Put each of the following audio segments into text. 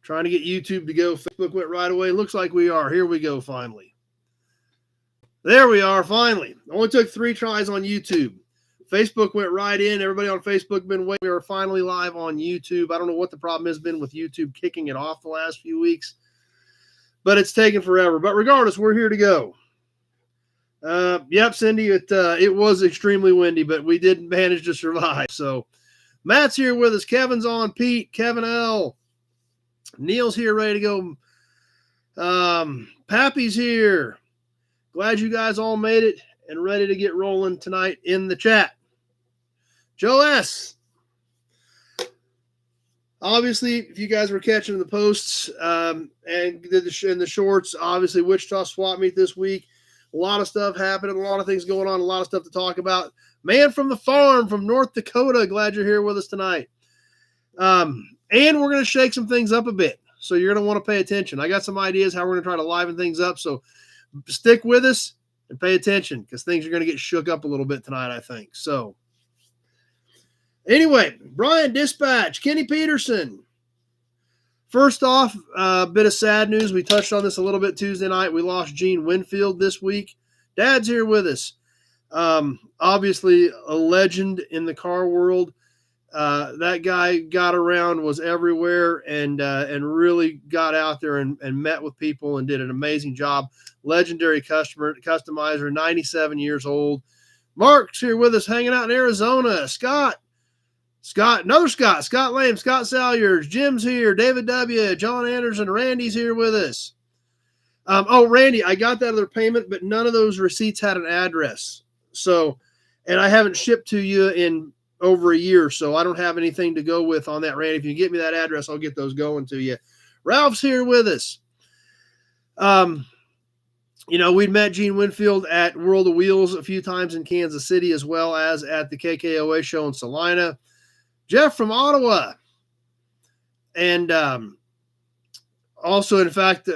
Trying to get YouTube to go. Facebook went right away. Looks like we are. Here we go, finally. There we are, finally. Only took 3 tries on YouTube. Facebook went right in. Everybody on Facebook been waiting. We are finally live on YouTube. I don't know what the problem has been with YouTube kicking it off the last few weeks, but it's taken forever. But regardless, we're here to go. Yep, Cindy, it was extremely windy, but we did manage to survive. So Matt's here with us. Kevin's on. Pete, Kevin L. Neil's here, ready to go. Pappy's here. Glad you guys all made it and ready to get rolling tonight in the chat. Joe S. Obviously, if you guys were catching the posts and in the shorts, obviously Wichita swap meet this week. A lot of stuff happening, a lot of things going on, a lot of stuff to talk about. Man from the farm from North Dakota, glad you're here with us tonight. And we're going to shake some things up a bit, so you're going to want to pay attention. I got some ideas how we're going to try to liven things up, so stick with us and pay attention because things are going to get shook up a little bit tonight, I think. So anyway, Brian Dispatch, Kenny Peterson. First off, a bit of sad news. We touched on this a little bit Tuesday night. We lost Gene Winfield this week. Dad's here with us. Obviously, a legend in the car world. That guy got around, was everywhere, and really got out there and met with people and did an amazing job. Legendary customizer, 97 years old. Mark's here with us, hanging out in Arizona. Scott, another Scott Lame, Scott Salyers, Jim's here, David W., John Anderson, Randy's here with us. Randy, I got that other payment, but none of those receipts had an address. So, and I haven't shipped to you in over a year, so I don't have anything to go with on that, Randy. If you get me that address, I'll get those going to you. Ralph's here with us. We'd met Gene Winfield at World of Wheels a few times in Kansas City, as well as at the KKOA show in Salina. Jeff from Ottawa. And also, in fact,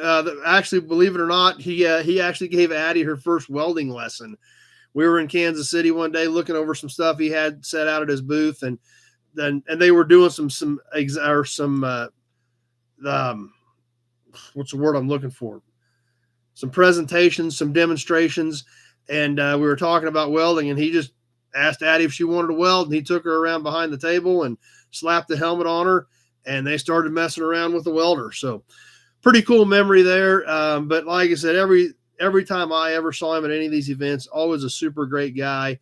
actually, believe it or not, he actually gave Addie her first welding lesson. We were in Kansas City one day looking over some stuff he had set out at his booth, and they were doing some what's the word I'm looking for? Some presentations, some demonstrations, and we were talking about welding, and he just asked Addie if she wanted to weld, and he took her around behind the table and slapped the helmet on her, and they started messing around with the welder. So pretty cool memory there. But like I said, every time I ever saw him at any of these events, always a super great guy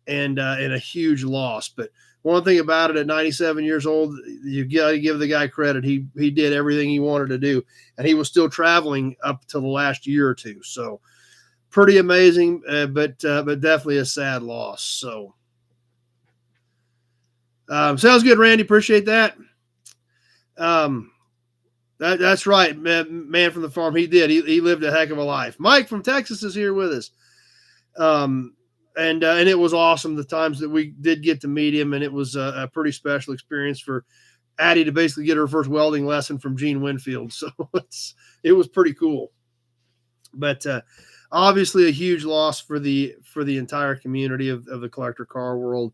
and a huge loss. But one thing about it, at 97 years old, you got to give the guy credit. He did everything he wanted to do, and he was still traveling up to the last year or two. So pretty amazing, but definitely a sad loss. So sounds good, Randy. Appreciate that. That's right, man from the farm. He did. He lived a heck of a life. Mike from Texas is here with us. And it was awesome the times that we did get to meet him, and it was a pretty special experience for Addie to basically get her first welding lesson from Gene Winfield. So it was pretty cool. But obviously a huge loss for the entire community of the collector car world.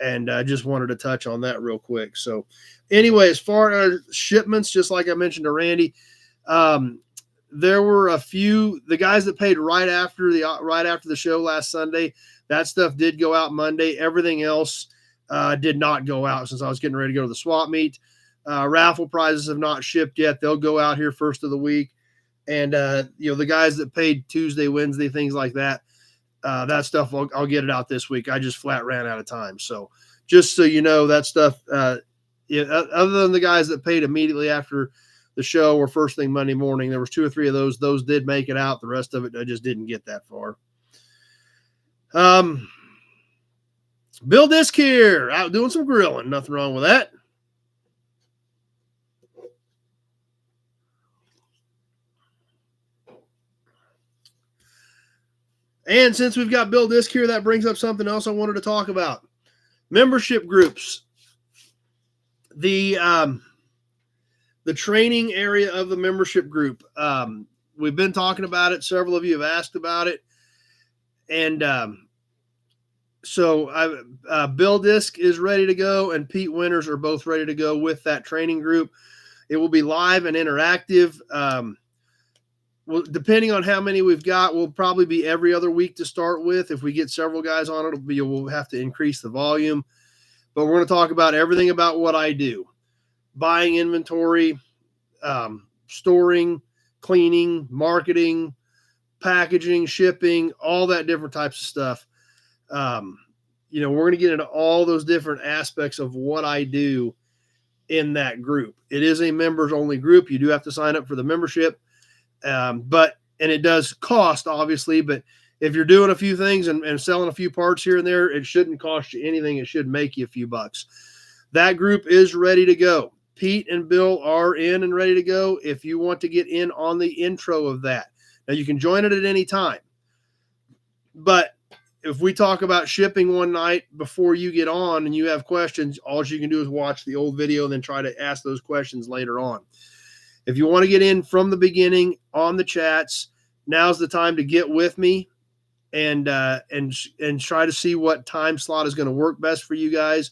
And I just wanted to touch on that real quick. So anyway, as far as shipments, just like I mentioned to Randy, there were a few, the guys that paid right after the show last Sunday, that stuff did go out Monday. Everything else did not go out since I was getting ready to go to the swap meet. Raffle prizes have not shipped yet. They'll go out here first of the week. And, the guys that paid Tuesday, Wednesday, things like that, that stuff, I'll get it out this week. I just flat ran out of time. So just so you know, that stuff, other than the guys that paid immediately after the show or first thing Monday morning, there was 2 or 3 of those did make it out. The rest of it, I just didn't get that far. Bill Disc here, out doing some grilling. Nothing wrong with that. And since we've got Bill Disc here, that brings up something else I wanted to talk about. Membership groups. The training area of the membership group. We've been talking about it. Several of you have asked about it. And so Bill Disc is ready to go, and Pete Winters are both ready to go with that training group. It will be live and interactive. Well, depending on how many we've got, we'll probably be every other week to start with. If we get several guys on it, we'll have to increase the volume. But we're going to talk about everything about what I do: buying inventory, storing, cleaning, marketing, packaging, shipping, all that different types of stuff. We're going to get into all those different aspects of what I do in that group. It is a members only group. You do have to sign up for the membership. And it does cost, obviously, but if you're doing a few things and selling a few parts here and there, it shouldn't cost you anything. It should make you a few bucks. That group is ready to go. Pete and Bill are in and ready to go. If you want to get in on the intro of that, now you can join it at any time. But if we talk about shipping one night before you get on and you have questions, all you can do is watch the old video and then try to ask those questions later on. If you want to get in from the beginning on the chats, now's the time to get with me and try to see what time slot is going to work best for you guys,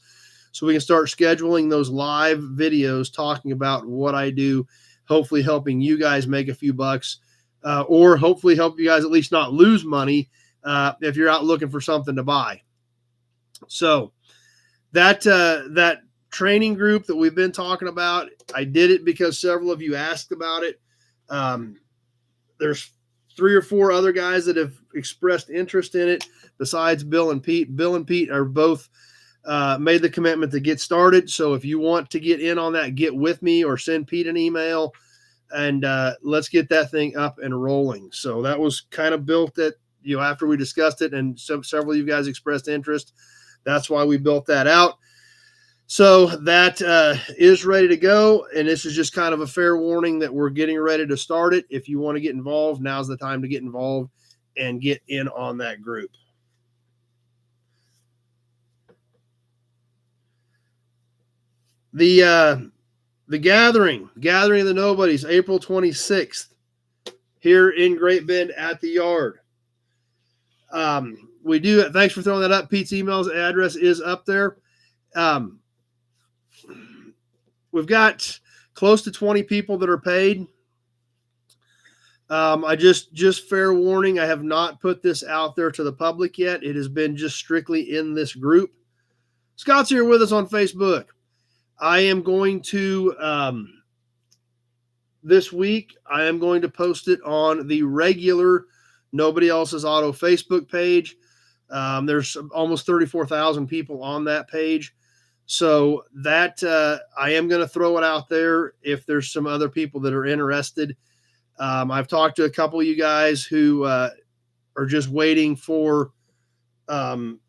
so we can start scheduling those live videos talking about what I do, hopefully helping you guys make a few bucks, or hopefully help you guys at least not lose money if you're out looking for something to buy. So that training group that we've been talking about, I did it because several of you asked about it. There's 3 or 4 other guys that have expressed interest in it besides Bill and Pete. Bill and Pete are both made the commitment to get started. So if you want to get in on that, get with me or send Pete an email, and let's get that thing up and rolling. So that was kind of built after we discussed it, and several of you guys expressed interest. That's why we built that out. So that is ready to go, and this is just kind of a fair warning that we're getting ready to start it. If you want to get involved, now's the time to get involved and get in on that group. The gathering of the Nobodies, April 26th, here in Great Bend at the yard. We do. Thanks for throwing that up. Pete's email address is up there. We've got close to 20 people that are paid. I just fair warning, I have not put this out there to the public yet. It has been just strictly in this group. Scott's here with us on Facebook. I am going to, this week, I am going to post it on the regular Nobody Else's Auto Facebook page. There's almost 34,000 people on that page. So that I am going to throw it out there if there's some other people that are interested. I've talked to a couple of you guys who are just waiting for some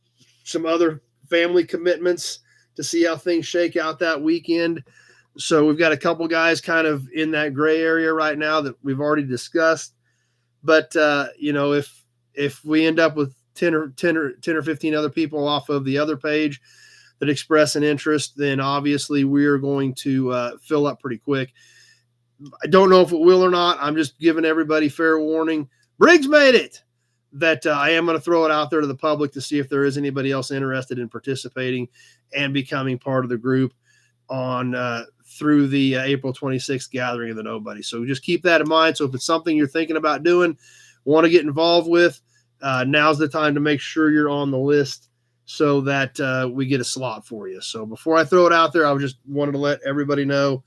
other family commitments to see how things shake out that weekend. So we've got a couple guys kind of in that gray area right now that we've already discussed. But, if we end up with 10 or 15 other people off of the other page that express an interest, then obviously we're going to fill up pretty quick. I don't know if it will or not. I'm just giving everybody fair warning. Briggs made it. That I am going to throw it out there to the public to see if there is anybody else interested in participating and becoming part of the group on through the April 26th gathering of the Nobody. So just keep that in mind. So if it's something you're thinking about doing, want to get involved with, now's the time to make sure you're on the list so that we get a slot for you. So before I throw it out there, I just wanted to let everybody know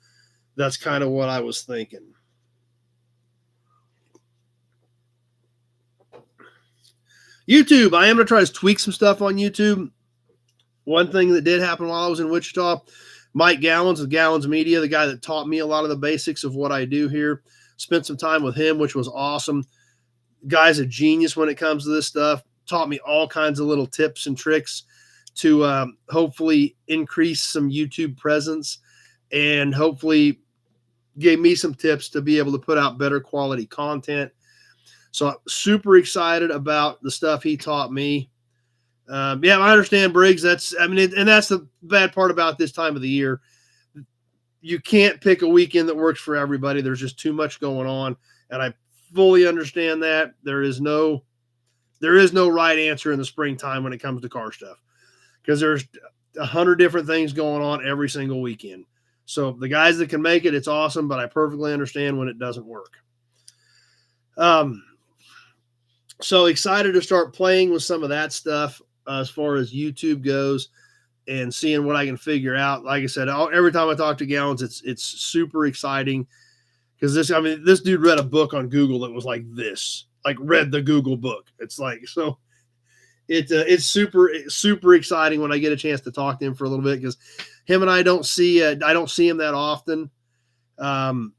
that's kind of what I was thinking. YouTube, I am going to try to tweak some stuff on YouTube. One thing that did happen while I was in Wichita, Mike Gallons of Gallons Media, the guy that taught me a lot of the basics of what I do here, spent some time with him, which was awesome. Guy's a genius when it comes to this stuff. Taught me all kinds of little tips and tricks to hopefully increase some YouTube presence, and hopefully gave me some tips to be able to put out better quality content. So I'm super excited about the stuff he taught me. I understand, Briggs. That's the bad part about this time of the year. You can't pick a weekend that works for everybody. There's just too much going on, and I fully understand that. There is no right answer in the springtime when it comes to car stuff, because there's 100 different things going on every single weekend. So the guys that can make it, it's awesome, but I perfectly understand when it doesn't work. So excited to start playing with some of that stuff as far as YouTube goes and seeing what I can figure out. Like I said, every time I talk to Gallons, it's super exciting because this dude read a book on Google that was like this, like read the Google book. It's like, so it's super exciting when I get a chance to talk to him for a little bit, because him and I don't see him that often. I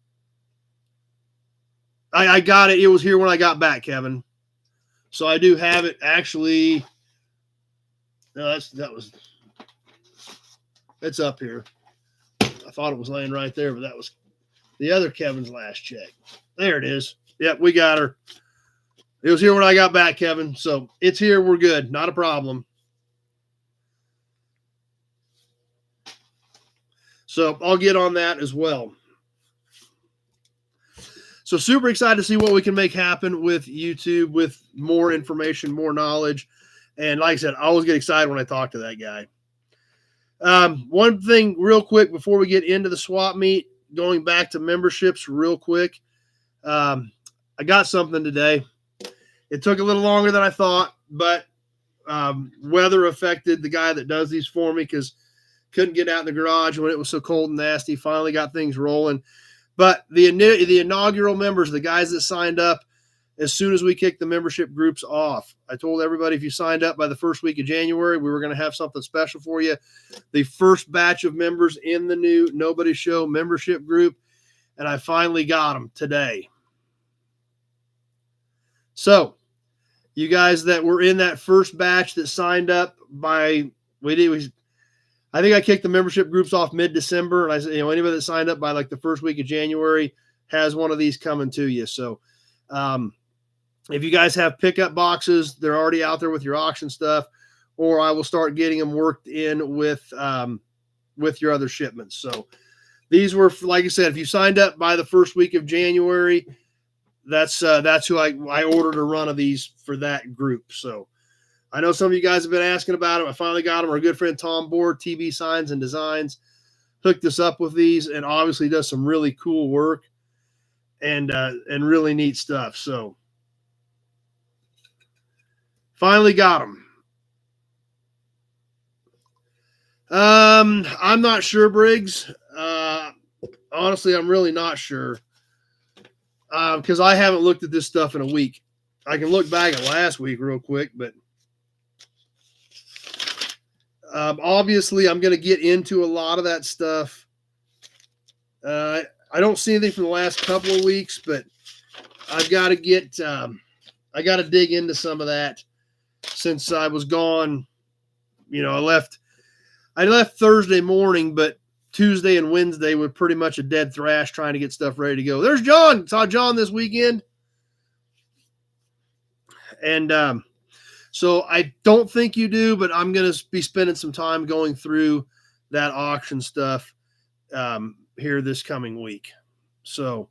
got it. It was here when I got back, Kevin. So I do have it actually. No, it's up here. I thought it was laying right there, but that was the other Kevin's last check. There it is. Yep, we got her. It was here when I got back, Kevin. So it's here. We're good. Not a problem. So I'll get on that as well. So super excited to see what we can make happen with YouTube, with more information, more knowledge. And like I said, I always get excited when I talk to that guy. One thing real quick before we get into the swap meet, going back to memberships real quick. I got something today. It took a little longer than I thought, but weather affected the guy that does these for me because couldn't get out in the garage when it was so cold and nasty. Finally got things rolling. But the inaugural members, the guys that signed up as soon as we kicked the membership groups off, I told everybody if you signed up by the first week of January, we were going to have something special for you. The first batch of members in the new Nobody Show membership group, and I finally got them today. So you guys that were in that first batch that signed up I think I kicked the membership groups off mid-December, and I said, anybody that signed up by like the first week of January has one of these coming to you. So if you guys have pickup boxes, they're already out there with your auction stuff, or I will start getting them worked in with your other shipments. So these were, like I said, if you signed up by the first week of January, that's who I ordered a run of these for that group. So I know some of you guys have been asking about them. I finally got them. Our good friend Tom Board, TB Signs and Designs, hooked us up with these, and obviously does some really cool work and really neat stuff. So finally got them. I'm not sure, Briggs. Honestly, I'm really not sure because I haven't looked at this stuff in a week. I can look back at last week real quick, but obviously, I'm going to get into a lot of that stuff. I don't see anything from the last couple of weeks, but I've got to get, I got to dig into some of that since I was gone. I left Thursday morning, but Tuesday and Wednesday were pretty much a dead thrash trying to get stuff ready to go. There's John. Saw John this weekend. And, so I don't think you do, but I'm going to be spending some time going through that auction stuff here this coming week. So,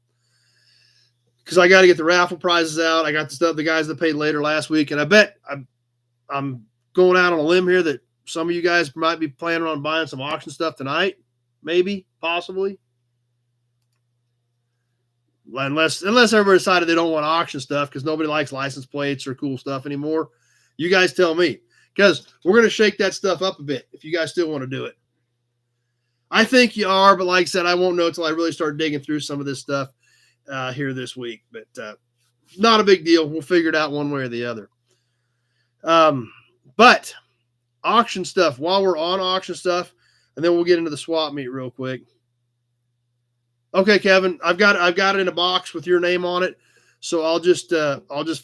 because I got to get the raffle prizes out. I got the guys that paid later last week, and I bet I'm going out on a limb here that some of you guys might be planning on buying some auction stuff tonight, maybe, possibly. Unless everybody decided they don't want auction stuff because nobody likes license plates or cool stuff anymore. You guys tell me, because we're going to shake that stuff up a bit if you guys still want to do it. I think you are, but like I said, I won't know until I really start digging through some of this stuff here this week. But not a big deal. We'll figure it out one way or the other. But auction stuff, while we're on auction stuff, and then we'll get into the swap meet real quick. Okay, Kevin, I've got it in a box with your name on it. So I'll just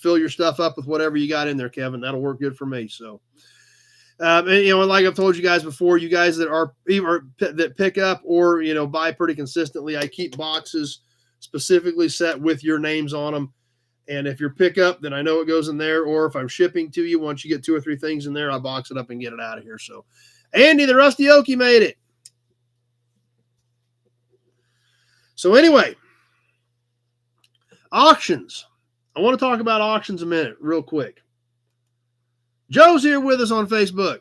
fill your stuff up with whatever you got in there, Kevin. That'll work good for me. So, and like I've told you guys before, you guys that pick up or buy pretty consistently, I keep boxes specifically set with your names on them. And if you're pickup, then I know it goes in there. Or if I'm shipping to you, once you get 2 or 3 things in there, I box it up and get it out of here. So, Andy, the Rusty Okie made it. So anyway. Auctions. I want to talk about auctions a minute, real quick. Joe's here with us on Facebook.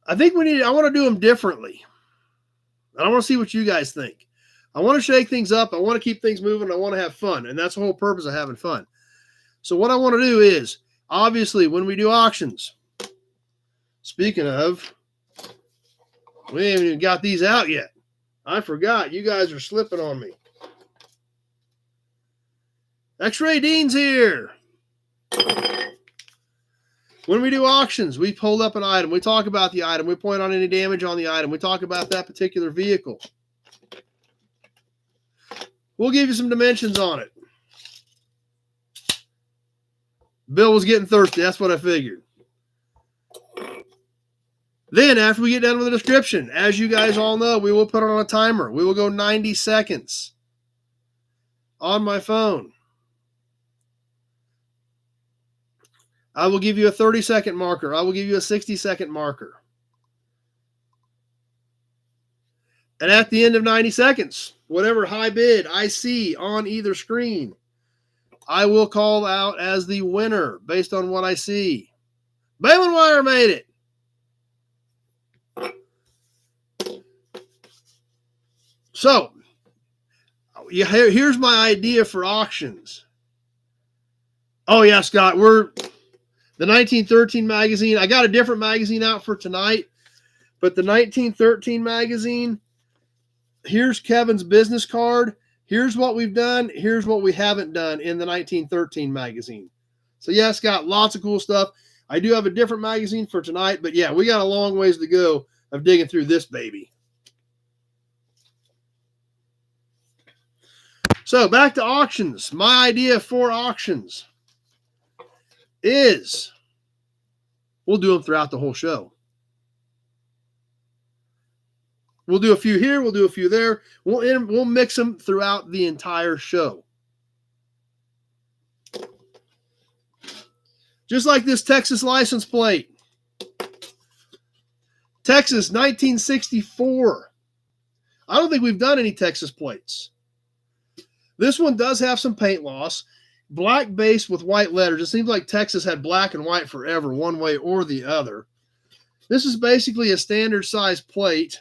I want to do them differently. And I want to see what you guys think. I want to shake things up. I want to keep things moving. I want to have fun. And that's the whole purpose of having fun. So what I want to do is, obviously, when we do auctions, speaking of, we haven't even got these out yet. I forgot. You guys are slipping on me. X-Ray Dean's here. When we do auctions, we hold up an item. We talk about the item. We point out any damage on the item. We talk about that particular vehicle. We'll give you some dimensions on it. Bill was getting thirsty. That's what I figured. Then, after we get done with the description, as you guys all know, we will put it on a timer. We will go 90 seconds on my phone. I will give you a 30-second marker. I will give you a 60-second marker. And at the end of 90 seconds, whatever high bid I see on either screen, I will call out as the winner based on what I see. Balin Wire made it. So, here's my idea for auctions. Oh, yeah, Scott, we're the 1913 magazine. I got a different magazine out for tonight, but the 1913 magazine, here's Kevin's business card. Here's what we've done. Here's what we haven't done in the 1913 magazine. So, yeah, it's got lots of cool stuff. I do have a different magazine for tonight, but yeah, we got a long ways to go of digging through this baby. So, back to auctions. My idea for auctions is we'll do them throughout the whole show. We'll do a few here. We'll do a few there. We'll mix them throughout the entire show. Just like this Texas license plate. Texas 1964. I don't think we've done any Texas plates. This one does have some paint loss. Black base with white letters. It seems like Texas had black and white forever, one way or the other. This is basically a standard size plate.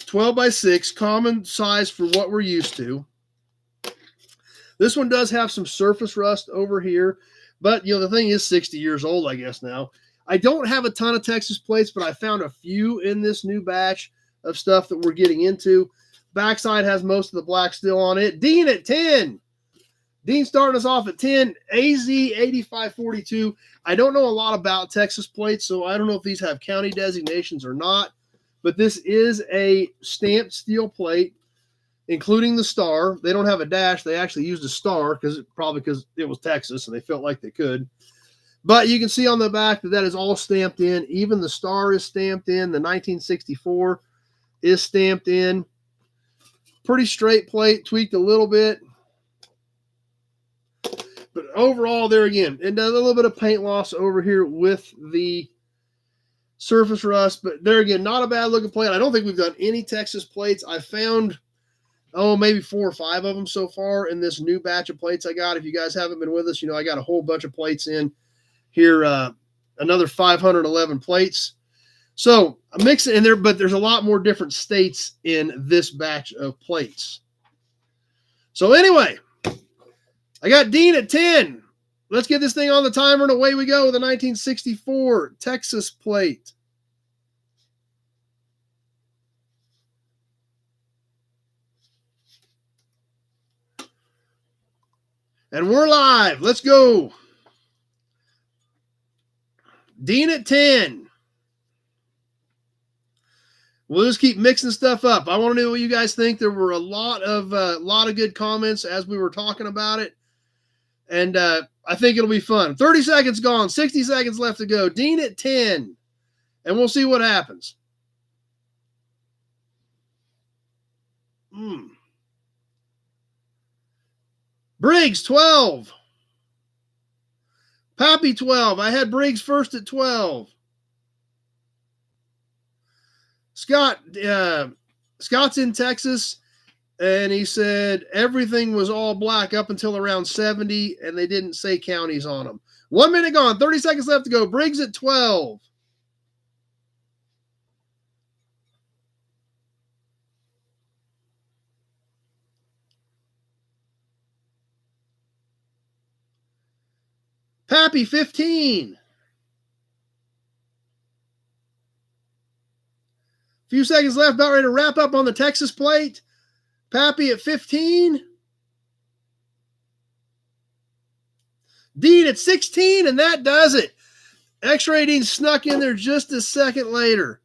12 by 6, common size for what we're used to. This one does have some surface rust over here, but the thing is 60 years old, I guess now. I don't have a ton of Texas plates, but I found a few in this new batch of stuff that we're getting into. Backside has most of the black still on it. Dean at 10. Dean starting us off at 10. AZ 8542. I don't know a lot about Texas plates, so I don't know if these have county designations or not. But this is a stamped steel plate, including the star. They don't have a dash. They actually used a star probably because it was Texas and they felt like they could. But you can see on the back that is all stamped in. Even the star is stamped in. The 1964 is stamped in. Pretty straight plate, tweaked a little bit. But overall, there again, and a little bit of paint loss over here with the surface rust. But there again, not a bad looking plate. I don't think we've done any Texas plates. I found, maybe 4 or 5 of them so far in this new batch of plates I got. If you guys haven't been with us, I got a whole bunch of plates in here, another 511 plates. So I mix it in there, but there's a lot more different states in this batch of plates. So anyway, I got Dean at 10. Let's get this thing on the timer, and away we go with a 1964 Texas plate. And we're live. Let's go. Dean at 10. We'll just keep mixing stuff up. I want to know what you guys think. There were a lot of good comments as we were talking about it. And I think it'll be fun. 30 seconds gone. 60 seconds left to go. Dean at 10. And we'll see what happens. Briggs, 12. Pappy, 12. I had Briggs first at 12. Scott's in Texas, and he said everything was all black up until around 70, and they didn't say counties on them. 1 minute gone, 30 seconds left to go. Briggs at 12. Pappy, 15. Few seconds left, about ready to wrap up on the Texas plate. Pappy at 15. Dean at 16, and that does it. X-Ray Dean snuck in there just a second later.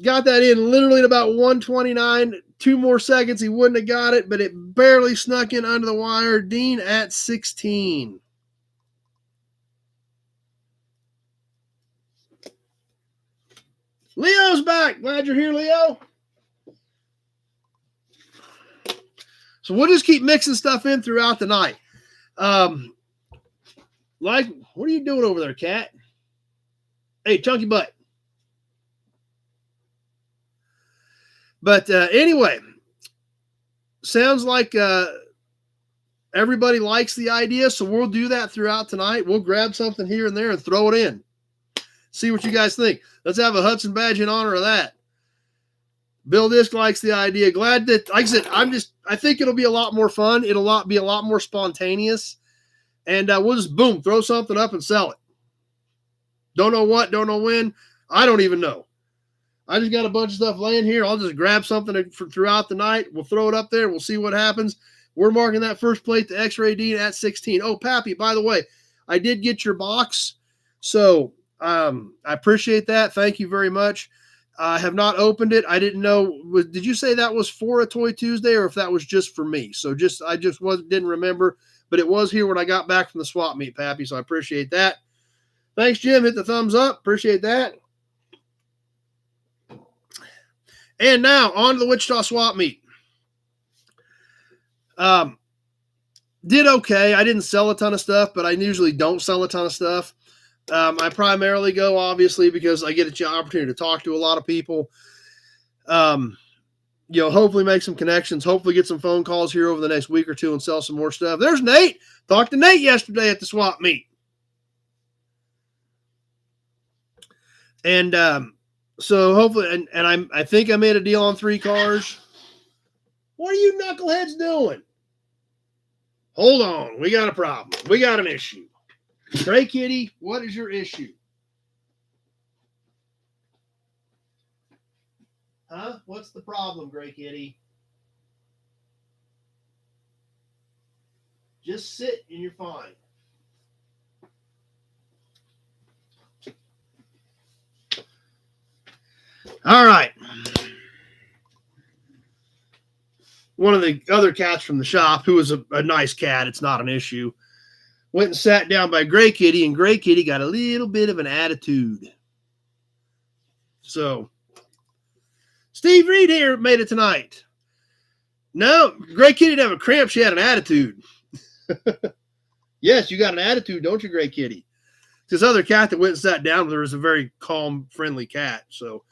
Got that in literally at about 129. 2 more seconds, he wouldn't have got it, but it barely snuck in under the wire. Dean at 16. Leo's back. Glad you're here, Leo. So we'll just keep mixing stuff in throughout the night. Like, what are you doing over there, cat? Hey, chunky butt. But anyway, sounds like everybody likes the idea, so we'll do that throughout tonight. We'll grab something here and there and throw it in. See what you guys think. Let's have a Hudson badge in honor of that. Bill Disc likes the idea. Glad that, like I said, I think it'll be a lot more fun. It'll be a lot more spontaneous. And we'll just, boom, throw something up and sell it. Don't know what, don't know when. I don't even know. I just got a bunch of stuff laying here. I'll just grab something throughout the night. We'll throw it up there. We'll see what happens. We're marking that first plate to X-Ray Dean at 16. Oh, Pappy, by the way, I did get your box. So I appreciate that. Thank you very much. I have not opened it. I didn't know. Did you say that was for a Toy Tuesday or if that was just for me? So I just didn't remember, but it was here when I got back from the swap meet, Pappy. So I appreciate that. Thanks, Jim. Hit the thumbs up. Appreciate that. And now on to the Wichita swap meet. Did okay. I didn't sell a ton of stuff, but I usually don't sell a ton of stuff. I primarily go, obviously, because I get an opportunity to talk to a lot of people. Hopefully make some connections, hopefully get some phone calls here over the next week or two and sell some more stuff. There's Nate. Talked to Nate yesterday at the swap meet. And so hopefully, and I think I made a deal on 3 cars. What are you knuckleheads doing? Hold on. We got a problem. We got an issue. Gray Kitty, what is your issue? Huh? What's the problem, Gray Kitty? Just sit and you're fine. All right. One of the other cats from the shop, who was a nice cat, it's not an issue, went and sat down by Gray Kitty, and Gray Kitty got a little bit of an attitude. So, Steve Reed here made it tonight. No, Gray Kitty didn't have a cramp. She had an attitude. Yes, you got an attitude, don't you, Gray Kitty? This other cat that went and sat down with her is a very calm, friendly cat. So,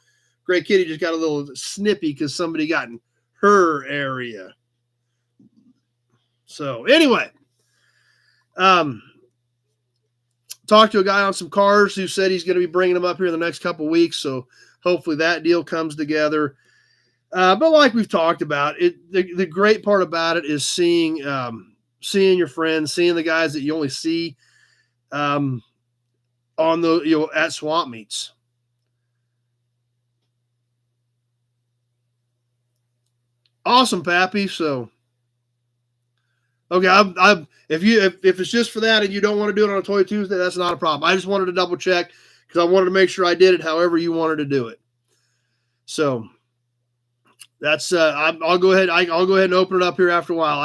Gray Kitty just got a little snippy because somebody got in her area. So, anyway. Talked to a guy on some cars who said he's going to be bringing them up here in the next couple weeks. So hopefully that deal comes together. But like we've talked about, the great part about it is seeing your friends, seeing the guys that you only see on the at swap meets. Awesome, Pappy. So. Okay, if it's just for that and you don't want to do it on a Toy Tuesday, that's not a problem. I just wanted to double check because I wanted to make sure I did it however you wanted to do it. So that's I'll go ahead. I'll go ahead and open it up here after a while.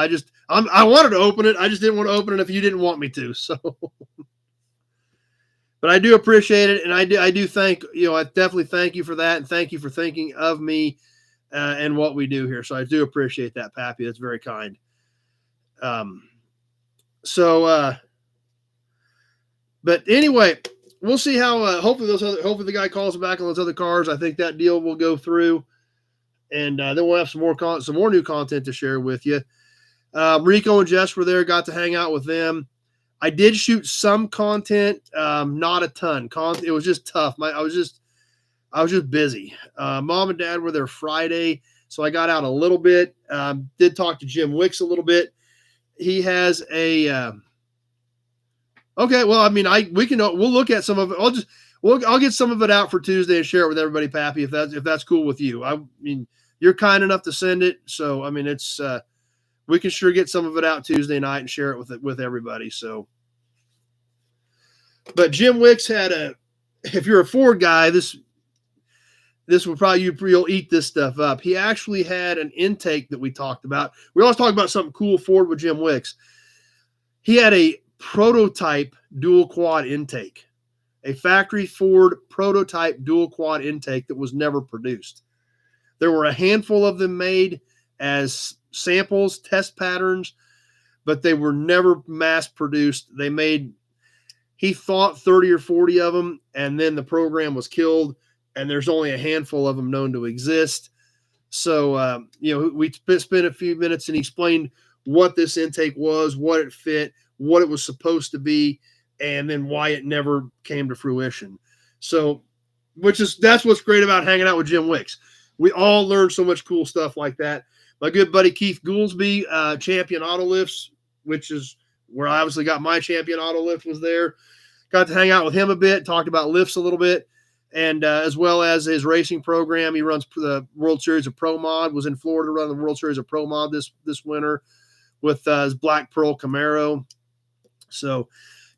I wanted to open it. I just didn't want to open it if you didn't want me to. So, but I do appreciate it, and I do thank I definitely thank you for that, and thank you for thinking of me and what we do here. So I do appreciate that, Pappy. That's very kind. But anyway, we'll see how, hopefully the guy calls back on those other cars. I think that deal will go through, and then we'll have some more new content to share with you. Rico and Jess were there, got to hang out with them. I did shoot some content, not a ton. It was just tough. I was just busy. Mom and Dad were there Friday, so I got out a little bit. Did talk to Jim Wicks a little bit. He has a Okay, well, I mean, we'll look at some of it. I'll get some of it out for Tuesday and share it with everybody, Pappy, if that's cool with you. I mean, you're kind enough to send it, so I mean, it's we can sure get some of it out Tuesday night and share it with everybody. So, but Jim Wicks had if you're a Ford guy, this will probably you'll eat this stuff up. He actually had an intake that we talked about. We always talk about something cool Ford with Jim Wicks. He had a prototype dual quad intake, a factory Ford prototype dual quad intake that was never produced. There were a handful of them made as samples, test patterns, but they were never mass produced. He thought 30 or 40 of them, and then the program was killed, and there's only a handful of them known to exist. So, we spent a few minutes and he explained what this intake was, what it fit, what it was supposed to be, and then why it never came to fruition. So, that's what's great about hanging out with Jim Wicks. We all learn so much cool stuff like that. My good buddy Keith Goolsby, Champion Auto Lifts, which is where I obviously got my Champion Auto Lift, was there. Got to hang out with him a bit, talked about lifts a little bit, and as well as his racing program. He runs the World Series of Pro Mod, was in Florida running the World Series of Pro Mod this winter with his Black Pearl Camaro. So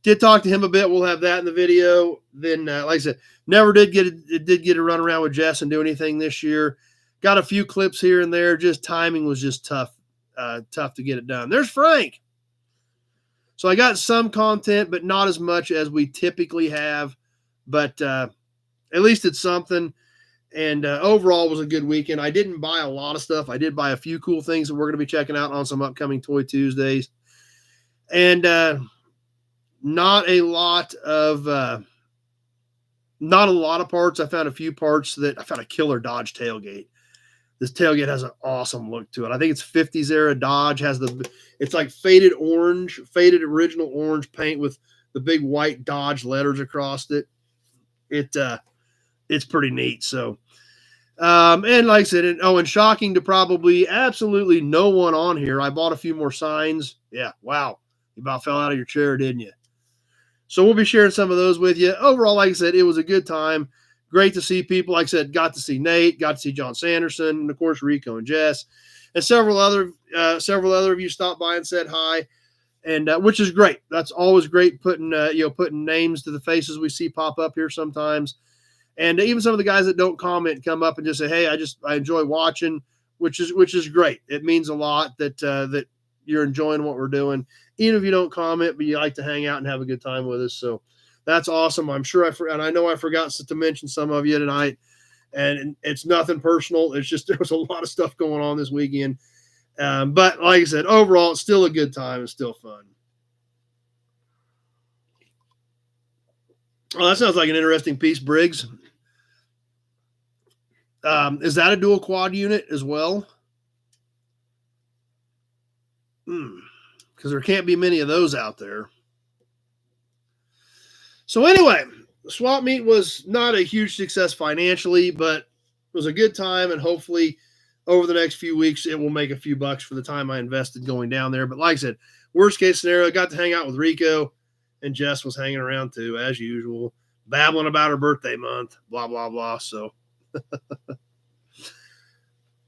did talk to him a bit. We'll have that in the video. Then, like I said, never did get a run around with Jess and do anything this year. Got a few clips here and there. Just timing was just tough to get it done. There's Frank. So I got some content, but not as much as we typically have. But at least it's something. And overall, it was a good weekend. I didn't buy a lot of stuff. I did buy a few cool things that we're going to be checking out on some upcoming Toy Tuesdays. And not a lot of parts. I found a few parts I found a killer Dodge tailgate. This tailgate has an awesome look to it. I think it's 50s era Dodge. It's like faded original orange paint with the big white Dodge letters across it. It's pretty neat. So, and like I said, and shocking to probably absolutely no one on here, I bought a few more signs. Yeah, wow. You about fell out of your chair, didn't you? So we'll be sharing some of those with you. Overall, like I said, it was a good time. Great to see people. Like I said, got to see Nate, got to see John Sanderson, and of course Rico and Jess, and several other of you stopped by and said hi, and which is great. That's always great putting names to the faces we see pop up here sometimes, and even some of the guys that don't comment come up and just say, hey, I enjoy watching, which is great. It means a lot that you're enjoying what we're doing, even if you don't comment, but you like to hang out and have a good time with us. So that's awesome. I'm sure and I know I forgot to mention some of you tonight, and it's nothing personal. It's just there was a lot of stuff going on this weekend. But like I said, overall, it's still a good time. It's still fun. Oh, that sounds like an interesting piece, Briggs. Is that a dual quad unit as well? Because there can't be many of those out there. So anyway, the swap meet was not a huge success financially, but it was a good time, and hopefully over the next few weeks it will make a few bucks for the time I invested going down there. But like I said, worst case scenario, I got to hang out with Rico, and Jess was hanging around too, as usual, babbling about her birthday month, blah, blah, blah. So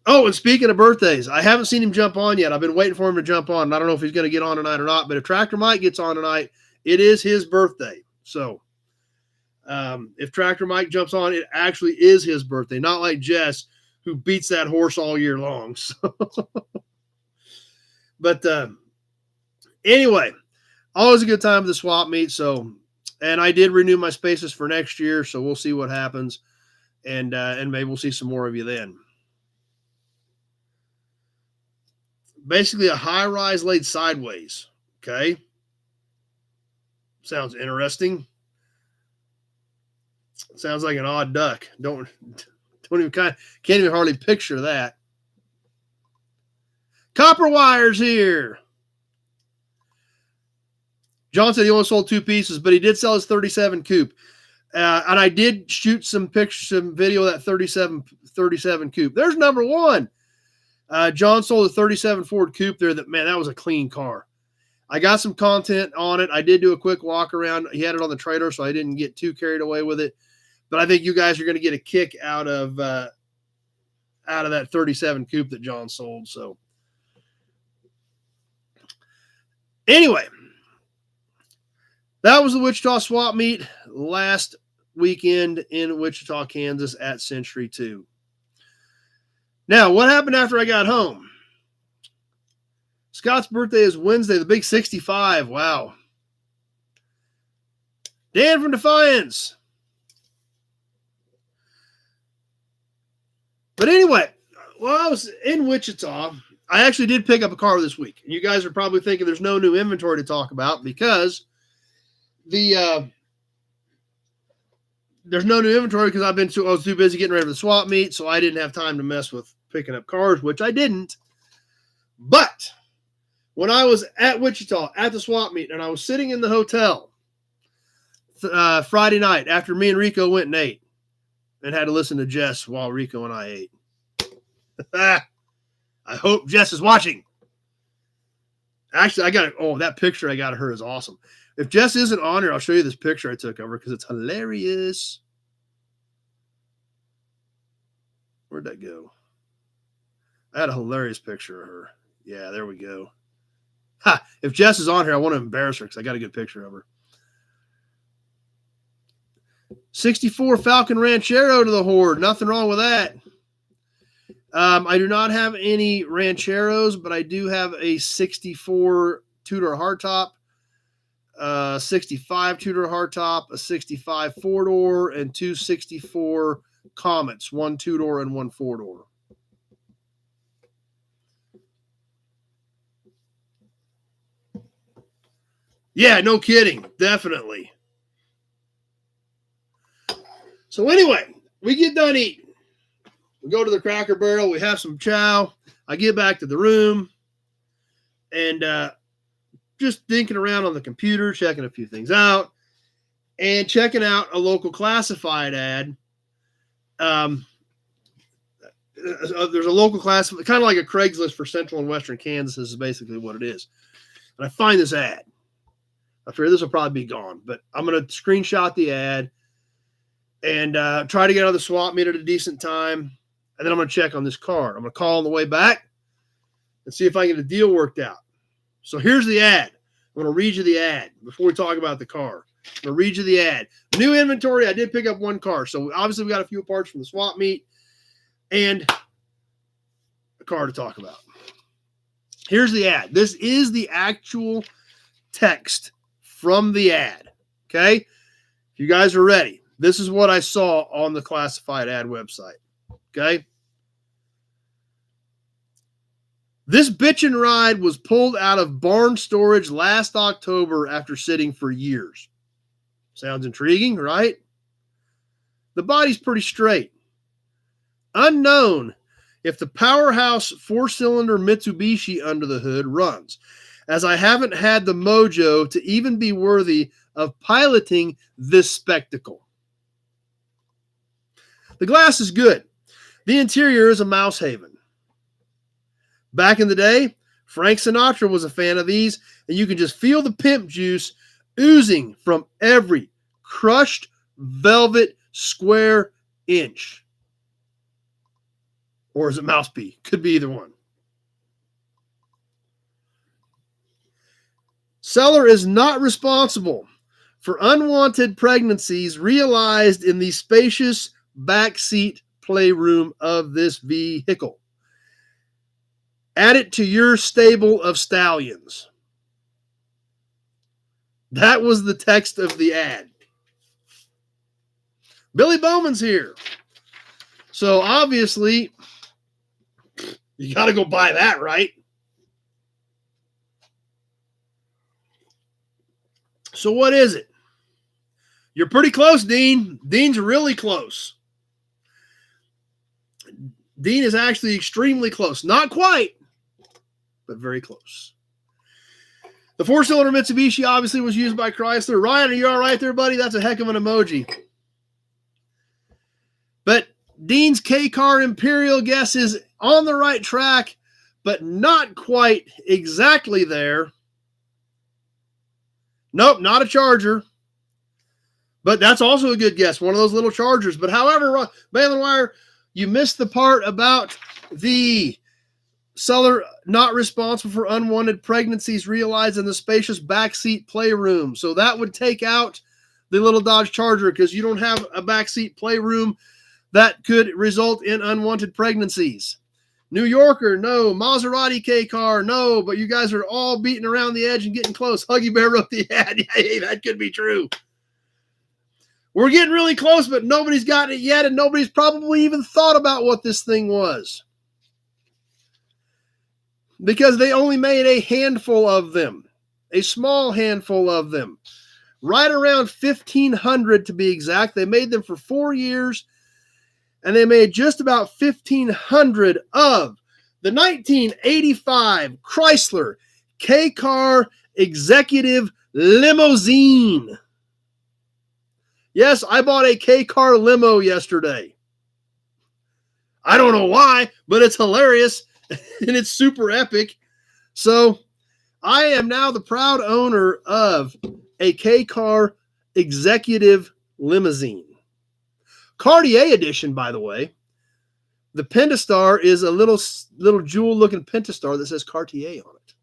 oh, and speaking of birthdays, I haven't seen him jump on yet. I've been waiting for him to jump on, and I don't know if he's going to get on tonight or not, but if Tractor Mike gets on tonight, it is his birthday. So if Tractor Mike jumps on, it actually is his birthday, not like Jess, who beats that horse all year long. So but anyway, always a good time at the swap meet. So, and I did renew my spaces for next year, so we'll see what happens, and maybe we'll see some more of you then. Basically a high rise laid sideways. Okay. Sounds interesting. Sounds like an odd duck. Can't even hardly picture that. Copper Wire's here. John said he only sold 2 pieces, but he did sell his 37 coupe. And I did shoot some video of that 37 coupe. There's number 1. John sold a 37 Ford coupe there. That was a clean car. I got some content on it. I did do a quick walk around. He had it on the trailer, so I didn't get too carried away with it. But I think you guys are going to get a kick out of that 37 coupe that John sold. So anyway, that was the Wichita swap meet last weekend in Wichita, Kansas at Century 2. Now, what happened after I got home? Scott's birthday is Wednesday, the big 65. Wow. Dan from Defiance. But anyway, while I was in Wichita, I actually did pick up a car this week. And you guys are probably thinking there's no new inventory to talk about because there's no new inventory because I was too busy getting ready for the swap meet, so I didn't have time to mess with picking up cars, which I didn't. But when I was at Wichita at the swap meet and I was sitting in the hotel Friday night after me and Rico went and ate and had to listen to Jess while Rico and I ate. I hope Jess is watching. Actually, that picture I got of her is awesome. If Jess isn't on here, I'll show you this picture I took of her because it's hilarious. Where'd that go? I had a hilarious picture of her. Yeah, there we go. Ha! If Jess is on here, I want to embarrass her because I got a good picture of her. 64 Falcon Ranchero to the Horde. Nothing wrong with that. I do not have any Rancheros, but I do have a 64 two-door hardtop, 65 two-door hardtop, a 65 four-door, and two 64 Comets, one two-door and one four-door. Yeah, no kidding. Definitely. So anyway, we get done eating. We go to the Cracker Barrel. We have some chow. I get back to the room and just thinking around on the computer, checking a few things out, and checking out a local classified ad. There's a local classified, kind of like a Craigslist for Central and Western Kansas is basically what it is. And I find this ad. I figure this will probably be gone, but I'm going to screenshot the ad and try to get out of the swap meet at a decent time. And then I'm going to check on this car. I'm going to call on the way back and see if I can get a deal worked out. So here's the ad. I'm going to read you the ad before we talk about the car. I'm going to read you the ad. New inventory. I did pick up one car. So obviously we got a few parts from the swap meet and a car to talk about. Here's the ad. This is the actual text from the ad. Okay. If you guys are ready, this is what I saw on the classified ad website. Okay. This bitchin' ride was pulled out of barn storage last October after sitting for years. Sounds intriguing, right? The body's pretty straight. Unknown if the powerhouse 4-cylinder Mitsubishi under the hood runs, as I haven't had the mojo to even be worthy of piloting this spectacle. The glass is good. The interior is a mouse haven. Back in the day, Frank Sinatra was a fan of these, and you can just feel the pimp juice oozing from every crushed velvet square inch. Or is it mouse pee? Could be either one. Seller is not responsible for unwanted pregnancies realized in the spacious backseat playroom of this vehicle. Add it to your stable of stallions. That was the text of the ad. Billy Bowman's here. So obviously, you got to go buy that, right? So what is it? You're pretty close, Dean. Dean's really close. Dean is actually extremely close. Not quite, but very close. The 4-cylinder Mitsubishi obviously was used by Chrysler. Ryan, are you all right there, buddy? That's a heck of an emoji. But Dean's K-Car Imperial guess is on the right track, but not quite exactly there. Nope, not a Charger. But that's also a good guess. One of those little Chargers. But however, Balin Wire, you missed the part about the seller not responsible for unwanted pregnancies realized in the spacious backseat playroom. So that would take out the little Dodge Charger because you don't have a backseat playroom that could result in unwanted pregnancies. New Yorker, no. Maserati K car, no. But you guys are all beating around the edge and getting close. Huggy Bear wrote the ad. Hey, that could be true. We're getting really close, but nobody's gotten it yet, and nobody's probably even thought about what this thing was. Because they only made a handful of them, a small handful of them, right around 1,500 to be exact. They made them for 4 years, and they made just about 1,500 of the 1985 Chrysler K-Car Executive Limousine. Yes, I bought a K-Car limo yesterday. I don't know why, but it's hilarious. And it's super epic. So I am now the proud owner of a K-Car Executive Limousine. Cartier edition, by the way. The Pentastar is a little jewel-looking Pentastar that says Cartier on it.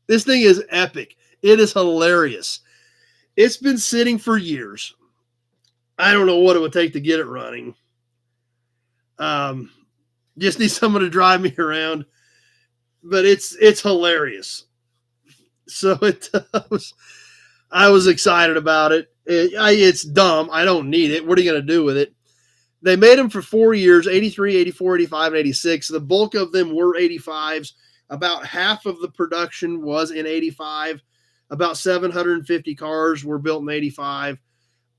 This thing is epic. It is hilarious. It's been sitting for years. I don't know what it would take to get it running. Just need someone to drive me around, but it's hilarious. So I was excited about it. It's dumb. I don't need it. What are you going to do with it? They made them for 4 years, 83, 84, 85, and 86. The bulk of them were 85s. About half of the production was in 85. About 750 cars were built in 85.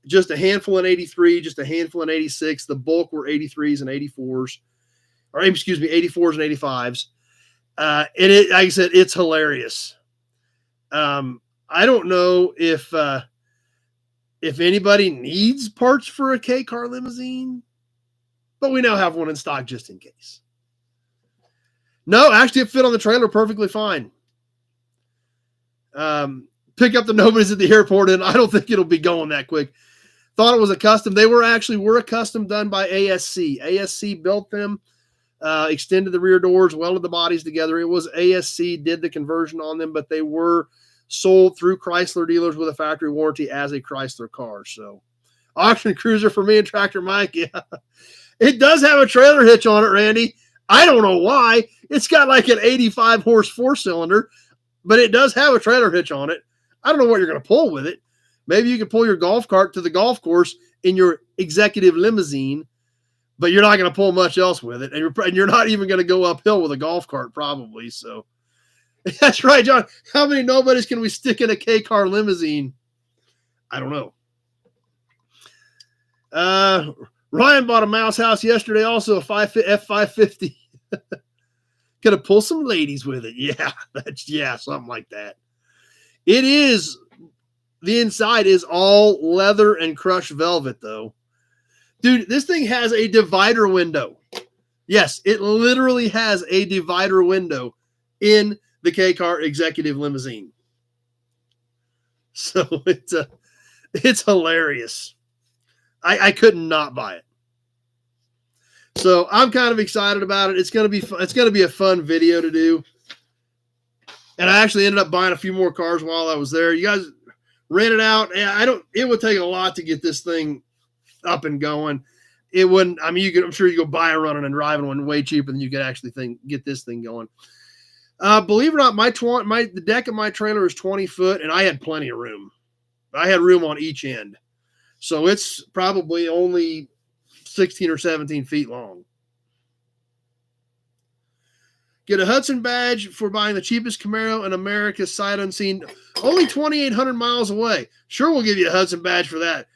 Just a handful in 83, just a handful in 86. The bulk were 83s and 84s. Or excuse me, 84s and 85s. And it, like I said, it's hilarious. I don't know if anybody needs parts for a K-Car limousine, but we now have one in stock just in case. No, actually it fit on the trailer perfectly fine. Pick up the nobodies at the airport, and I don't think it'll be going that quick. Thought it was a custom. They were a custom done by ASC. ASC built them. Extended the rear doors, welded the bodies together. It was ASC did the conversion on them, but they were sold through Chrysler dealers with a factory warranty as a Chrysler car. So auction cruiser for me and Tractor Mike. Yeah, it does have a trailer hitch on it, Randy. I don't know why. It's got like an 85 horse 4-cylinder, but it does have a trailer hitch on it. I don't know what you're going to pull with it. Maybe you can pull your golf cart to the golf course in your executive limousine, but you're not going to pull much else with it. And you're not even going to go uphill with a golf cart probably. So that's right, John. How many nobodies can we stick in a K-Car limousine? I don't know. Ryan bought a mouse house yesterday, also a F550. Gonna pull some ladies with it. Yeah, something like that. It is, the inside is all leather and crushed velvet though. Dude, this thing has a divider window. Yes, it literally has a divider window in the K-Car Executive Limousine. So it's hilarious. I couldn't not buy it. So I'm kind of excited about it. It's gonna be a fun video to do. And I actually ended up buying a few more cars while I was there. You guys rent it out. It would take a lot to get this thing up and going. It wouldn't, I mean, I'm sure you go buy a running and driving one way cheaper than you could actually get this thing going. Believe it or not, the deck of my trailer is 20 foot and I had plenty of room. I had room on each end. So it's probably only 16 or 17 feet long. Get a Hudson badge for buying the cheapest Camaro in America, sight unseen, only 2,800 miles away. Sure, we'll give you a Hudson badge for that.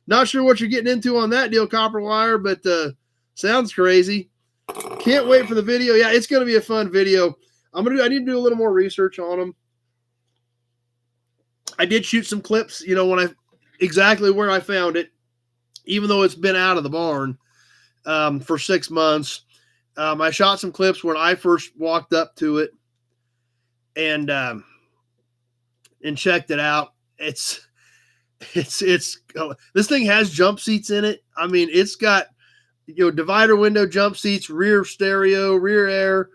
Not sure what you're getting into on that deal, Copper Wire, but sounds crazy. Can't wait for the video. Yeah, it's going to be a fun video. I need to do a little more research on them. I did shoot some clips, exactly where I found it, even though it's been out of the barn for 6 months. I shot some clips when I first walked up to it, and and checked it out. It's this thing has jump seats in it. I mean, it's got, divider window jump seats, rear stereo, rear air.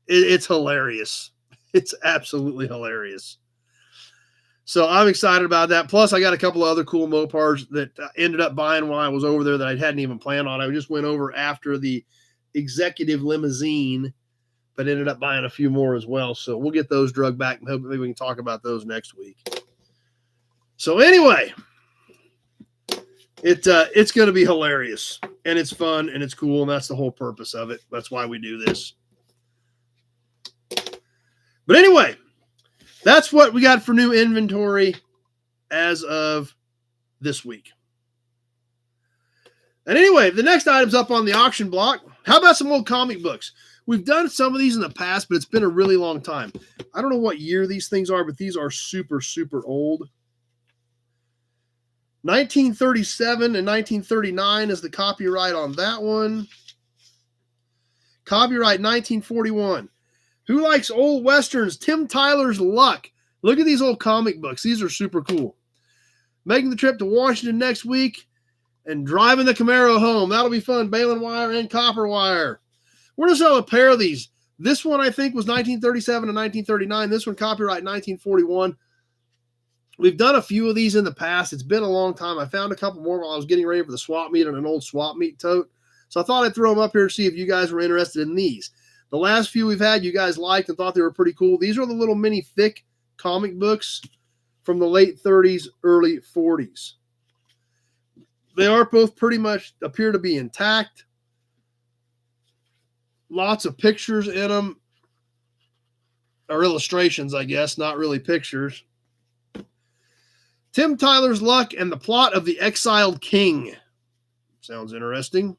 It's hilarious. It's absolutely hilarious. So I'm excited about that. Plus, I got a couple of other cool Mopars that I ended up buying while I was over there that I hadn't even planned on. I just went over after the executive limousine, but ended up buying a few more as well. So we'll get those drug back, and hopefully we can talk about those next week. So anyway, it's going to be hilarious, and it's fun, and it's cool, and that's the whole purpose of it. That's why we do this. But anyway, that's what we got for new inventory as of this week. And anyway, the next item's up on the auction block. How about some old comic books? We've done some of these in the past, but it's been a really long time. I don't know what year these things are, but these are super, super old. 1937 and 1939 is the copyright on that one. Copyright 1941. Who likes old westerns? Tim Tyler's Luck. Look at these old comic books. These are super cool. Making the trip to Washington next week and driving the Camaro home. That'll be fun. Balin wire and copper wire. We're going to sell a pair of these. This one, I think, was 1937 and 1939. This one, copyright 1941. We've done a few of these in the past. It's been a long time. I found a couple more while I was getting ready for the swap meet on an old swap meet tote. So I thought I'd throw them up here to see if you guys were interested in these. The last few we've had, you guys liked and thought they were pretty cool. These are the little mini thick comic books from the late 30s, early 40s. They are both pretty much appear to be intact. Lots of pictures in them. Or illustrations, I guess, not really pictures. Tim Tyler's Luck and the Plot of the Exiled King. Sounds interesting.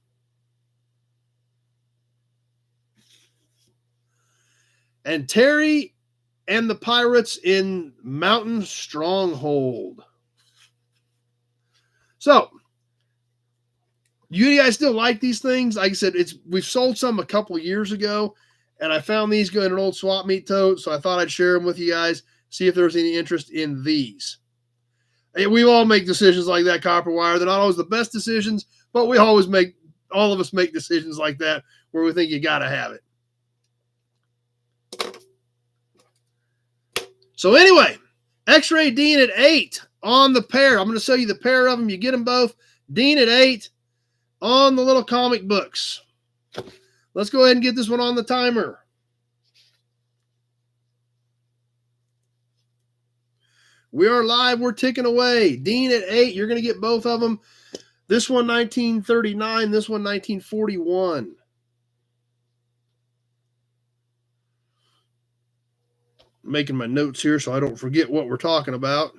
And Terry and the Pirates in Mountain Stronghold. So, you guys still like these things? Like I said, we've sold some a couple years ago, and I found these going in an old swap meet tote, so I thought I'd share them with you guys, see if there's any interest in these. And we all make decisions like that, copper wire. They're not always the best decisions, but all of us make decisions like that where we think you got to have it. So anyway, X-Ray Dean at 8 on the pair. I'm going to show you the pair of them. You get them both. Dean at 8 on the little comic books. Let's go ahead and get this one on the timer. We are live. We're ticking away. Dean at 8. You're going to get both of them. This one, 1939. This one, 1941. Making my notes here so I don't forget what we're talking about.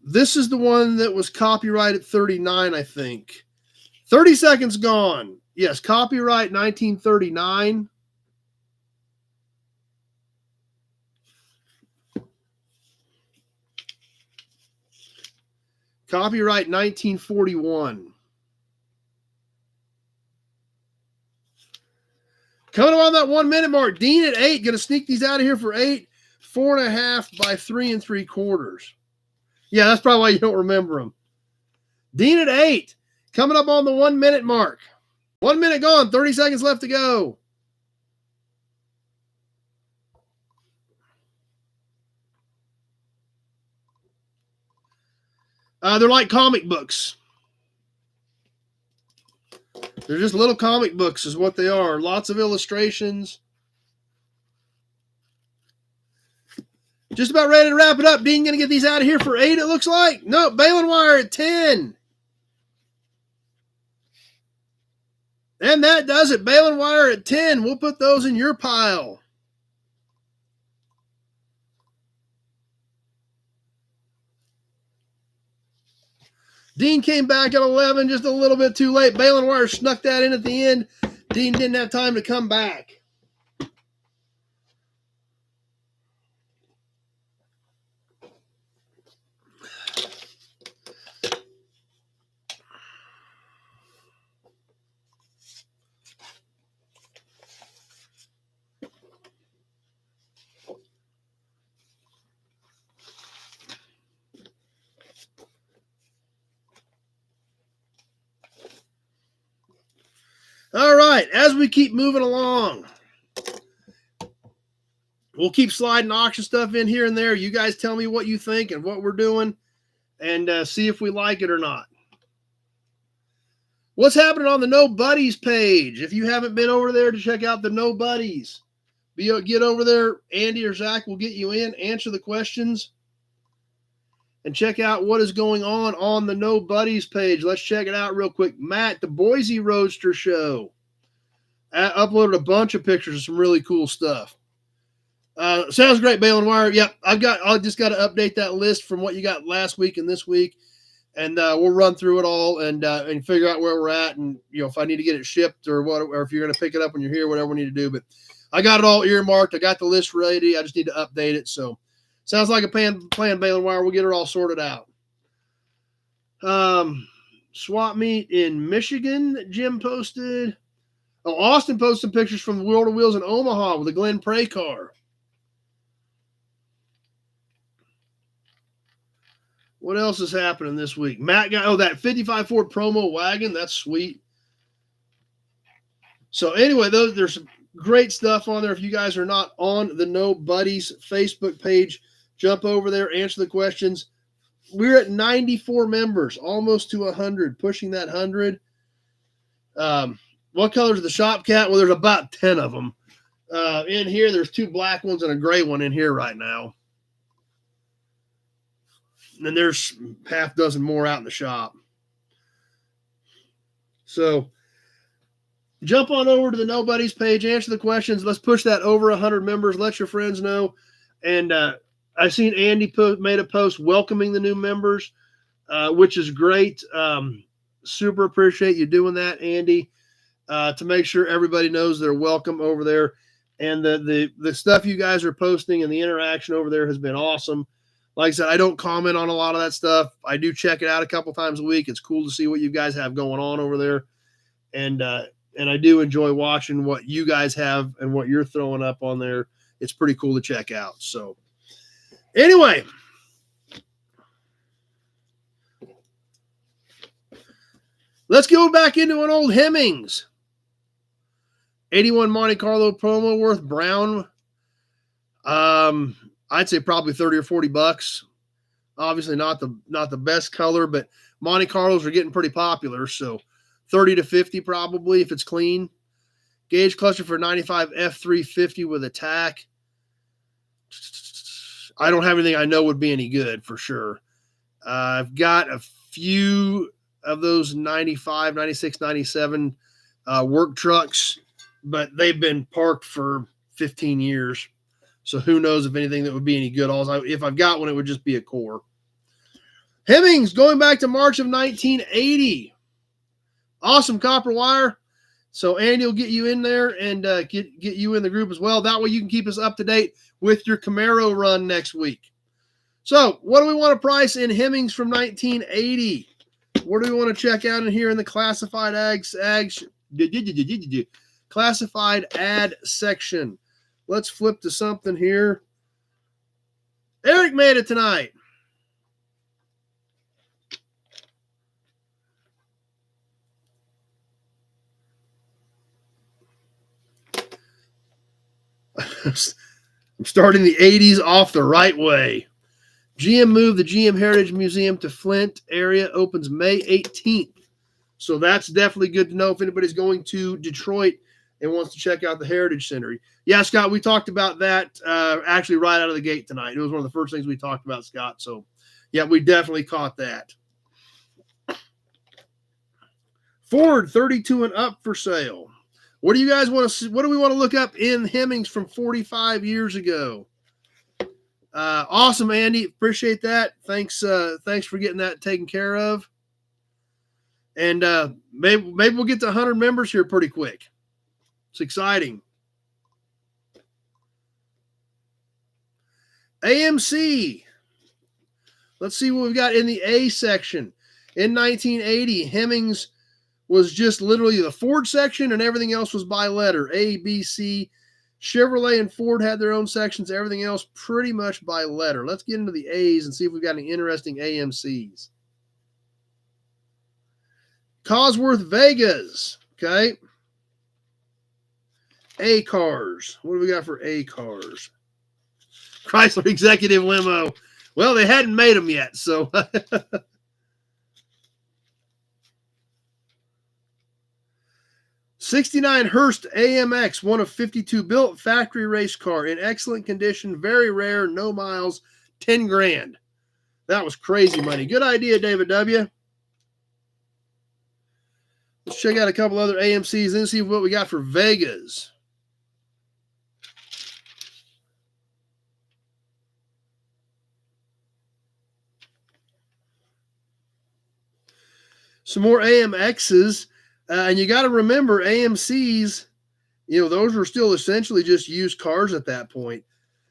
This is the one that was copyrighted 39, I think. 30 seconds gone. Yes, copyright 1939. Copyright 1941. Coming on that 1 minute mark. Dean at 8. Going to sneak these out of here for 8. 4.5 by 3 3/4. Yeah, that's probably why you don't remember them. Dean at 8. Coming up on the 1 minute mark. 1 minute gone. 30 seconds left to go. They're like comic books. They're just little comic books is what they are. Lots of illustrations. Just about ready to wrap it up. Dean going to get these out of here for 8, it looks like. No, Balin wire at 10. And that does it. Balin wire at 10. We'll put those in your pile. Dean came back at 11, just a little bit too late. Balin wire snuck that in at the end. Dean didn't have time to come back. All right, as we keep moving along, we'll keep sliding auction stuff in here and there. You guys tell me what you think and what we're doing, and see if we like it or not. What's happening on the No Buddies page? If you haven't been over there to check out the No Buddies, get over there. Andy or Zach will get you in, answer the questions, and check out what is going on the No Buddies page. Let's check it out real quick. Matt, the Boise Roadster Show, uploaded a bunch of pictures of some really cool stuff. Sounds great, Bale and Wire. Yep, I just got to update that list from what you got last week and this week, and we'll run through it all and figure out where we're at, and if I need to get it shipped or what, or if you're going to pick it up when you're here, whatever we need to do. But I got it all earmarked. I got the list ready. I just need to update it. So sounds like a plan, Bale and Wire. We'll get it all sorted out. Swap meet in Michigan that Jim posted. Oh, Austin posted some pictures from the World of Wheels in Omaha with the Glenn Prey car. What else is happening this week? Matt got, that 55 Ford promo wagon. That's sweet. So anyway, there's some great stuff on there. If you guys are not on the No Buddies Facebook page, jump over there, answer the questions. We're at 94 members, almost to 100, pushing that 100. What color is the shop cat? Well, there's about 10 of them. In here, there's 2 black ones and a gray one in here right now. And there's half dozen more out in the shop. So jump on over to the No Buddies page, answer the questions. Let's push that over 100 members. Let your friends know. And I've seen Andy made a post welcoming the new members, which is great. Super appreciate you doing that, Andy, to make sure everybody knows they're welcome over there. And the stuff you guys are posting and the interaction over there has been awesome. Like I said, I don't comment on a lot of that stuff. I do check it out a couple times a week. It's cool to see what you guys have going on over there. And I do enjoy watching what you guys have and what you're throwing up on there. It's pretty cool to check out. So anyway, let's go back into an old Hemmings. 81 Monte Carlo promo worth brown. I'd say probably 30 or 40 bucks. Obviously not the best color, but Monte Carlos are getting pretty popular. So 30 to 50 probably if it's clean. Gauge cluster for 95 F350 with attack. I don't have anything I know would be any good for sure. I've got a few of those 95, 96, 97 work trucks, but they've been parked for 15 years. So who knows if anything that would be any good. If I've got one, it would just be a core. Hemmings going back to March of 1980. Awesome copper wire. So Andy will get you in there and get you in the group as well. That way you can keep us up to date with your Camaro run next week. So what do we want to price in Hemmings from 1980? What do we want to check out in here in the classified classified ad section? Let's flip to something here. Eric made it tonight. I'm starting the 80s off the right way. GM moved the GM Heritage Museum to Flint area, opens May 18th. So that's definitely good to know if anybody's going to Detroit and wants to check out the Heritage Center. Yeah, Scott, we talked about that actually right out of the gate tonight. It was one of the first things we talked about, Scott. So, yeah, we definitely caught that. Ford 32 and up for sale. What do you guys want to see? What do we want to look up in Hemmings from 45 years ago? Awesome, Andy. Appreciate that. Thanks for getting that taken care of. And maybe we'll get to 100 members here pretty quick. It's exciting. AMC. Let's see what we've got in the A section. In 1980, Hemmings was just literally the Ford section and everything else was by letter. A, B, C. Chevrolet and Ford had their own sections. Everything else pretty much by letter. Let's get into the A's and see if we've got any interesting AMCs. Cosworth Vegas. Okay. A cars. What do we got for A cars? Chrysler Executive Limo. Well, they hadn't made them yet, so. 69 Hurst AMX, one of 52 built, factory race car in excellent condition, very rare, no miles, 10 grand. That was crazy money. Good idea, David W. Let's check out a couple other AMCs and see what we got for Vegas. Some more AMXs. And you got to remember, AMCs, those were still essentially just used cars at that point.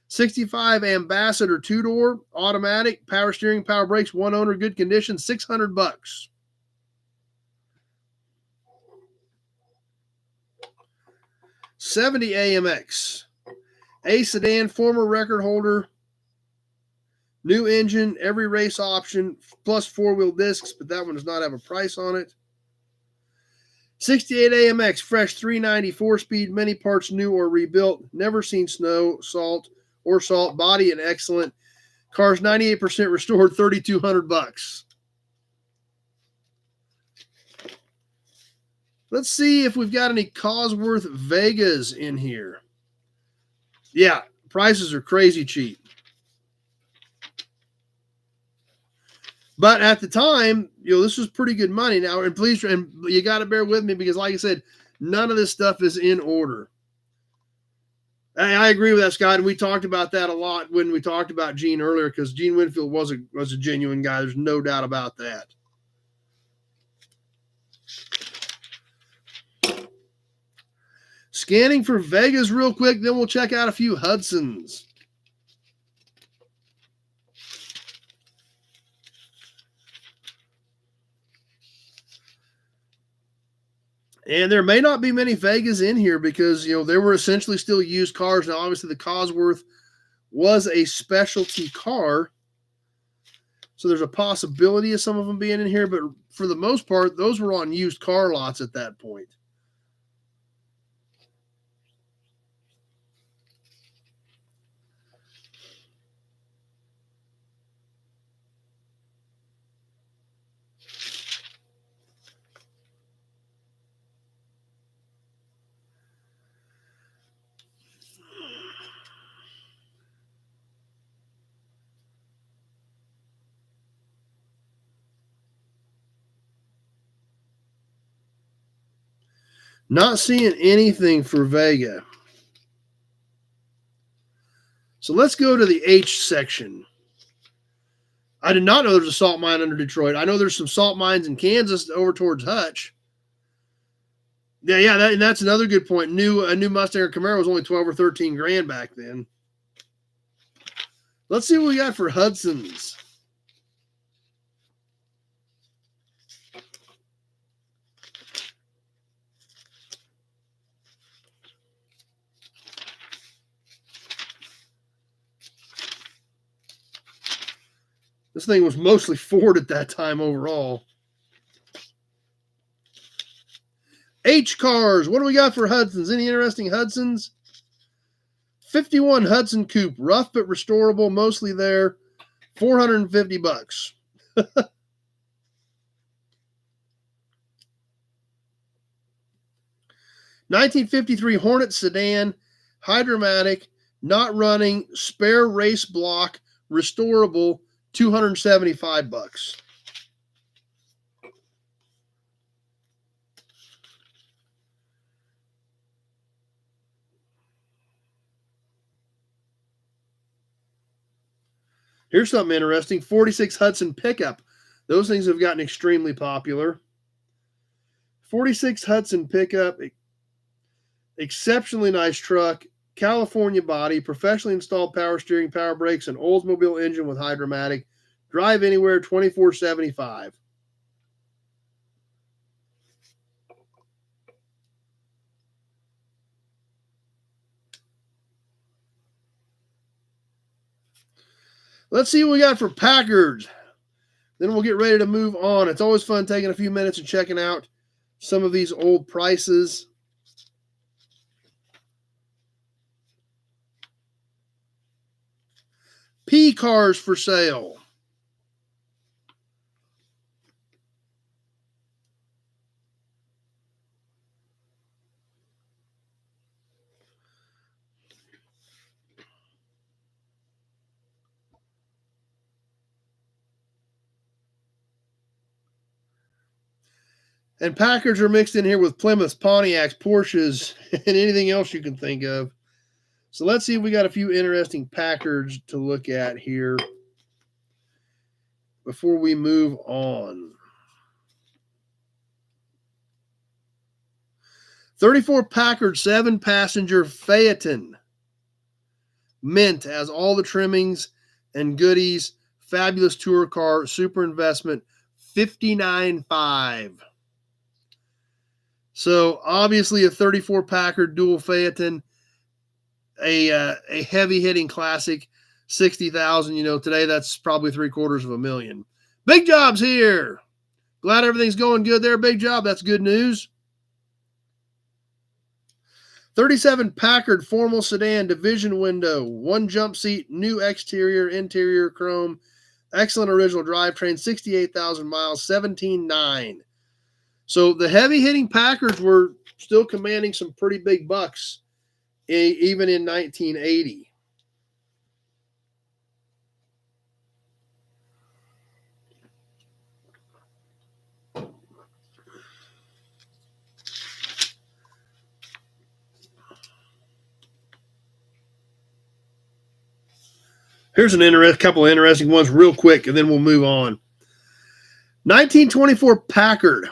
65 Ambassador two-door, automatic, power steering, power brakes, one owner, good condition, $600. 70 AMX, A sedan, former record holder, new engine, every race option, plus four-wheel discs, but that one does not have a price on it. 68 AMX, fresh 390, 4-speed, many parts new or rebuilt, never seen snow, salt, body in excellent. Car's 98% restored, $3,200. Let's see if we've got any Cosworth Vegas in here. Yeah, prices are crazy cheap. But at the time, this was pretty good money. Now, and please, and you got to bear with me because, like I said, none of this stuff is in order. I agree with that, Scott, and we talked about that a lot when we talked about Gene earlier because Gene Winfield was a genuine guy. There's no doubt about that. Scanning for Vegas real quick, then we'll check out a few Hudsons. And there may not be many Vegas in here because, they were essentially still used cars. Now, obviously, the Cosworth was a specialty car. So there's a possibility of some of them being in here. But for the most part, those were on used car lots at that point. Not seeing anything for Vega. So let's go to the H section. I did not know there's a salt mine under Detroit. I know there's some salt mines in Kansas over towards Hutch. Yeah, that's another good point. A new Mustang or Camaro was only 12 or 13 grand back then. Let's see what we got for Hudsons. This thing was mostly Ford at that time overall. H cars. What do we got for Hudsons? Any interesting Hudsons? 51 Hudson Coupe, rough but restorable, mostly there, $450. 1953 Hornet sedan, Hydromatic, not running, spare race block, restorable, $275. Here's something interesting. 46 Hudson pickup. Those things have gotten extremely popular. 46 Hudson pickup. Exceptionally nice truck. California body. Professionally installed power steering, power brakes, an Oldsmobile engine with Hydromatic. Drive anywhere, $24.75. Let's see what we got for Packards. Then we'll get ready to move on. It's always fun taking a few minutes and checking out some of these old prices. P cars for sale. And Packards are mixed in here with Plymouths, Pontiacs, Porsches, and anything else you can think of. So let's see if we got a few interesting Packards to look at here before we move on. 34 Packard 7-passenger Phaeton. Mint has all the trimmings and goodies. Fabulous tour car, super investment, $59,500. So obviously a 34 Packard dual Phaeton, a heavy hitting classic, 60,000. You know, today that's probably $750,000. Big Job's here. Glad everything's going good there, Big Job. That's good news. 37 Packard formal sedan, division window, one jump seat, new exterior, interior chrome, excellent original drivetrain, 68,000 miles, 17,900. So the heavy hitting Packards were still commanding some pretty big bucks, even in 1980. Here's a couple of interesting ones real quick, and then we'll move on. 1924 Packard,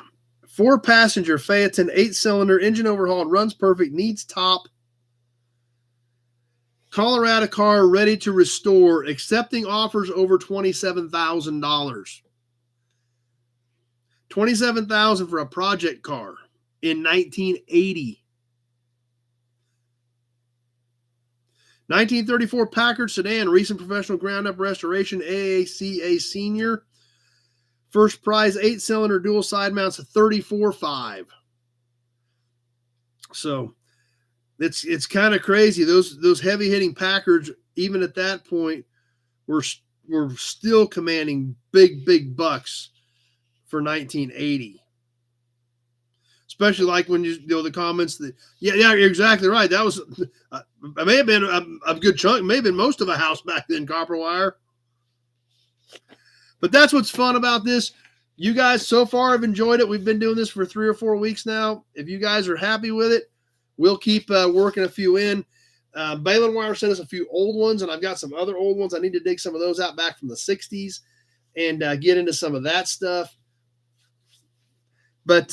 4-passenger Phaeton, 8-cylinder, engine overhauled, runs perfect, needs top. Colorado car ready to restore, accepting offers over $27,000. $27,000 for a project car in 1980. 1934 Packard sedan, recent professional ground-up restoration, AACA Senior. First prize, 8-cylinder dual side mounts, $34,500. So it's kind of crazy. Those heavy hitting Packards, even at that point, were still commanding big bucks for 1980. Especially like when you know the comments that yeah, you're exactly right. That was it may have been a good chunk, may have been most of a house back then, copper wire. But that's what's fun about this. You guys so far have enjoyed it. We've been doing this for 3 or 4 weeks now. If you guys are happy with it, we'll keep working a few in. Balin Wire sent us a few old ones, and I've got some other old ones. I need to dig some of those out back from the 60s and get into some of that stuff. But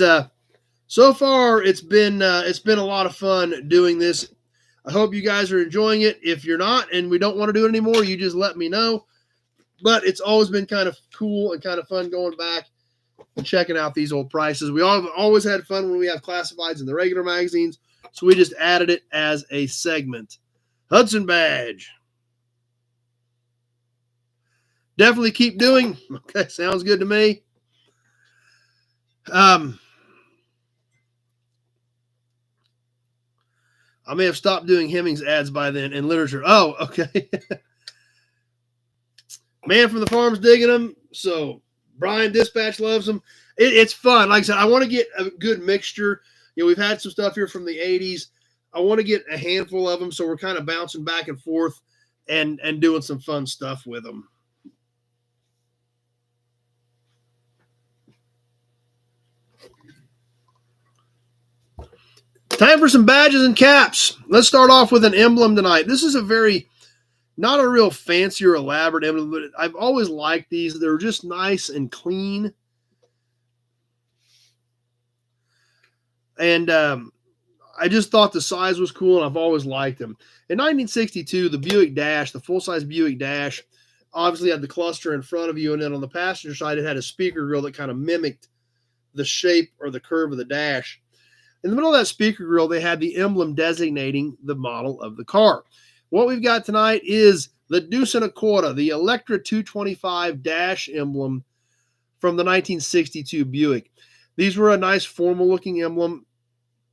so far, it's been a lot of fun doing this. I hope you guys are enjoying it. If you're not and we don't want to do it anymore, you just let me know. But it's always been kind of cool and kind of fun going back and checking out these old prices. We always had fun when we have classifieds in the regular magazines, so we just added it as a segment. Hudson Badge. Definitely keep doing. Okay, sounds good to me. I may have stopped doing Hemmings ads by then in literature. Oh, okay. Man from the Farm's digging them. So Brian Dispatch loves them. It's fun. Like I said, I want to get a good mixture. You know, we've had some stuff here from the 80s. I want to get a handful of them, so we're kind of bouncing back and forth and doing some fun stuff with them. Time for some badges and caps. Let's start off with an emblem tonight. This is not a real fancy or elaborate emblem, but I've always liked these. They're just nice and clean. And I just thought the size was cool, and I've always liked them. In 1962, the Buick Dash, the full-size Buick Dash, obviously had the cluster in front of you, and then on the passenger side, it had a speaker grill that kind of mimicked the shape or the curve of the dash. In the middle of that speaker grill, they had the emblem designating the model of the car. What we've got tonight is the Deuce and a Quarter, the Electra 225 dash emblem from the 1962 Buick. These were a nice formal-looking emblem,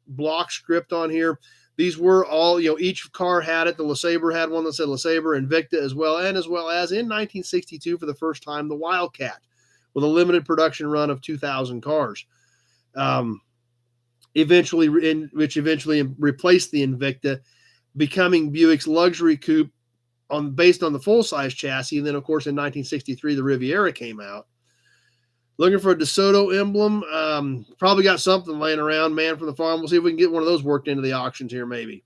block script on here. These were all, each car had it. The LeSabre had one that said LeSabre, Invicta as well, and as well as in 1962 for the first time, the Wildcat with a limited production run of 2,000 cars. Which eventually replaced the Invicta, becoming Buick's luxury coupe based on the full-size chassis. And then, of course, in 1963, the Riviera came out. Looking for a DeSoto emblem. Probably got something laying around, man from the farm. We'll see if we can get one of those worked into the auctions here, maybe.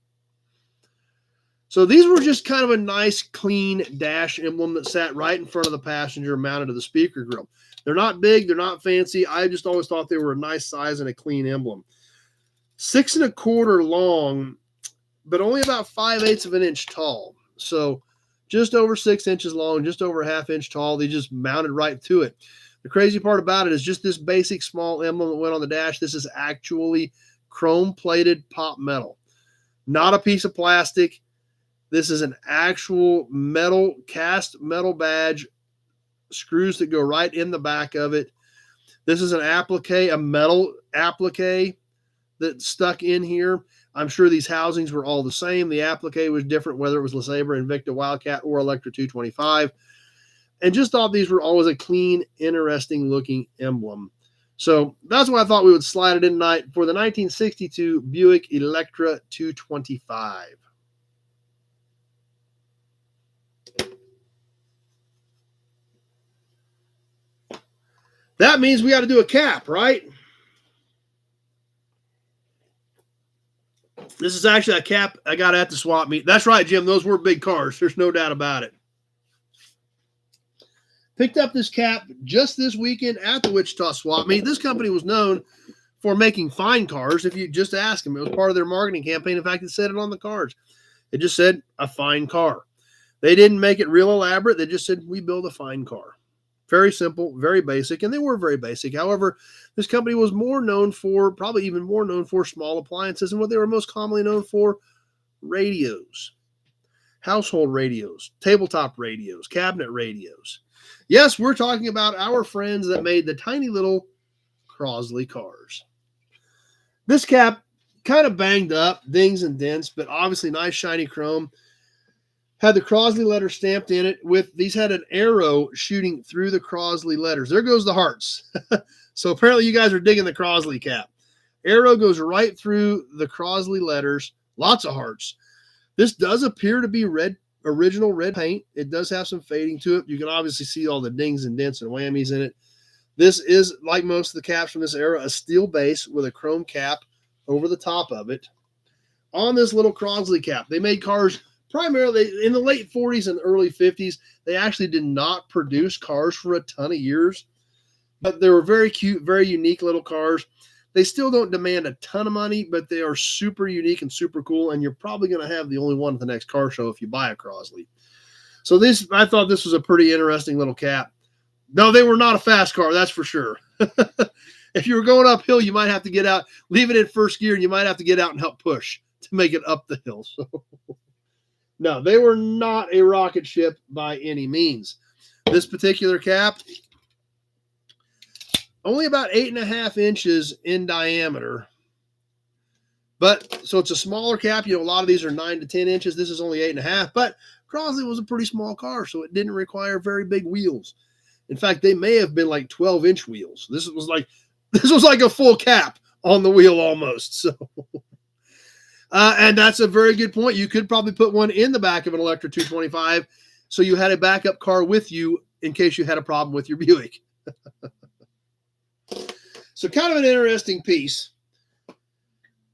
So these were just kind of a nice, clean dash emblem that sat right in front of the passenger, mounted to the speaker grill. They're not big. They're not fancy. I just always thought they were a nice size and a clean emblem. 6 1/4 long, but only about 5/8 of an inch tall. So just over 6 inches long, just over a ½ inch tall. They just mounted right to it. The crazy part about it is just this basic small emblem that went on the dash. This is actually chrome-plated pop metal, not a piece of plastic. This is an actual metal, cast metal badge, screws that go right in the back of it. This is an applique, a metal applique that stuck in here. I'm sure these housings were all the same. The applique was different, whether it was LeSabre, Invicta, Wildcat, or Electra 225. And just thought these were always a clean, interesting looking emblem. So that's why I thought we would slide it in tonight for the 1962 Buick Electra 225. That means we got to do a cap, right? This is actually a cap I got at the swap meet. That's right, Jim. Those were big cars. There's no doubt about it. Picked up this cap just this weekend at the Wichita swap meet. This company was known for making fine cars. If you just ask them, it was part of their marketing campaign. In fact, it said it on the cars. It just said a fine car. They didn't make it real elaborate. They just said, we build a fine car. Very simple, very basic, and they were very basic. However, this company was probably even more known for small appliances, and what they were most commonly known for, radios, household radios, tabletop radios, cabinet radios. Yes, we're talking about our friends that made the tiny little Crosley cars. This cap kind of banged up, dings and dents, but obviously nice shiny chrome. Had the Crosley letter stamped in it. These had an arrow shooting through the Crosley letters. There goes the hearts. So apparently you guys are digging the Crosley cap. Arrow goes right through the Crosley letters. Lots of hearts. This does appear to be original red paint. It does have some fading to it. You can obviously see all the dings and dents and whammies in it. This is, like most of the caps from this era, a steel base with a chrome cap over the top of it. On this little Crosley cap, they made cars primarily in the late 40s and early 50s. They actually did not produce cars for a ton of years, but they were very cute, very unique little cars. They still don't demand a ton of money, but they are super unique and super cool, and you're probably going to have the only one at the next car show if you buy a Crosley. So I thought this was a pretty interesting little cap. No, they were not a fast car, that's for sure. If you were going uphill, you might have to get out, leave it in first gear, and you might have to get out and help push to make it up the hill. So, no, they were not a rocket ship by any means. This particular cap, only about 8.5 inches in diameter. But so it's a smaller cap. A lot of these are 9 to 10 inches. This is only 8.5. But Crosley was a pretty small car, so it didn't require very big wheels. In fact, they may have been like 12-inch wheels. This was like a full cap on the wheel almost. So, and that's a very good point. You could probably put one in the back of an Electra 225, so you had a backup car with you in case you had a problem with your Buick. So kind of an interesting piece.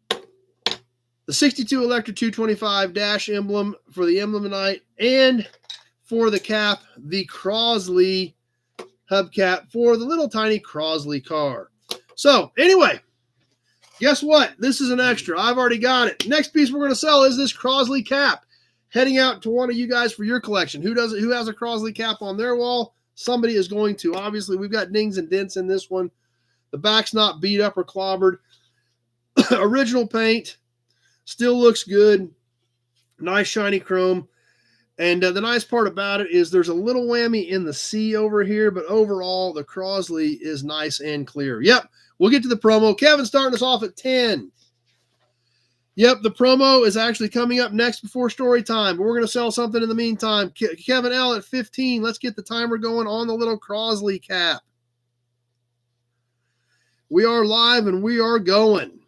The 62 Electra 225 dash emblem for the emblem tonight, and for the cap, the Crosley hubcap for the little tiny Crosley car. So anyway, guess what? This is an extra. I've already got it. Next piece we're going to sell is this Crosley cap. Heading out to one of you guys for your collection. Who has a Crosley cap on their wall? Somebody is going to. Obviously, we've got dings and dents in this one. The back's not beat up or clobbered. Original paint. Still looks good. Nice shiny chrome. And the nice part about it is there's a little whammy in the C over here, but overall the Crosley is nice and clear. Yep, we'll get to the promo. Kevin starting us off at 10. Yep, the promo is actually coming up next before story time. But we're going to sell something in the meantime. Kevin L at 15. Let's get the timer going on the little Crosley cap. We are live and we are going.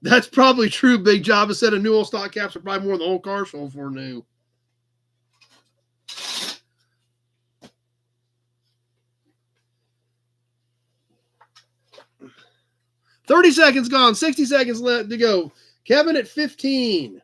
That's probably true. Big Java said a new old stock caps are probably more than the whole car sold for new. $30 seconds gone. 60 seconds left to go. Kevin at 15.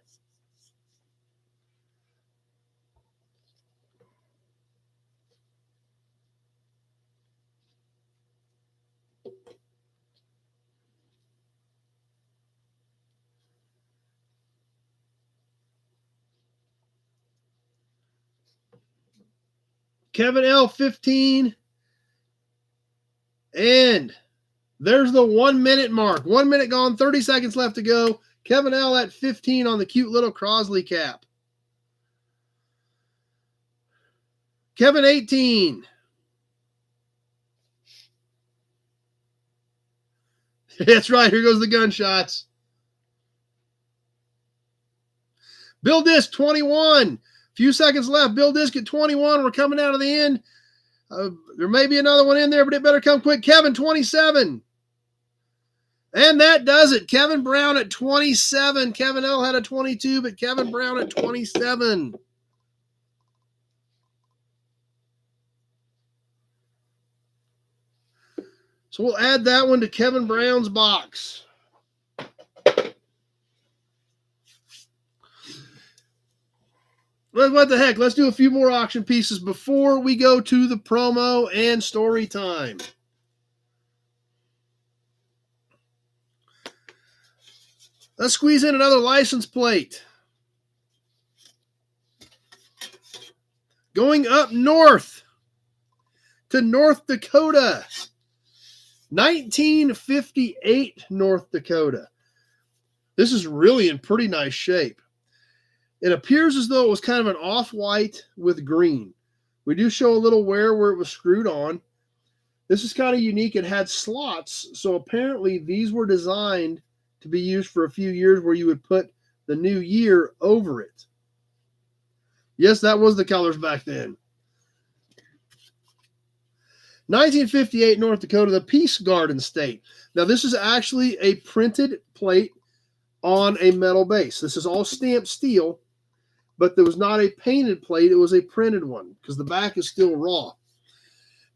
Kevin L 15. And there's the 1 minute mark. 1 minute gone, 30 seconds left to go. Kevin L at 15 on the cute little Crosley cap. Kevin 18. That's right. Here goes the gunshots. Bill Disc 21. Few seconds left. Bill Disc at 21. We're coming out of the end. There may be another one in there, but it better come quick. Kevin 27. And that does it. Kevin Brown at 27. Kevin L had a 22, but Kevin Brown at 27. So we'll add that one to Kevin Brown's box. What the heck? Let's do a few more auction pieces before we go to the promo and story time. Let's squeeze in another license plate. Going up north to North Dakota. 1958 North Dakota. This is really in pretty nice shape. It appears as though it was kind of an off-white with green. We do show a little wear where it was screwed on. This is kind of unique. It had slots, so apparently these were designed to be used for a few years where you would put the new year over it. Yes, that was the colors back then. 1958 North Dakota, the Peace Garden State. Now, this is actually a printed plate on a metal base. This is all stamped steel, but there was not a painted plate. It was a printed one because the back is still raw.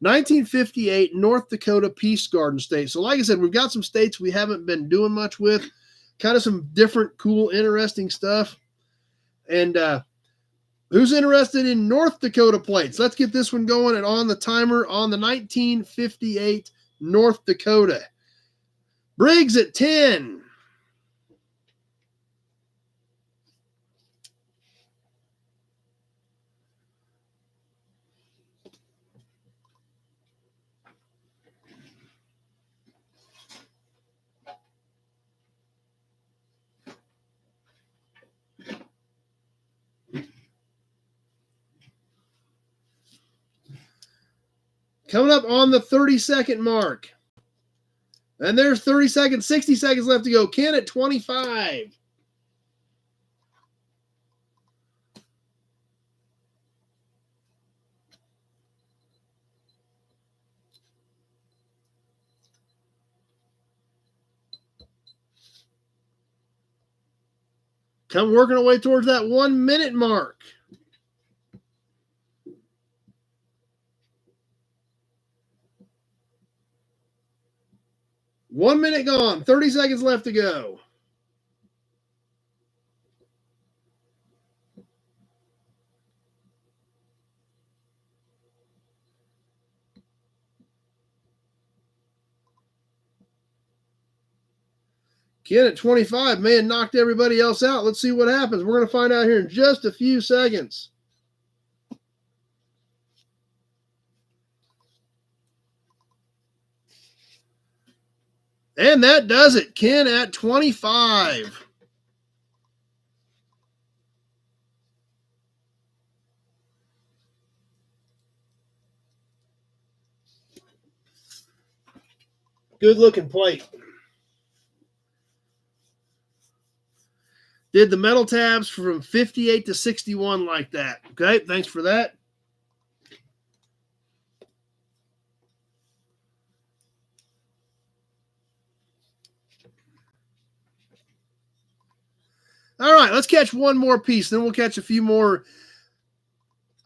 1958 North Dakota Peace Garden State. So like I said, we've got some states we haven't been doing much with, kind of some different, cool, interesting stuff. And who's interested in North Dakota plates? Let's get this one going and on the timer on the 1958 North Dakota. Briggs at 10. Coming up on the 30-second mark. And there's 30 seconds, 60 seconds left to go. Ken at 25. Come working our way towards that 1 minute mark. One minute gone. 30 seconds left to go. Ken at 25, man, knocked everybody else out. Let's see what happens. We're going to find out here in just a few seconds. And that does it. Ken at 25. Good looking plate. Did the metal tabs from 58 to 61 like that. Okay, thanks for that. All right, let's catch one more piece. Then we'll catch a few more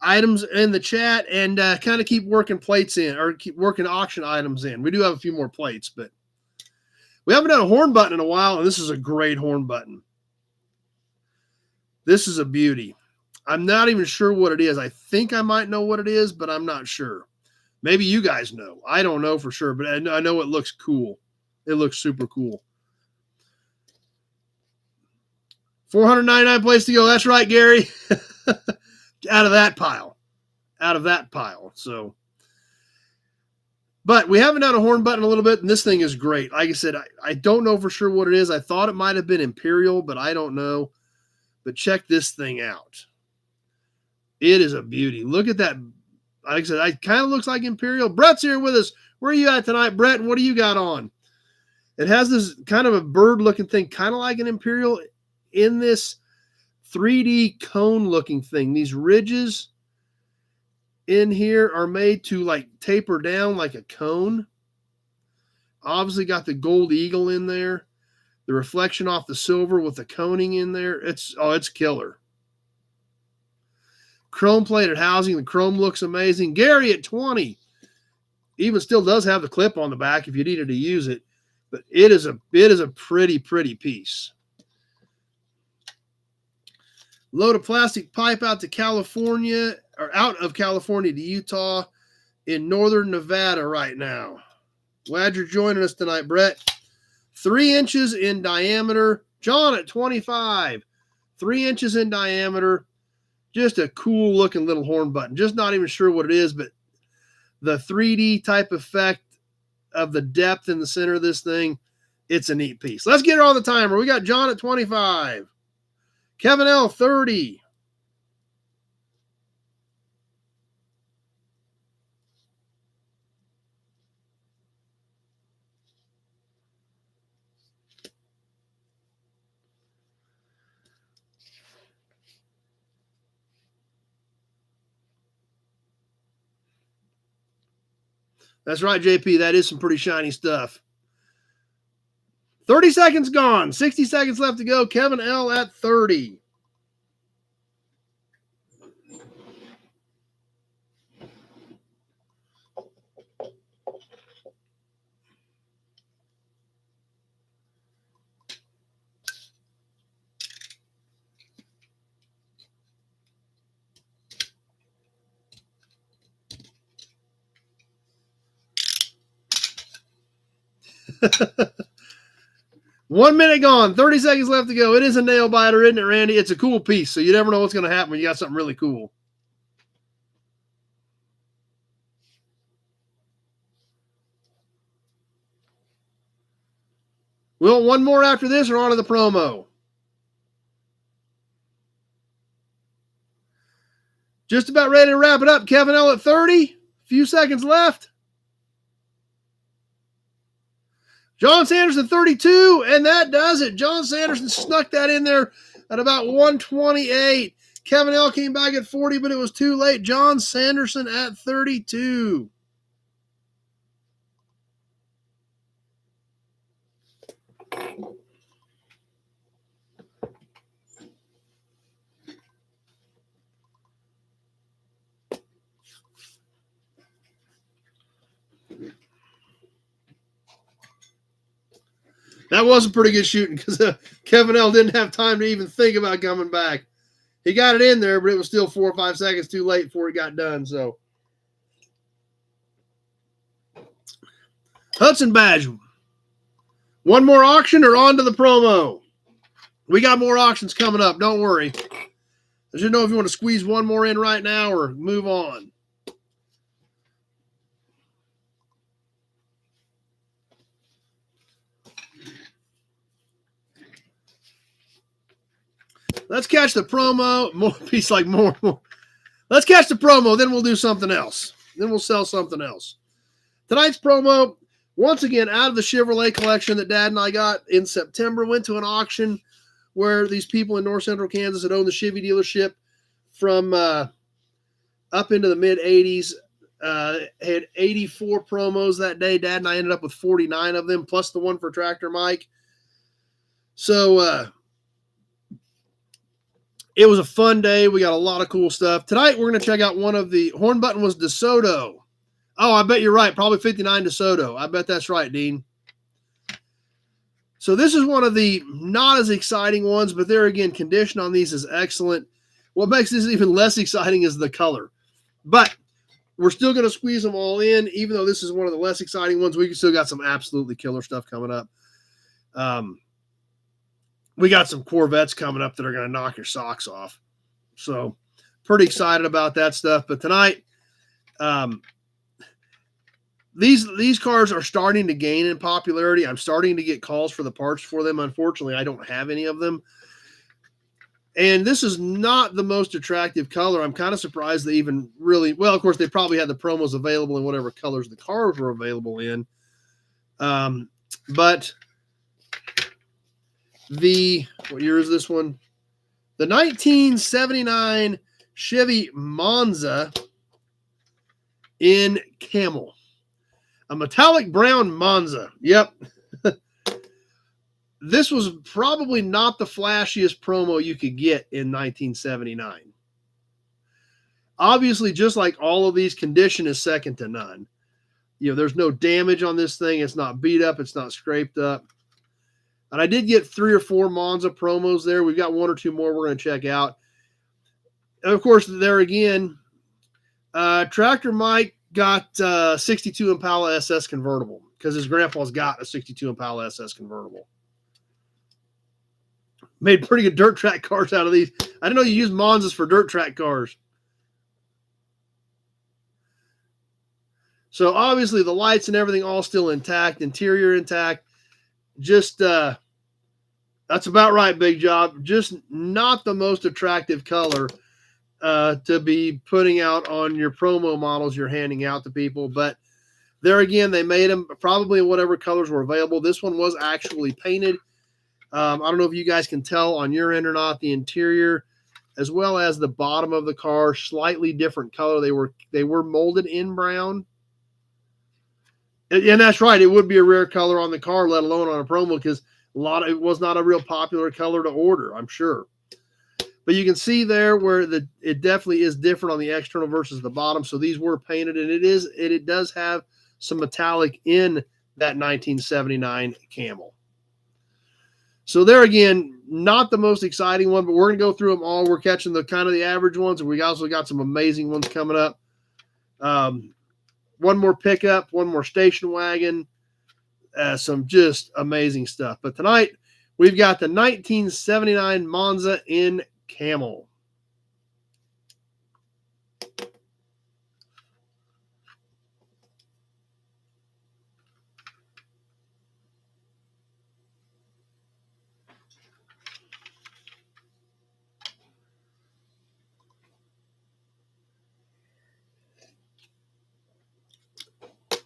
items in the chat and kind of keep working plates in, or keep working auction items in. We do have a few more plates, but we haven't done a horn button in a while, and this is a great horn button. This is a beauty. I'm not even sure what it is. I think I might know what it is, but I'm not sure. Maybe you guys know. I don't know for sure, but I know it looks cool. It looks super cool. 499 plates to go. That's right, Gary. Out of that pile. Out of that pile. So, but we haven't done a horn button a little bit, and this thing is great. Like I said, I don't know for sure what it is. I thought it might have been Imperial, but I don't know. But check this thing out. It is a beauty. Look at that. Like I said, it kind of looks like Imperial. Brett's here with us. Where are you at tonight, Brett? And what do you got on? It has this kind of a bird-looking thing, kind of like an Imperial in this 3D cone-looking thing. These ridges in here are made to like taper down like a cone. Obviously got the gold eagle in there. The reflection off the silver with the coning in there. It's killer. Chrome plated housing. The chrome looks amazing. Gary at 20. Even still does have the clip on the back if you needed to use it. But it is a pretty, pretty piece. Load of plastic pipe out to California, or out of California to Utah in northern Nevada right now. Glad you're joining us tonight, Brett. 3 inches in diameter. John at 25. 3 inches in diameter. Just a cool looking little horn button. Just not even sure what it is, but the 3D type effect of the depth in the center of this thing, it's a neat piece. Let's get her on the timer. We got John at 25. Kevin L, 30. That's right, JP. That is some pretty shiny stuff. 30 seconds gone. 60 seconds left to go. Kevin L at 30. One minute gone, 30 seconds left to go. It is a nail biter, isn't it, Randy? It's a cool piece, so you never know what's going to happen when you got something really cool. Well, one more after this or on to the promo? Just about ready to wrap it up. Kevin L at 30. Few seconds left. John Sanderson, 32, and that does it. John Sanderson snuck that in there at about 128. Kevin L came back at 40, but it was too late. John Sanderson at 32. That wasn't pretty good shooting because Kevin L didn't have time to even think about coming back. He got it in there, but it was still 4 or 5 seconds too late before it got done. So, Hudson Badge. One more auction or on to the promo? We got more auctions coming up. Don't worry. I just know if you want to squeeze one more in right now or move on. Let's catch the promo. More piece like more. Let's catch the promo. Then we'll do something else. Then we'll sell something else. Tonight's promo, Once again, out of the Chevrolet collection that Dad and I got in September, went to an auction where these people in North Central Kansas had owned the Chevy dealership from up into the mid-'80s. Had 84 promos that day. Dad and I ended up with 49 of them, plus the one for Tractor Mike. So it was a fun day. We got a lot of cool stuff. Tonight, we're going to check out one of the horn button was DeSoto. Oh, I bet you're right. Probably 59 DeSoto. I bet that's right, Dean. So this is one of the not as exciting ones, but there again, condition on these is excellent. What makes this even less exciting is the color. But we're still going to squeeze them all in, even though this is one of the less exciting ones. We still got some absolutely killer stuff coming up. We got some Corvettes coming up that are going to knock your socks off. So pretty excited about that stuff. But tonight, these cars are starting to gain in popularity. I'm starting to get calls for the parts for them. Unfortunately, I don't have any of them. And this is not the most attractive color. I'm kind of surprised they even really, well, of course, they probably had the promos available in whatever colors the cars were available in. But what year is this one? The 1979 Chevy Monza in camel. A metallic brown Monza. Yep. This was probably not the flashiest promo you could get in 1979. Obviously, just like all of these, condition is second to none. You know, there's no damage on this thing. It's not beat up. It's not scraped up. And I did get 3 or 4 Monza promos there. We've got 1 or 2 more we're going to check out. And of course, there again, Tractor Mike got 62 Impala SS convertible because his grandpa's got a 62 Impala SS convertible. Made pretty good dirt track cars out of these. I didn't know you use Monzas for dirt track cars. So obviously the lights and everything all still intact, interior intact. Just that's about right, Big Job. Just not the most attractive color to be putting out on your promo models you're handing out to people. But there again, they made them probably in whatever colors were available. This one was actually painted. I don't know if you guys can tell on your end or not, the interior as well as the bottom of the car, slightly different color. They were molded in brown. And that's right. It would be a rare color on the car, let alone on a promo, because it was not a real popular color to order, I'm sure. But you can see there where it definitely is different on the external versus the bottom. So these were painted, and it does have some metallic in that 1979 camel. So there again, not the most exciting one, but we're going to go through them all. We're catching the kind of the average ones, and we also got some amazing ones coming up. One more pickup, one more station wagon, some just amazing stuff. But tonight, we've got the 1979 Monza in camel.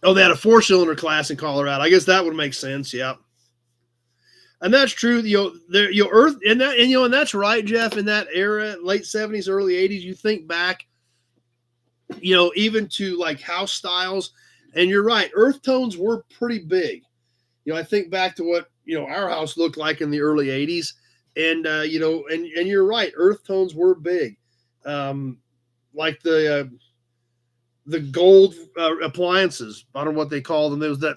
Oh, they had a 4-cylinder class in Colorado. I guess that would make sense. Yeah. And that's true. And that's right, Jeff, in that era, late 70s, early 80s, you think back, even to like house styles, and you're right. Earth tones were pretty big. I think back to what, our house looked like in the early 80s, and, and you're right. Earth tones were big. Like the gold appliances. I don't know what they called them. There was that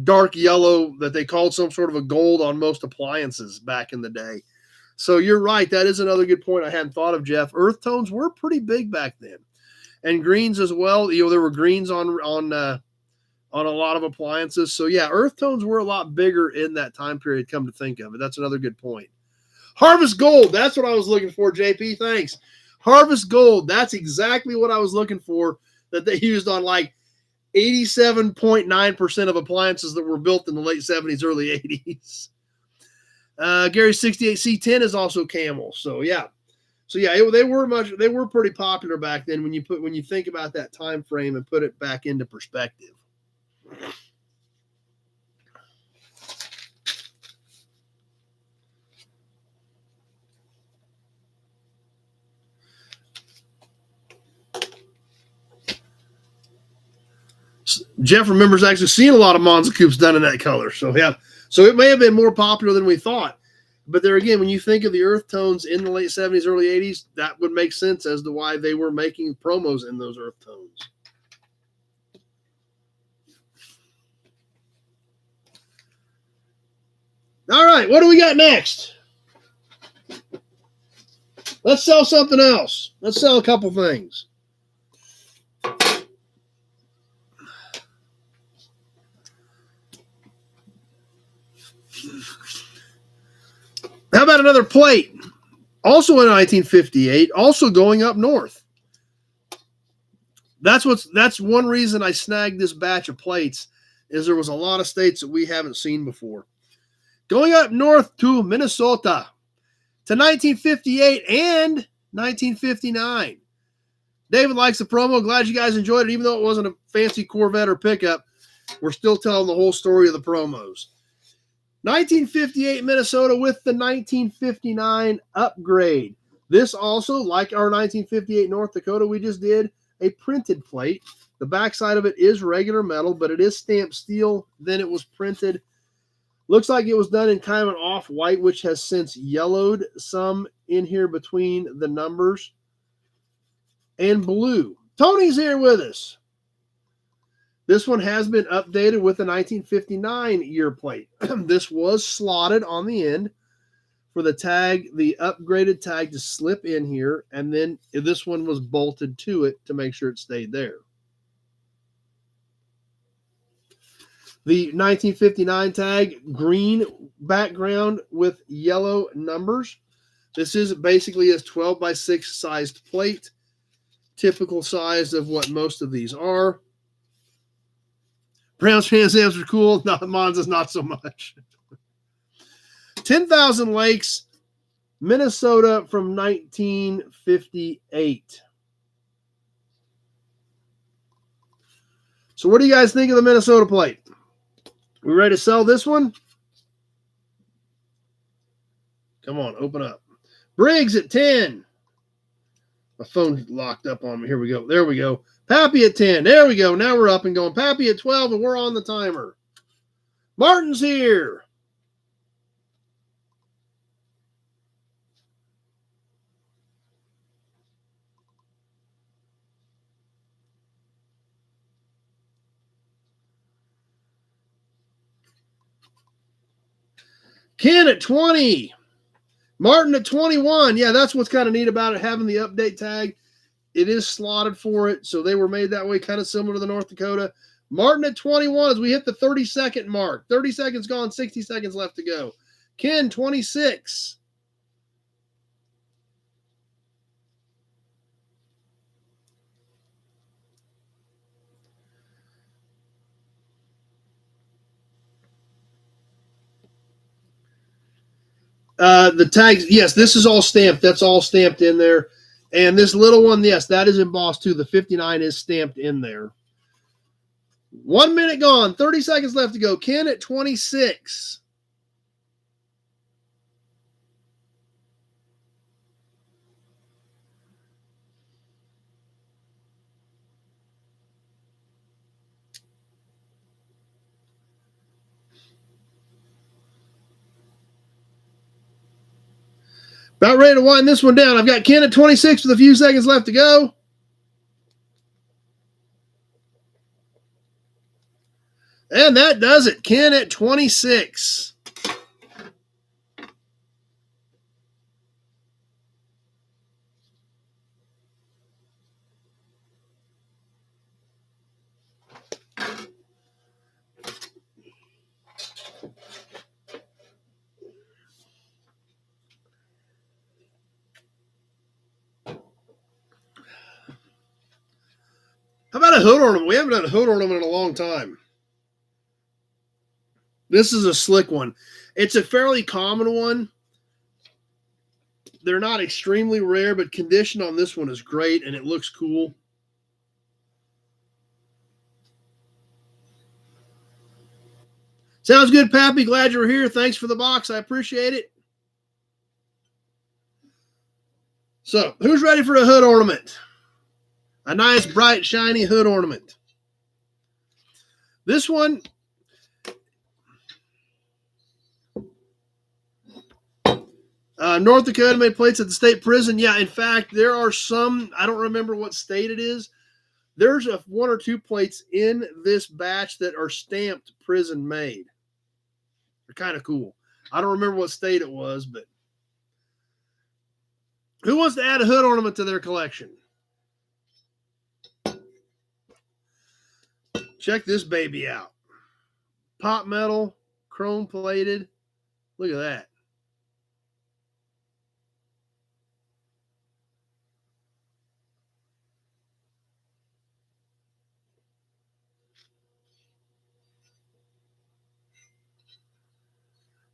dark yellow that they called some sort of a gold on most appliances back in the day. So you're right. That is another good point I hadn't thought of, Jeff. Earth tones were pretty big back then, and greens as well. There were greens on a lot of appliances. So yeah, earth tones were a lot bigger in that time period. Come to think of it, that's another good point. Harvest Gold. That's what I was looking for, JP. Thanks. Harvest Gold. That's exactly what I was looking for. That they used on like 87.9% of appliances that were built in the late 70s, early 80s. Gary 68 C10 is also camel. So yeah. They were pretty popular back then when you think about that time frame and put it back into perspective. Jeff remembers actually seeing a lot of Monza coupes done in that color. So, yeah. So it may have been more popular than we thought. But there again, when you think of the earth tones in the late 70s, early 80s, that would make sense as to why they were making promos in those earth tones. All right, what do we got next? Let's sell something else. Let's sell a couple things. How about another plate? Also in 1958, also going up north. That's one reason I snagged this batch of plates, is there was a lot of states that we haven't seen before. Going up north to Minnesota, to 1958 and 1959. David likes the promo. Glad you guys enjoyed it. Even though it wasn't a fancy Corvette or pickup, we're still telling the whole story of the promos. 1958 Minnesota with the 1959 upgrade. This also, like our 1958 North Dakota we just did, a printed plate. The backside of it is regular metal, but it is stamped steel. Then it was printed. Looks like it was done in kind of an off-white, which has since yellowed some in here between the numbers. And blue. Tony's here with us. This one has been updated with the 1959 year plate. This was slotted on the end for the tag, the upgraded tag to slip in here, and then this one was bolted to it to make sure it stayed there. The 1959 tag, green background with yellow numbers. This is basically a 12 by 6 sized plate, typical size of what most of these are. Browns Trans Ams are cool. Not Monza's not so much. 10,000 Lakes, Minnesota from 1958. So what do you guys think of the Minnesota plate? We ready to sell this one? Come on, open up. Briggs at 10. My phone locked up on me. Here we go. There we go. Pappy at 10. There we go. Now we're up and going. Pappy at 12, and we're on the timer. Martin's here. Ken at 20. Martin at 21. Yeah, that's what's kind of neat about it, having the update tag. It is slotted for it, so they were made that way, kind of similar to the North Dakota. Martin at 21 as we hit the 30-second mark. 30 seconds gone, 60 seconds left to go. Ken, 26. The tags, yes, this is all stamped. That's all stamped in there. And this little one, yes, that is embossed too. The 59 is stamped in there. 1 minute gone, 30 seconds left to go. Ken at 26. About ready to wind this one down. I've got Ken at 26 with a few seconds left to go. And that does it. Ken at 26. How about a hood ornament? We haven't done a hood ornament in a long time. This is a slick one. It's a fairly common one. They're not extremely rare, but condition on this one is great, and it looks cool. Sounds good, Pappy. Glad you're here. Thanks for the box. I appreciate it. So, who's ready for a hood ornament? A nice, bright, shiny hood ornament. This one, North Dakota made plates at the state prison. Yeah, in fact, there are some, I don't remember what state it is. There's one or two plates in this batch that are stamped prison made. They're kind of cool. I don't remember what state it was, but who wants to add a hood ornament to their collection? Check this baby out. Pot metal, chrome plated. Look at that.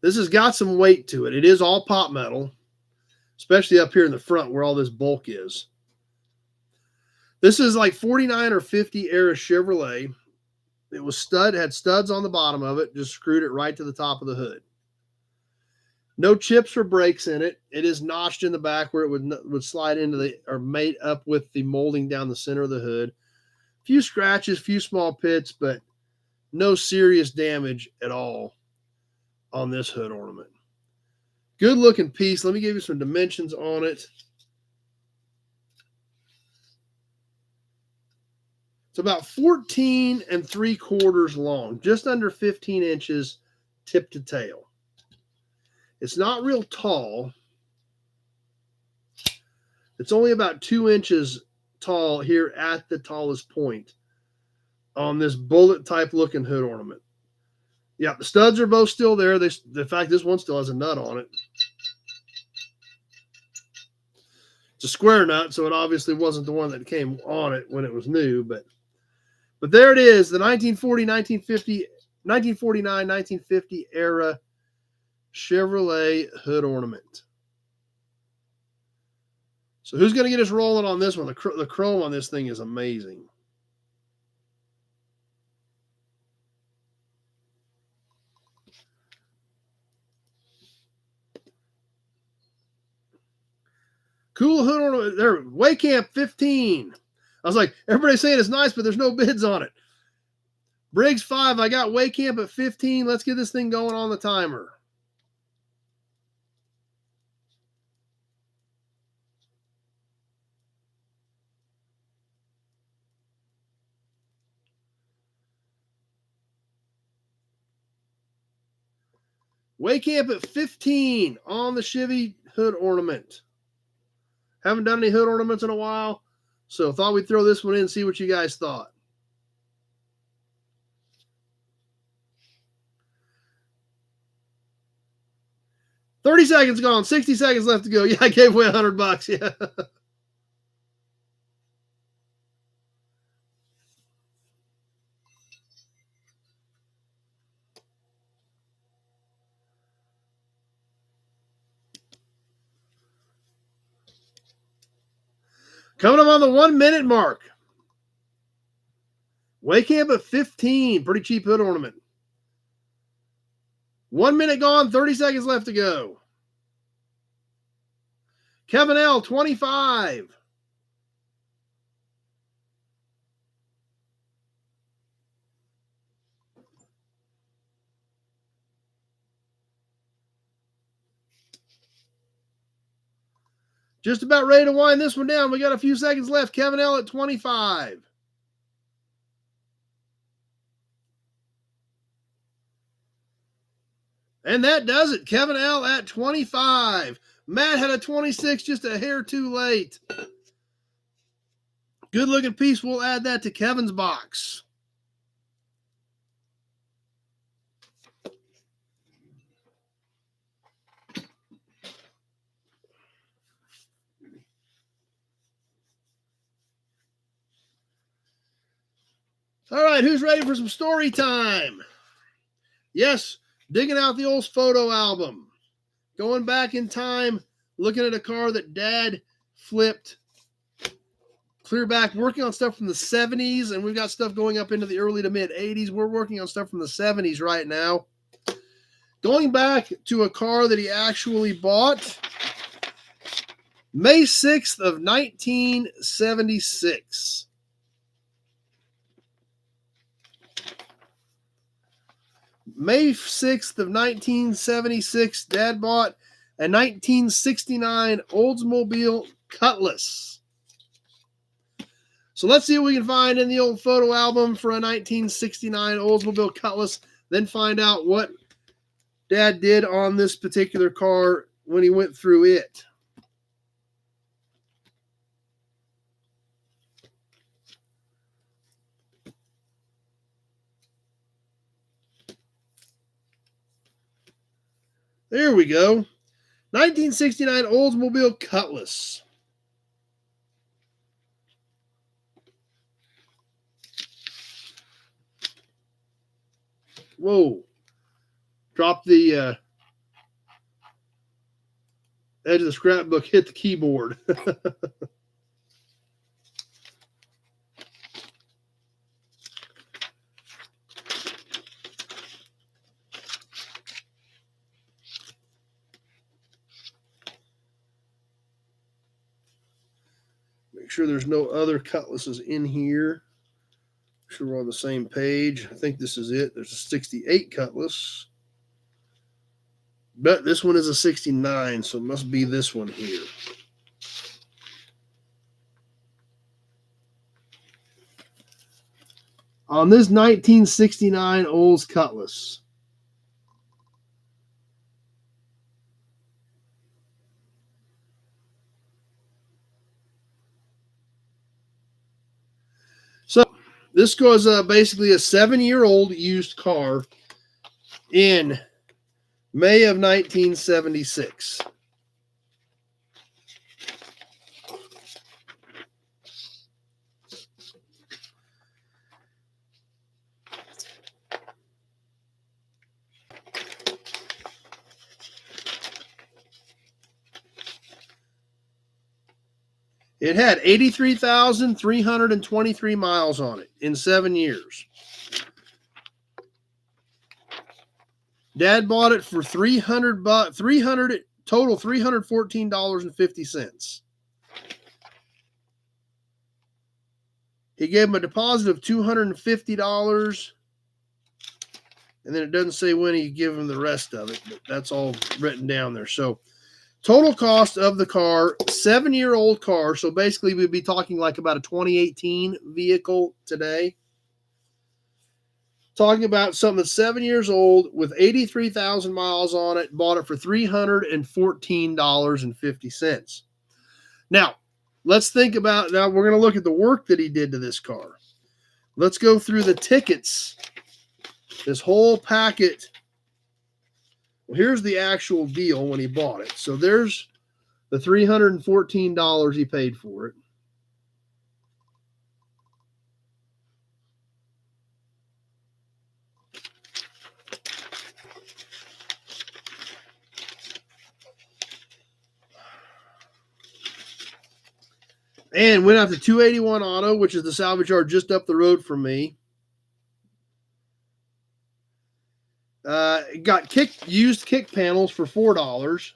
This has got some weight to it. It is all pot metal, especially up here in the front where all this bulk is. This is like 49 or 50 era Chevrolet. It was had studs on the bottom of it, just screwed it right to the top of the hood. No chips or breaks in it. It is notched in the back where it would slide into the, or made up with the molding down the center of the hood. A few scratches, few small pits, but no serious damage at all on this hood ornament. Good looking piece. Let me give you some dimensions on it. It's about 14 3/4 long, just under 15 inches tip to tail. It's not real tall. It's only about 2 inches tall here at the tallest point on this bullet type looking hood ornament. Yeah, the studs are both still there. In fact, this one still has a nut on it. It's a square nut, so it obviously wasn't the one that came on it when it was new, but there it is, the 1949, 1950 era Chevrolet hood ornament. So who's going to get us rolling on this one? The chrome on this thing is amazing. Cool hood ornament there. Waycamp 15. I was like, everybody's saying it's nice, but there's no bids on it. Briggs 5, I got Waycamp at 15. Let's get this thing going on the timer. Waycamp at 15 on the Chevy hood ornament. Haven't done any hood ornaments in a while, so thought we'd throw this one in and see what you guys thought. $30 seconds gone, 60 seconds left to go. Yeah, I gave away $100. Yeah. Coming up on the 1 minute mark. Waycamp at 15. Pretty cheap hood ornament. 1 minute gone, 30 seconds left to go. Kevin L, 25. Just about ready to wind this one down. We got a few seconds left. Kevin L at 25. And that does it. Kevin L at 25. Matt had a 26, just a hair too late. Good looking piece. We'll add that to Kevin's box. All right, who's ready for some story time? Yes, digging out the old photo album. Going back in time, looking at a car that Dad flipped. Clear back, working on stuff from the 70s, and we've got stuff going up into the early to mid 80s. We're working on stuff from the 70s right now. Going back to a car that he actually bought May 6th of 1976. May 6th of 1976, Dad bought a 1969 Oldsmobile Cutlass. So let's see what we can find in the old photo album for a 1969 Oldsmobile Cutlass, then find out what Dad did on this particular car when he went through it. There we go. 1969 Oldsmobile Cutlass. Whoa. Dropped the edge of the scrapbook, hit the keyboard. Make sure there's no other Cutlasses in here. Make sure we're on the same page. I think this is it. There's a 68 Cutlass. But this one is a 69, so it must be this one here. On this 1969 Olds Cutlass. So this was basically a 7-year-old used car in May of 1976. It had 83,323 miles on it in 7 years. Dad bought it for $314.50. He gave him a deposit of $250, and then it doesn't say when he gave him the rest of it, but that's all written down there. So total cost of the car, 7-year-old car. So basically we'd be talking like about a 2018 vehicle today. Talking about something that's 7 years old with 83,000 miles on it, bought it for $314.50. Now, let's think about, now we're going to look at the work that he did to this car. Let's go through the tickets, this whole packet. Well, here's the actual deal when he bought it. So there's the $314 he paid for it. And went out to 281 Auto, which is the salvage yard just up the road from me. Got used kick panels for $4.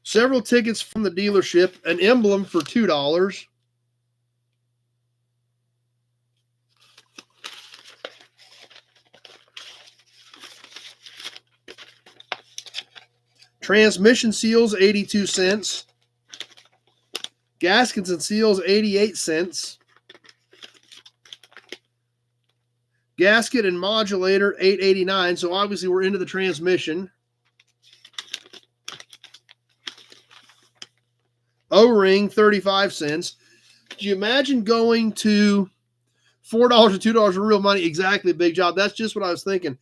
Several tickets from the dealership, an emblem for $2. Transmission seals, 82 cents. Gaskets and seals, 88 cents. Gasket and modulator, $8.89. So obviously we're into the transmission. O-ring, 35 cents. Could you imagine going to $4 or $2 of real money? Exactly, Big Job. That's just what I was thinking.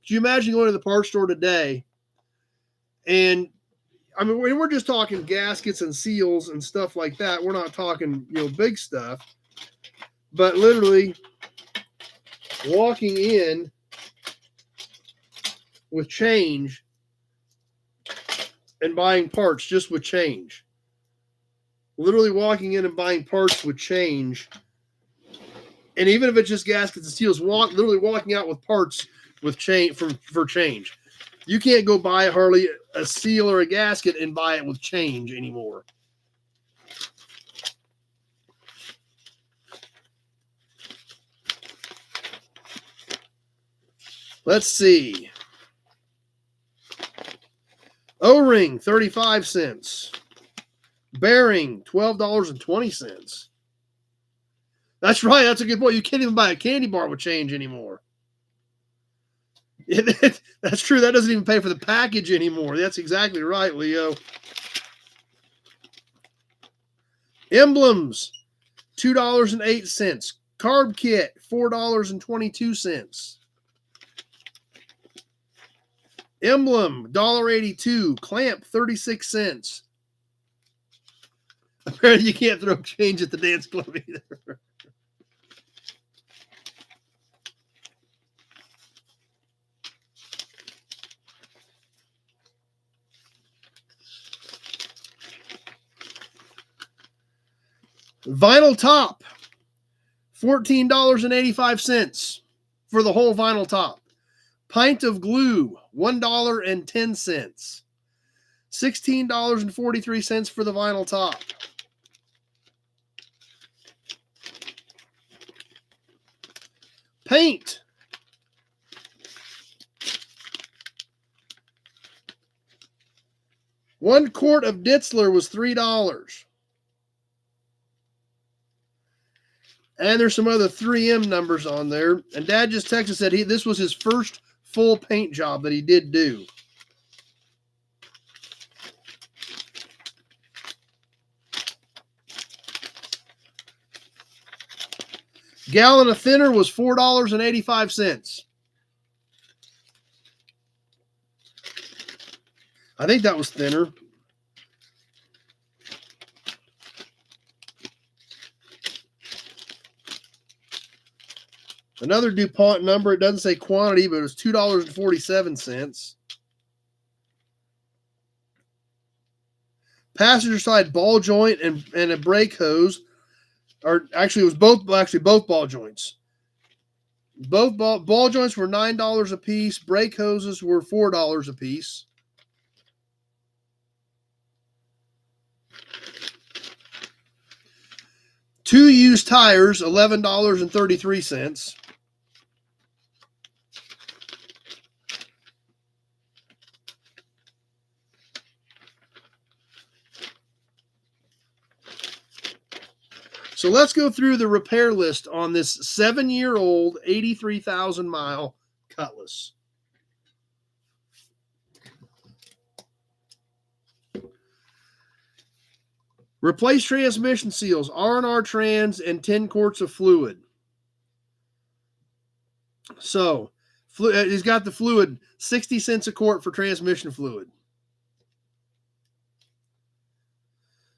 Could you imagine going to the parts store today? And I mean, we're just talking gaskets and seals and stuff like that. We're not talking, big stuff. But literally walking in with change and buying parts just with change. Literally walking in and buying parts with change. And even if it's just gaskets and seals, literally walking out with parts with change for change. You can't go buy a Harley, a seal or a gasket and buy it with change anymore. Let's see. O-ring, 35 cents. Bearing, $12.20. That's right. That's a good point. You can't even buy a candy bar with change anymore. That's true. That doesn't even pay for the package anymore. That's exactly right, Leo. Emblems, $2.08. Carb kit, $4.22. Emblem, $1.82. Clamp, 36 cents. Apparently you can't throw change at the dance club either. Vinyl top, $14.85 for the whole vinyl top. Pint of glue, $1.10. $16.43 for the vinyl top. Paint, one quart of Ditzler was $3. And there's some other 3M numbers on there. And Dad just texted said this was his first full paint job that he did do. Gallon of thinner was $4.85. I think that was thinner. Another DuPont number. It doesn't say quantity, but it was $2.47. Passenger side ball joint and a brake hose. Or actually, it was both ball joints. Both ball joints were $9 a piece. Brake hoses were $4 a piece. Two used tires, $11.33. So let's go through the repair list on this 7-year-old 83,000 mile Cutlass. Replace transmission seals, R&R trans, and 10 quarts of fluid. So he's got the fluid, 60 cents a quart for transmission fluid.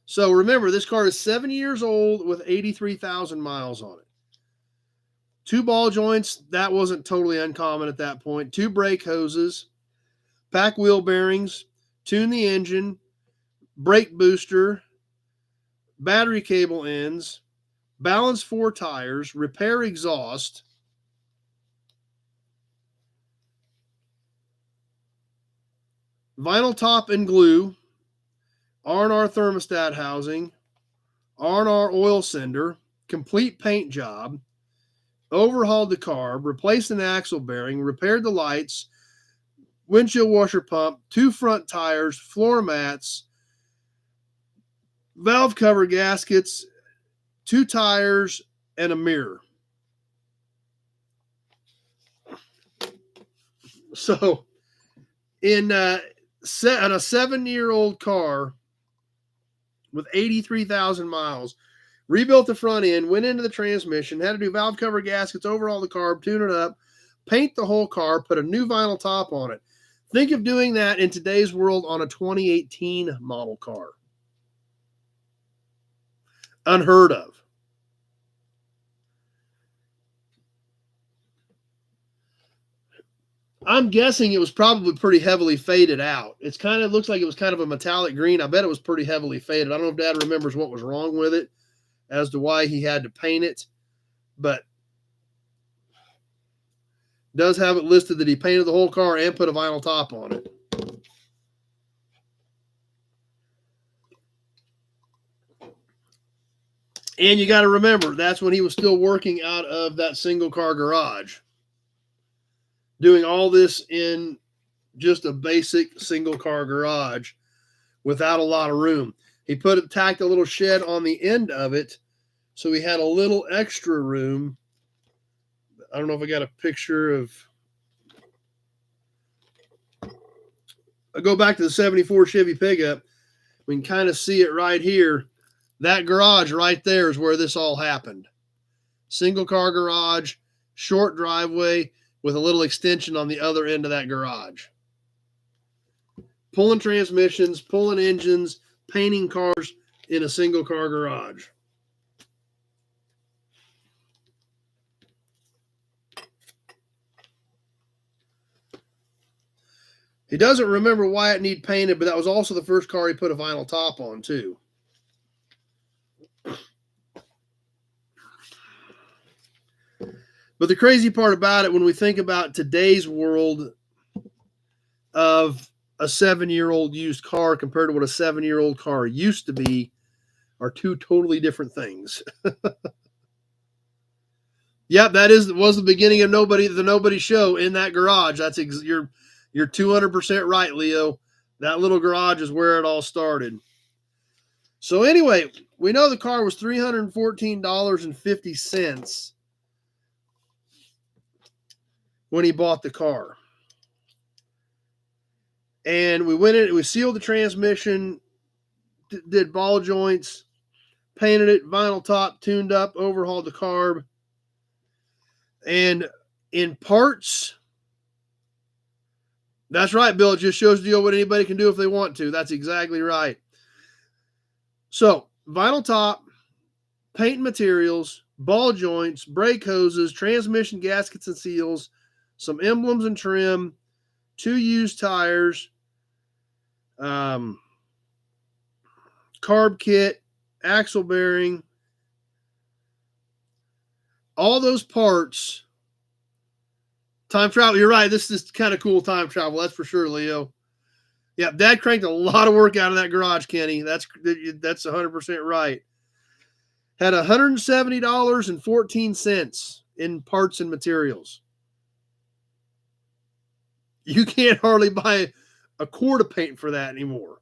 So remember, this car is 7 years old with 83,000 miles on it. 2 ball joints, that wasn't totally uncommon at that point. 2 brake hoses, pack wheel bearings, tune the engine, brake booster, battery cable ends, balance 4 tires, repair exhaust, vinyl top and glue, R&R thermostat housing, R&R oil sender, complete paint job, overhauled the carb, replaced an axle bearing, repaired the lights, windshield washer pump, 2 front tires, floor mats, valve cover gaskets, 2 tires, and a mirror. So on a 7-year-old car with 83,000 miles, rebuilt the front end, went into the transmission, had to do valve cover gaskets, overhaul the carb, tune it up, paint the whole car, put a new vinyl top on it. Think of doing that in today's world on a 2018 model car. Unheard of. I'm guessing it was probably pretty heavily faded out. It looks like it was kind of a metallic green. I bet it was pretty heavily faded. I don't know if Dad remembers what was wrong with it as to why he had to paint it, but Does have it listed that he painted the whole car and put a vinyl top on it. And you got to remember, that's when he was still working out of that single car garage, doing all this in just a basic single car garage without a lot of room. He tacked a little shed on the end of it, so he had a little extra room. I don't know if I got a picture of. I go back to the 74 Chevy pickup. We can kind of see it right here. That garage right there is where this all happened. Single car garage, short driveway with a little extension on the other end of that garage. Pulling transmissions, pulling engines, painting cars in a single car garage. He doesn't remember why it needed painted, but that was also the first car he put a vinyl top on too. But the crazy part about it, when we think about today's world of a 7-year-old used car compared to what a 7-year-old car used to be, are two totally different things. Yep, was the beginning of the Nobody Show in that garage. That's you're 200% right, Leo. That little garage is where it all started. So anyway, we know the car was $314.50 when he bought the car. And we went in, we sealed the transmission, did ball joints, painted it, vinyl top, tuned up, overhauled the carb. And in parts, that's right, Bill. It just shows you what anybody can do if they want to. That's exactly right. So, vinyl top, paint materials, ball joints, brake hoses, transmission gaskets and seals, some emblems and trim, 2 used tires, carb kit, axle bearing, all those parts. Time travel. You're right. This is kind of cool time travel. That's for sure, Leo. Yeah, Dad cranked a lot of work out of that garage, Kenny. That's 100% right. Had $170.14 in parts and materials. You can't hardly buy a quart of paint for that anymore.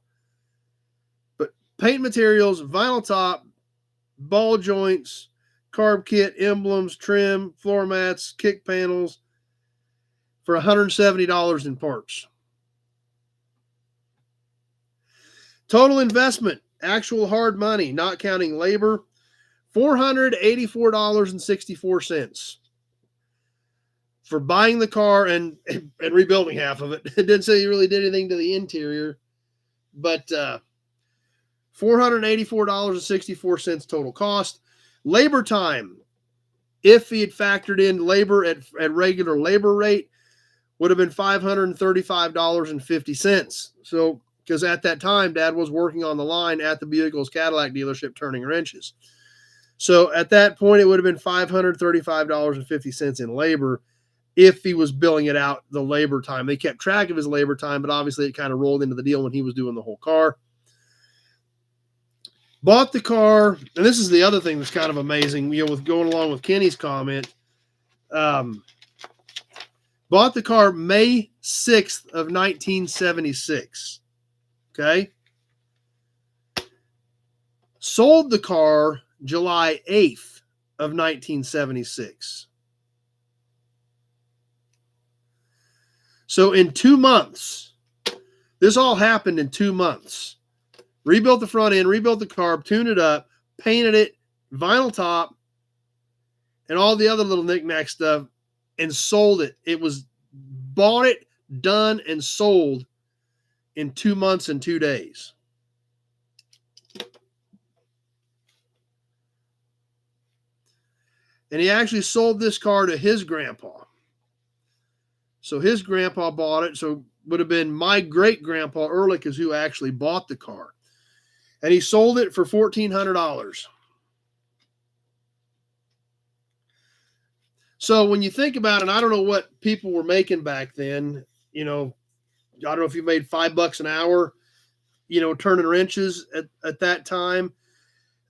But paint materials, vinyl top, ball joints, carb kit, emblems, trim, floor mats, kick panels for $170 in parts. Total investment, actual hard money, not counting labor, $484.64 for buying the car and rebuilding half of it. It didn't say he really did anything to the interior, but $484.64 total cost. Labor time, if he had factored in labor at regular labor rate, would have been $535.50. So, because at that time, Dad was working on the line at the Bugles Cadillac dealership turning wrenches. So at that point, it would have been $535.50 in labor if he was billing it out the labor time. They kept track of his labor time, but obviously it kind of rolled into the deal when he was doing the whole car. Bought the car, and this is the other thing that's kind of amazing, with going along with Kenny's comment. Bought the car May 6th of 1976. Okay. Sold the car July 8th of 1976. So in 2 months, this all happened in 2 months. Rebuilt the front end, rebuilt the carb, tuned it up, painted it, vinyl top, and all the other little knick-knack stuff, and sold it. It was bought it, done, and sold in 2 months and 2 days. And he actually sold this car to his grandpa. So his grandpa bought it. So it would have been my great-grandpa Ehrlich is who actually bought the car. And he sold it for $1,400. So when you think about it, I don't know what people were making back then. You know, I don't know if you made $5 an hour, you know, turning wrenches at that time.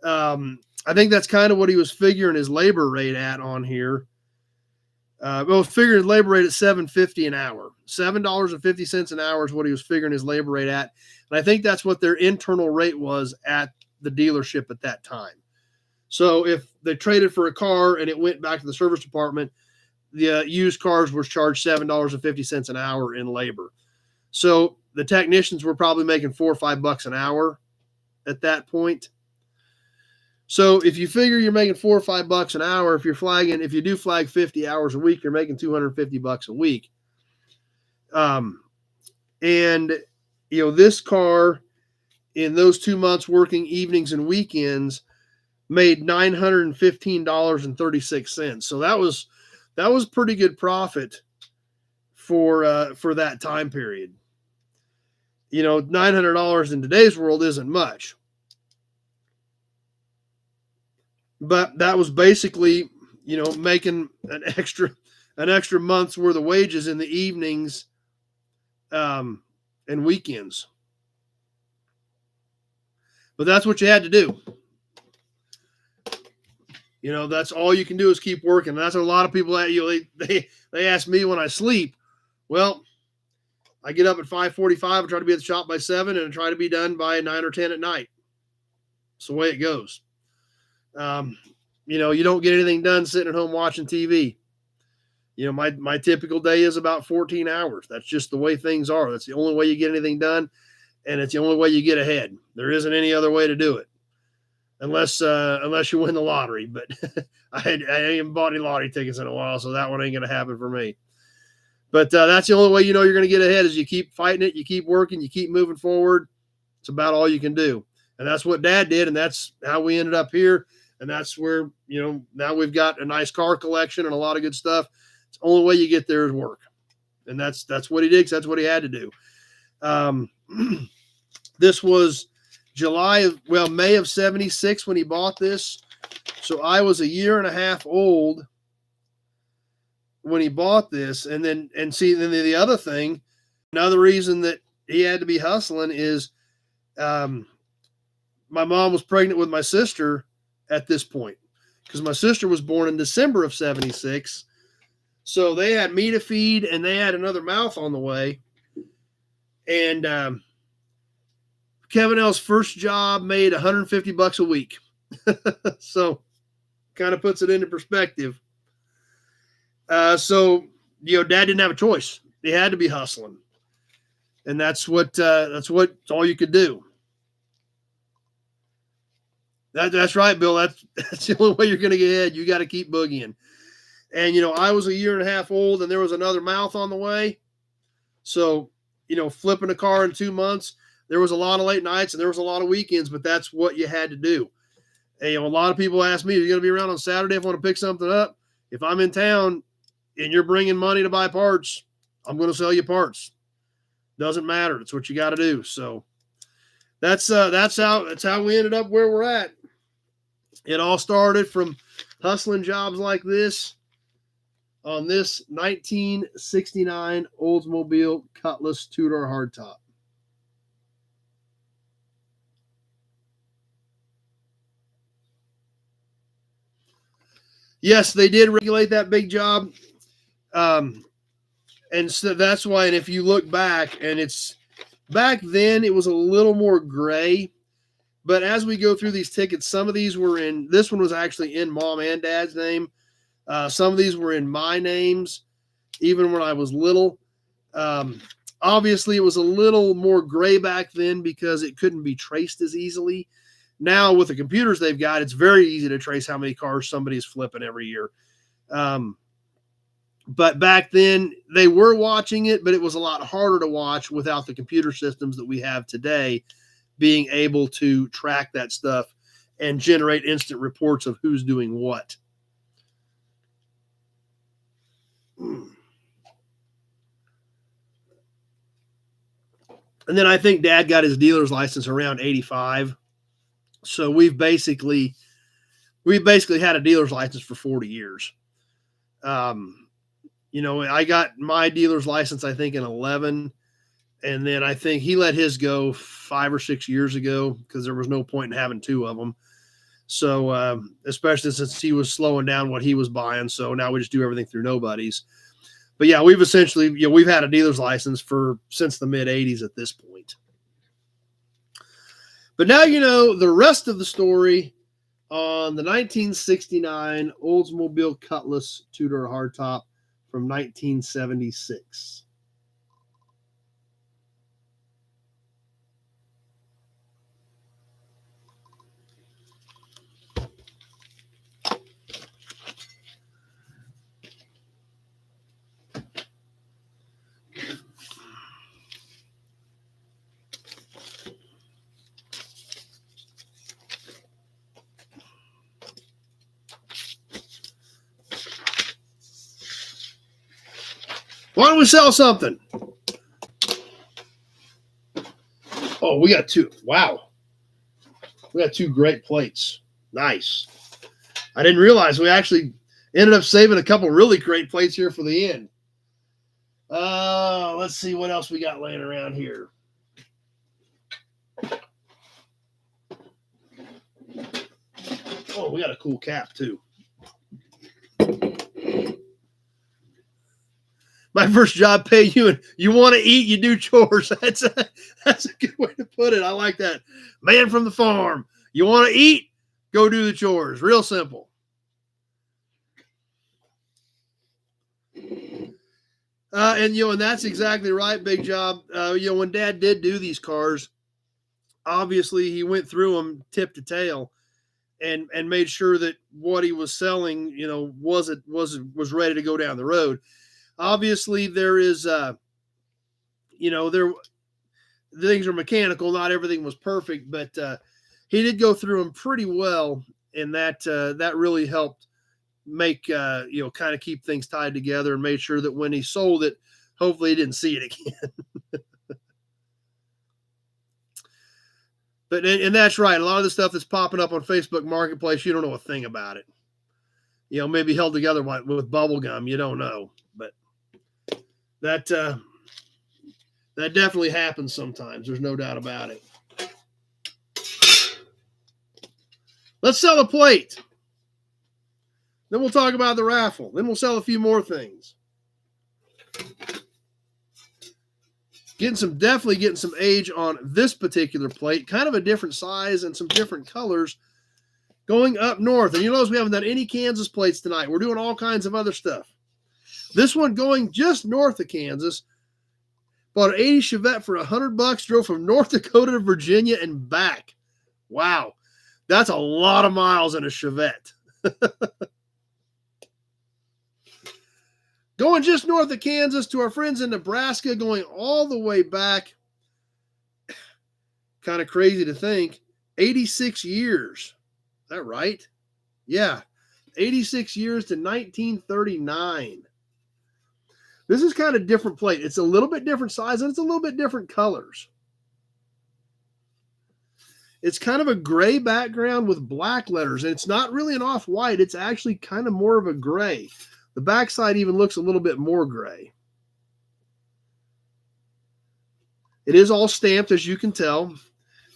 I think that's kind of what he was figuring his labor rate at on here. Well, figuring his labor rate at $7.50 an hour. $7.50 an hour is what he was figuring his labor rate at. And I think that's what their internal rate was at the dealership at that time. So if they traded for a car and it went back to the service department, the used cars were charged $7.50 an hour in labor. So the technicians were probably making $4 or $5 an hour at that point. So if you figure you're making $4 or $5 an hour, if you do flag 50 hours a week, you're making $250 a week. And you know, this car in those 2 months working evenings and weekends made $915.36. So that was pretty good profit for that time period. You know, $900 in today's world isn't much. But that was basically, you know, making an extra month's worth of wages in the evenings and weekends. But that's what you had to do. You know, that's all you can do is keep working. That's what a lot of people at you. They ask me when I sleep. Well, I get up at 5:45 and try to be at the shop by 7 and try to be done by 9 or 10 at night. It's the way it goes. You know, you don't get anything done sitting at home watching TV. You know, my typical day is about 14 hours. That's just the way things are. That's the only way you get anything done, and it's the only way you get ahead. There isn't any other way to do it, unless you win the lottery. But I ain't bought any lottery tickets in a while, so that one ain't going to happen for me. But that's the only way you know you're going to get ahead is you keep fighting it, you keep working, you keep moving forward. It's about all you can do. And that's what Dad did, and that's how we ended up here. And that's where, you know, now we've got a nice car collection and a lot of good stuff. It's the only way you get there is work. And that's what he did, because that's what he had to do. This was May of 76 when he bought this. So I was 1.5 years old when he bought this. And then the other thing, another reason that he had to be hustling is my mom was pregnant with my sister at this point, because my sister was born in December of 76. So they had me to feed and they had another mouth on the way. And Kevin L's first job made $150 a week. So kind of puts it into perspective. So, you know, Dad didn't have a choice. He had to be hustling. And that's all you could do. That's right, Bill. That's the only way you're going to get ahead. You got to keep boogieing. And, you know, I was 1.5 years old and there was another mouth on the way. So, you know, flipping a car in 2 months, there was a lot of late nights and there was a lot of weekends, but that's what you had to do. And, you know, a lot of people ask me, are you going to be around on Saturday if I want to pick something up? If I'm in town and you're bringing money to buy parts, I'm going to sell you parts. Doesn't matter. It's what you got to do. So that's how we ended up where we're at. It all started from hustling jobs like this on this 1969 Oldsmobile Cutlass two-door hardtop. Yes, they did regulate that big job. And so that's why, and if you look back, and it's back then, it was a little more gray. But as we go through these tickets, some of these were this one was actually in Mom and Dad's name. Some of these were in my names, even when I was little. Obviously, it was a little more gray back then because it couldn't be traced as easily. Now, with the computers they've got, it's very easy to trace how many cars somebody's flipping every year. But back then, they were watching it, but it was a lot harder to watch without the computer systems that we have today being able to track that stuff and generate instant reports of who's doing what. And then I think Dad got his dealer's license around 85. So we've basically had a dealer's license for 40 years. You know, I got my dealer's license, I think, in 11. And then I think he let his go 5 or 6 years ago because there was no point in having two of them. So, especially since he was slowing down what he was buying. So now we just do everything through nobody's. But yeah, we've essentially, we've had a dealer's license since the mid 80s at this point. But now you know the rest of the story on the 1969 Oldsmobile Cutlass two-door hardtop from 1976. Why don't we sell something? Oh, we got two. Wow. We got two great plates. Nice. I didn't realize we actually ended up saving a couple really great plates here for the end. Let's see what else we got laying around here. Oh, we got a cool cap too. My first job, pay you, and you want to eat, you do chores. That's a good way to put it. I like that. Man from the farm. You want to eat, go do the chores. Real simple. And that's exactly right. Big job. When Dad did do these cars, obviously he went through them tip to tail, and made sure that what he was selling, was ready to go down the road. Obviously, there is, the things are mechanical. Not everything was perfect, but he did go through them pretty well, and that really helped make kind of keep things tied together, and made sure that when he sold it, hopefully he didn't see it again. But and that's right. A lot of the stuff that's popping up on Facebook Marketplace, you don't know a thing about it. Maybe held together with bubble gum. You don't know, but that definitely happens sometimes. There's no doubt about it. Let's sell a plate. Then we'll talk about the raffle. Then we'll sell a few more things. Definitely getting some age on this particular plate. Kind of a different size and some different colors. Going up north. And you notice we haven't done any Kansas plates tonight. We're doing all kinds of other stuff. This one going just north of Kansas. Bought an 80 Chevette for $100. Drove from North Dakota to Virginia and back. Wow. That's a lot of miles in a Chevette. Going just north of Kansas to our friends in Nebraska, going all the way back. Kind of crazy to think. 86 years. Is that right? Yeah. 86 years to 1939. This is kind of different plate. It's a little bit different size, and it's a little bit different colors. It's kind of a gray background with black letters, and it's not really an off-white. It's actually kind of more of a gray. The backside even looks a little bit more gray. It is all stamped, as you can tell.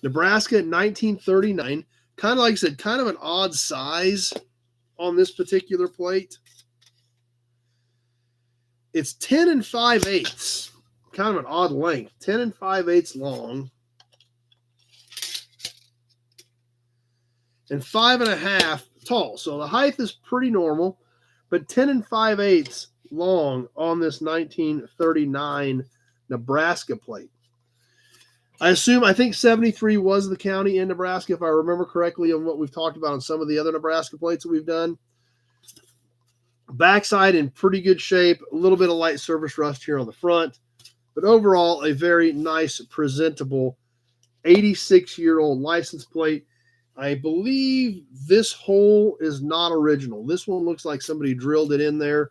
Nebraska in 1939. Kind of, like I said, kind of an odd size on this particular plate. It's 10 5/8. Kind of an odd length. 10 5/8 long. And 5.5 tall. So the height is pretty normal, but 10 5/8 long on this 1939 Nebraska plate. I think 73 was the county in Nebraska, if I remember correctly, on what we've talked about on some of the other Nebraska plates that we've done. Backside in pretty good shape. A little bit of light surface rust here on the front, but overall a very nice, presentable 86-year-old license plate. I believe this hole is not original. This one looks like somebody drilled it in there.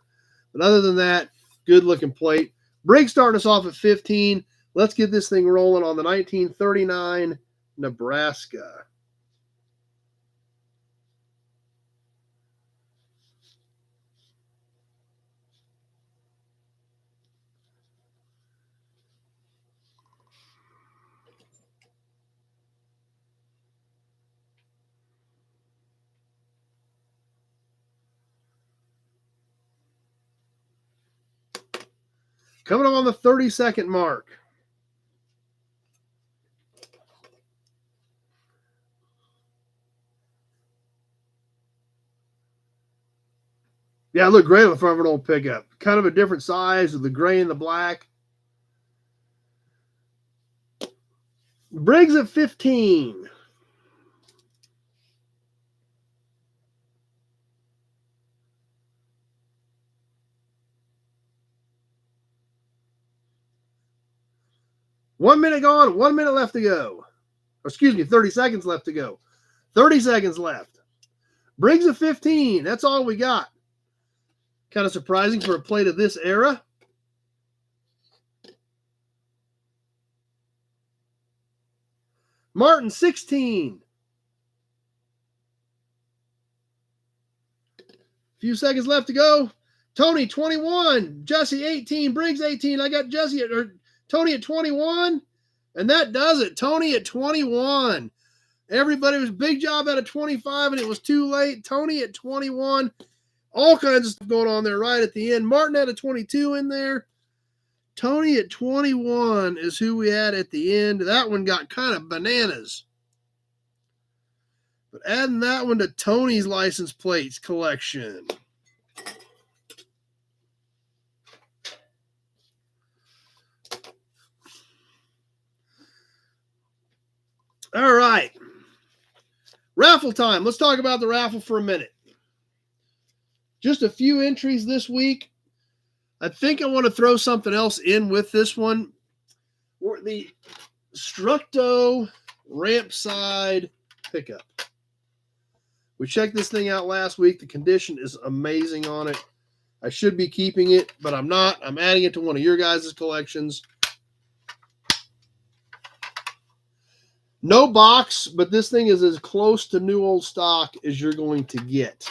But other than that, good looking plate. Brake starting us off at 15. Let's get this thing rolling on the 1939 Nebraska. Coming up on the 30-second mark. Yeah, look great on the front of an old pickup. Kind of a different size with the gray and the black. Briggs at 15. One minute gone, 1 minute left to go. Excuse me, 30 seconds left to go. 30 seconds left. Briggs at 15. That's all we got. Kind of surprising for a plate of this era. Martin, 16. Few seconds left to go. Tony, 21. Jesse, 18. Briggs, 18. I got Tony at 21. And that does it. Tony at 21. Everybody was big job out of 25, and it was too late. Tony at 21. All kinds of stuff going on there right at the end. Martin had a 22 in there. Tony at 21 is who we had at the end. That one got kind of bananas. But adding that one to Tony's license plates collection. All right. Raffle time. Let's talk about the raffle for a minute. Just a few entries this week. I think I want to throw something else in with this one. The Structo ramp side pickup. We checked this thing out last week. The condition is amazing on it. I should be keeping it, but I'm not. I'm adding it to one of your guys' collections. No box, but this thing is as close to new old stock as you're going to get.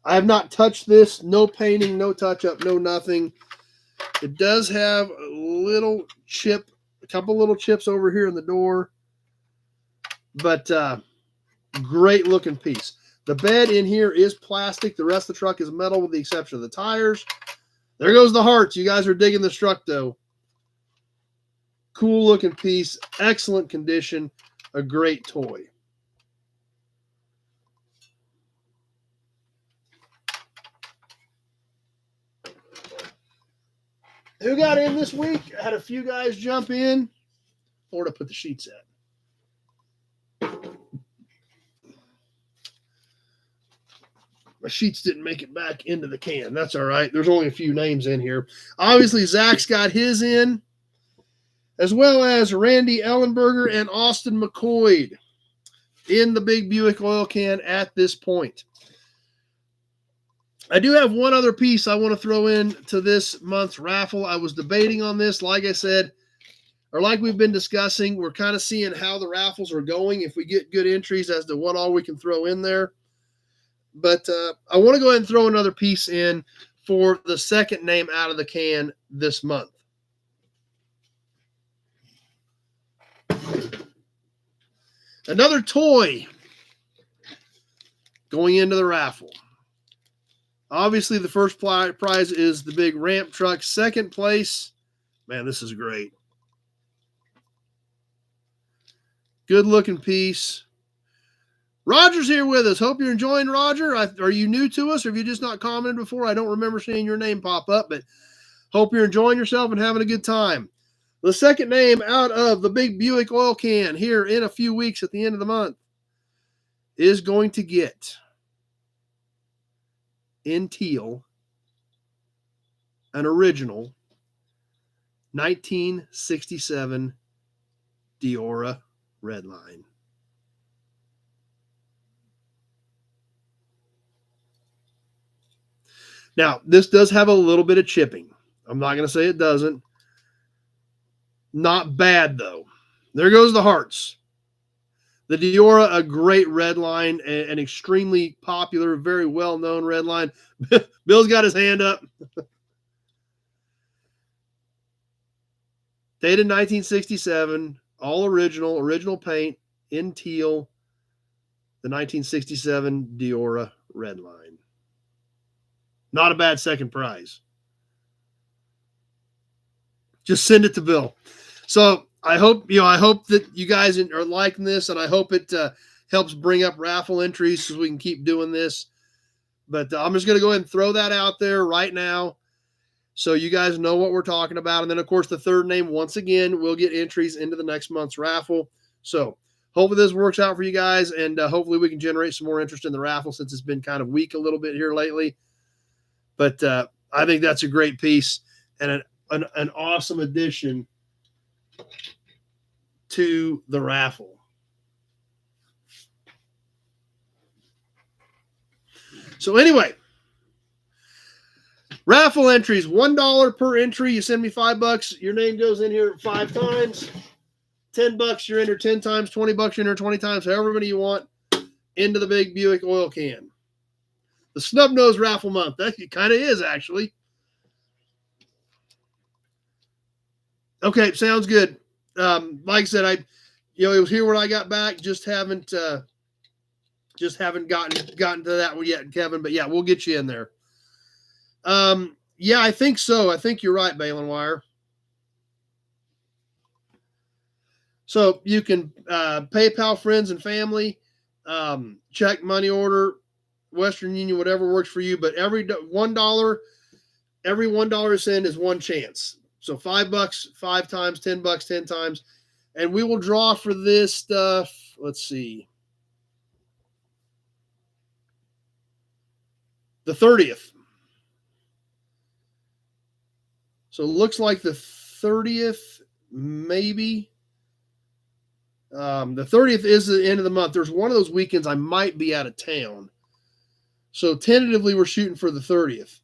I have not touched this. No painting, no touch-up, no nothing. It does have a little chip, a couple little chips over here in the door. But great looking piece. The bed in here is plastic. The rest of the truck is metal with the exception of the tires. There goes the hearts. You guys are digging the Structo. Cool looking piece. Excellent condition. A great toy. Who got in this week? I had a few guys jump in. Or to put the sheets at. My sheets didn't make it back into the can. That's all right. There's only a few names in here. Obviously, Zach's got his in, as well as Randy Ellenberger and Austin McCoy in the big Buick oil can at this point. I do have one other piece I want to throw in to this month's raffle. I was debating on this, like I said, or like we've been discussing. We're kind of seeing how the raffles are going, if we get good entries as to what all we can throw in there. But I want to go ahead and throw another piece in for the second name out of the can this month. Another toy going into the raffle. Obviously, the first prize is the big ramp truck. Second place, man, this is great. Good looking piece. Roger's here with us. Hope you're enjoying, Roger. Are you new to us, or have you just not commented before? I don't remember seeing your name pop up, but hope you're enjoying yourself and having a good time. The second name out of the big Buick oil can here in a few weeks at the end of the month is going to get, in teal, an original 1967 Diora Redline. Now, this does have a little bit of chipping. I'm not going to say it doesn't. Not bad, though. There goes the hearts. The Diora, a great red line, an extremely popular, very well-known red line. Bill's got his hand up. Dated 1967, all original paint, in teal, the 1967 Diora red line. Not a bad second prize. Just send it to Bill. So I hope that you guys are liking this, and I hope it helps bring up raffle entries so we can keep doing this. But I'm just going to go ahead and throw that out there right now so you guys know what we're talking about. And then, of course, the third name, once again, will get entries into the next month's raffle. So hopefully this works out for you guys, and hopefully we can generate some more interest in the raffle since it's been kind of weak a little bit here lately. But I think that's a great piece and an awesome addition to the raffle. So anyway, raffle entries, $1 per entry. You send me $5. Your name goes in here 5 times. $10, you're entered 10 times. $20, you're entered 20 times. However many you want into the big Buick oil can. The snub nose raffle month. That kind of is, actually. Okay, sounds good. Like I said, it was here when I got back. Just haven't gotten to that one yet, Kevin. But yeah, we'll get you in there. Yeah, I think so. I think you're right, Balin Wire. So you can PayPal friends and family, check, money order, Western Union, whatever works for you. But every $1 send is one chance. So $5, 5 times, $10, 10 times. And we will draw for this stuff. Let's see. The 30th. So it looks like the 30th, maybe. The 30th is the end of the month. There's one of those weekends I might be out of town. So tentatively, we're shooting for the 30th.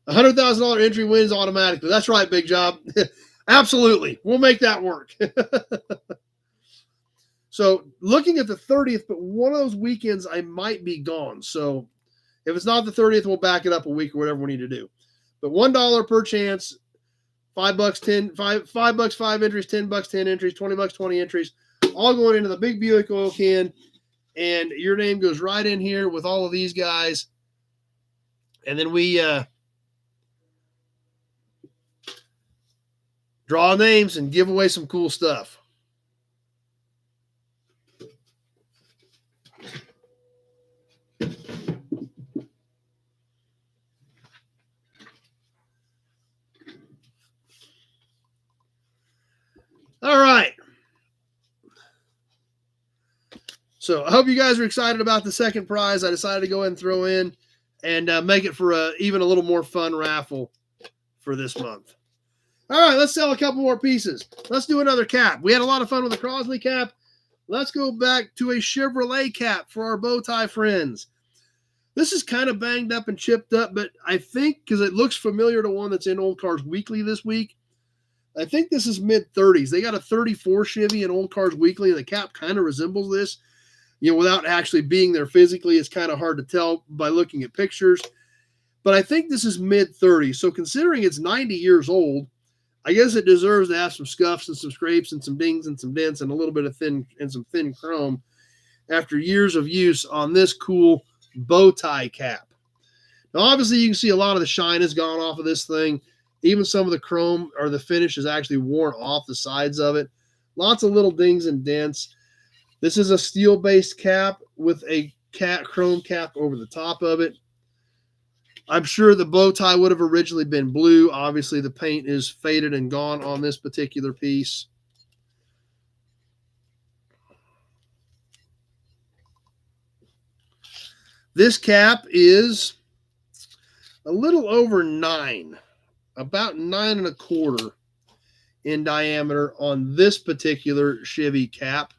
$100,000 entry wins automatically. That's right, Big Job. Absolutely. We'll make that work. So looking at the 30th, but one of those weekends I might be gone. So if it's not the 30th, we'll back it up a week or whatever we need to do. But $1 per chance, $5, 10, $5, 5 entries, $10, 10 entries, $20, 20 entries, all going into the big Buick oil can. And your name goes right in here with all of these guys. And then we draw names and give away some cool stuff. All right. So I hope you guys are excited about the second prize. I decided to go ahead and throw in and make it for even a little more fun raffle for this month. All right, let's sell a couple more pieces. Let's do another cap. We had a lot of fun with the Crosley cap. Let's go back to a Chevrolet cap for our bow tie friends. This is kind of banged up and chipped up, but I think because it looks familiar to one that's in Old Cars Weekly this week, I think this is mid-30s. They got a 34 Chevy in Old Cars Weekly, and the cap kind of resembles this. Without actually being there physically, it's kind of hard to tell by looking at pictures. But I think this is mid-30s. So considering it's 90 years old, I guess it deserves to have some scuffs and some scrapes and some dings and some dents and a little bit of some thin chrome after years of use on this cool bow tie cap. Now, obviously, you can see a lot of the shine has gone off of this thing. Even some of the chrome or the finish is actually worn off the sides of it. Lots of little dings and dents. This is a steel-based cap with a chrome cap over the top of it. I'm sure the bow tie would have originally been blue. Obviously, the paint is faded and gone on this particular piece. This cap is a little over 9, about 9 1/4 in diameter on this particular Chevy cap.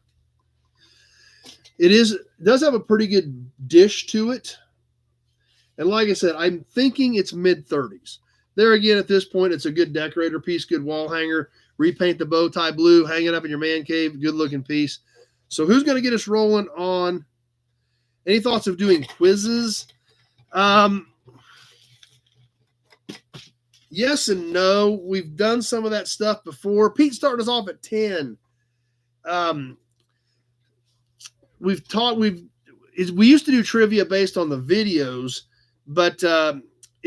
It does have a pretty good dish to it. And like I said, I'm thinking it's mid-30s. There again, at this point, it's a good decorator piece, good wall hanger. Repaint the bow tie blue, hang it up in your man cave, good-looking piece. So who's going to get us rolling on? Any thoughts of doing quizzes? Yes and no. We've done some of that stuff before. Pete started us off at 10. We used to do trivia based on the videos, but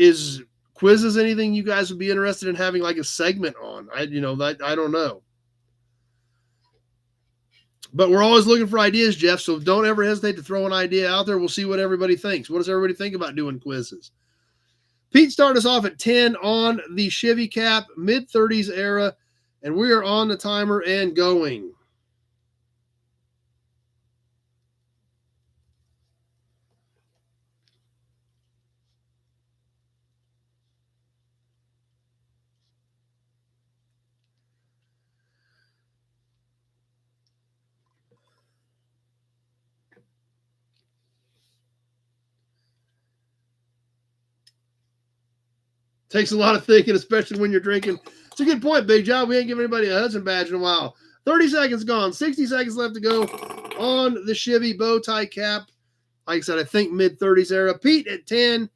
is quizzes anything you guys would be interested in having like a segment on? I don't know. But we're always looking for ideas, Jeff, so don't ever hesitate to throw an idea out there. We'll see what everybody thinks. What does everybody think about doing quizzes? Pete started us off at 10 on the Chevy Cap, mid-30s era, and we are on the timer and going. Takes a lot of thinking, especially when you're drinking. It's a good point, Big Job. We ain't giving anybody a Hudson badge in a while. 30 seconds gone. 60 seconds left to go on the Chevy bow tie cap. Like I said, I think mid-30s era. Pete at 10.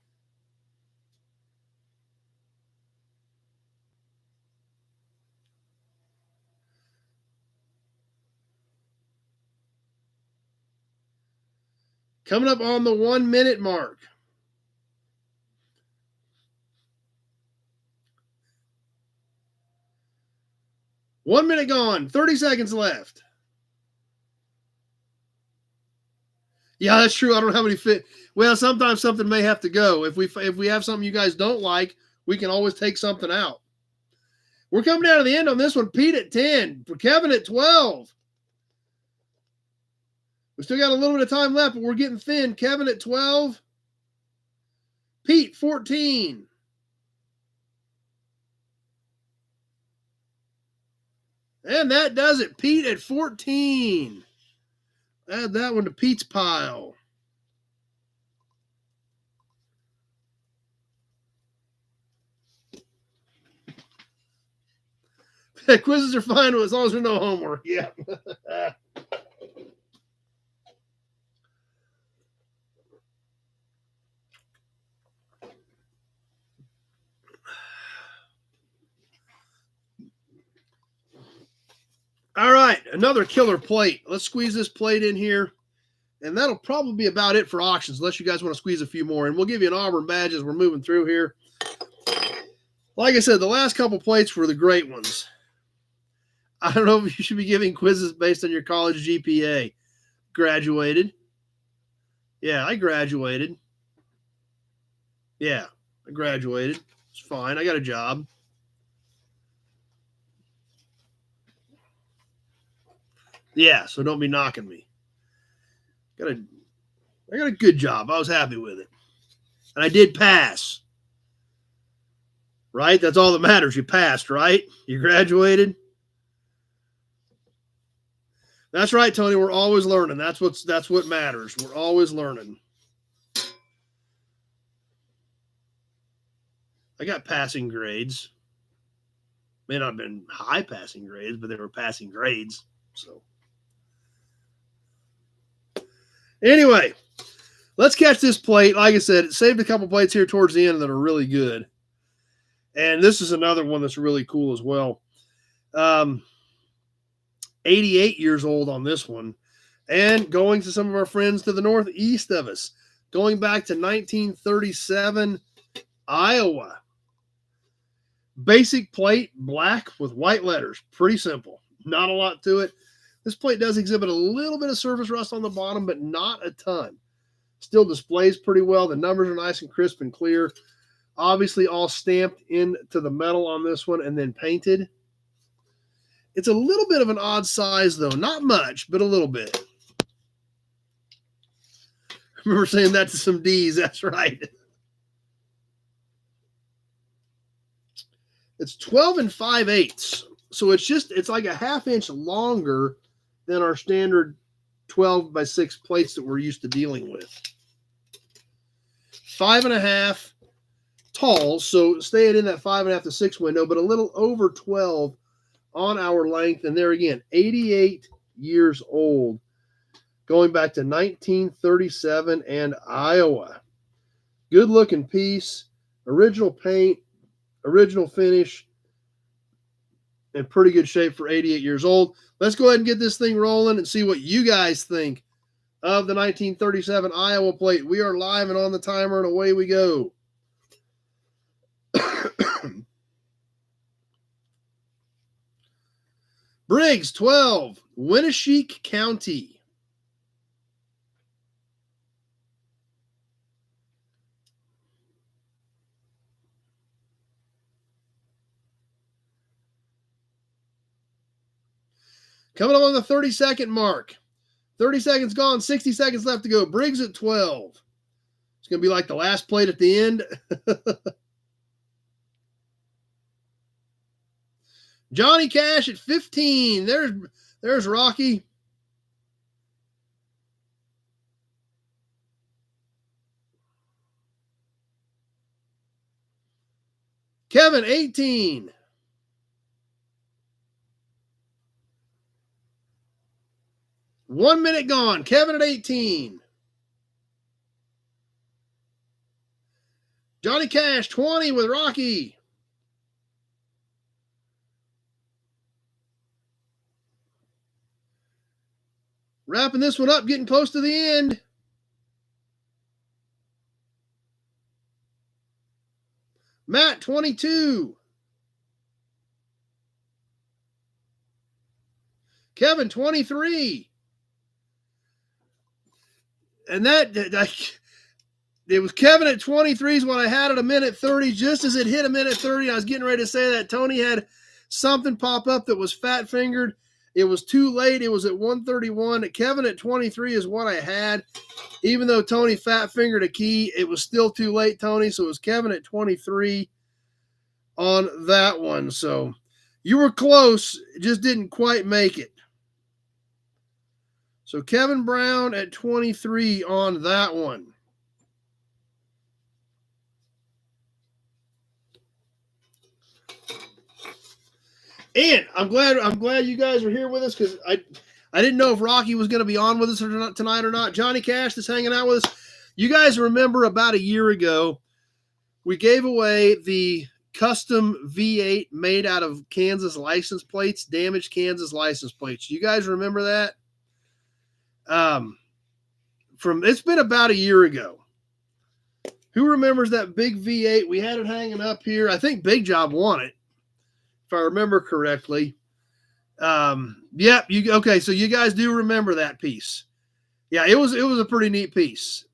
Coming up on the 1 minute mark. One minute gone. 30 seconds left. Yeah, that's true. I don't have any fit. Well, sometimes something may have to go. If we have something you guys don't like, we can always take something out. We're coming down to the end on this one. Pete at 10. For Kevin at 12. We still got a little bit of time left, but we're getting thin. Kevin at 12. Pete, 14. And that does it. Pete at 14. Add that one to Pete's pile. Quizzes are fine as long as there's no homework. Yeah. All right, another killer plate. Let's squeeze this plate in here. And that'll probably be about it for auctions, unless you guys want to squeeze a few more. And we'll give you an Auburn badge as we're moving through here. Like I said, the last couple plates were the great ones. I don't know if you should be giving quizzes based on your college GPA. Graduated. Yeah, I graduated. Yeah, I graduated. It's fine. I got a job. Yeah, so don't be knocking me. I got a good job. I was happy with it. And I did pass. Right? That's all that matters. You passed, right? You graduated. That's right, Tony. We're always learning. That's what matters. We're always learning. I got passing grades. May not have been high passing grades, but they were passing grades. So anyway, let's catch this plate. Like I said, it saved a couple plates here towards the end that are really good. And this is another one that's really cool as well. 88 years old on this one. And going to some of our friends to the northeast of us. Going back to 1937, Iowa. Basic plate, black with white letters. Pretty simple. Not a lot to it. This plate does exhibit a little bit of surface rust on the bottom, but not a ton. Still displays pretty well. The numbers are nice and crisp and clear. Obviously all stamped into the metal on this one and then painted. It's a little bit of an odd size, though. Not much, but a little bit. I remember saying that to some D's. That's right. It's 12 5/8. So it's like a half inch longer than our standard 12x6 plates that we're used to dealing with. 5.5 tall, so stay in that 5.5 to 6 window, but a little over 12 on our length. And there again, 88 years old, going back to 1937 and Iowa. Good looking piece, original paint, original finish, in pretty good shape for 88 years old. Let's go ahead and get this thing rolling and see what you guys think of the 1937 Iowa plate. We are live and on the timer, and away we go. Briggs, 12, Winnesheek County. Coming along the 30-second mark. 30 seconds gone, 60 seconds left to go. Briggs at 12. It's going to be like the last plate at the end. Johnny Cash at 15. There's Rocky. Kevin, 18. One minute gone. Kevin at 18. Johnny Cash, 20 with Rocky. Wrapping this one up, getting close to the end. Matt, 22. Kevin, 23. And it was Kevin at 23 is what I had at a minute 30. Just as it hit a minute 30, I was getting ready to say that Tony had something pop up that was fat fingered. It was too late. It was at 131. Kevin at 23 is what I had. Even though Tony fat fingered a key, it was still too late, Tony. So it was Kevin at 23 on that one. So you were close, just didn't quite make it. So Kevin Brown at 23 on that one. And I'm glad you guys are here with us, because I didn't know if Rocky was going to be on with us tonight or not. Johnny Cash is hanging out with us. You guys remember about a year ago, we gave away the custom V8 made out of Kansas license plates, damaged Kansas license plates. You guys remember that? It's been about a year ago. Who remembers that big V8? We had it hanging up here. I think Big Job won it, if I remember correctly. Yep. Okay. So you guys do remember that piece. Yeah, it was a pretty neat piece.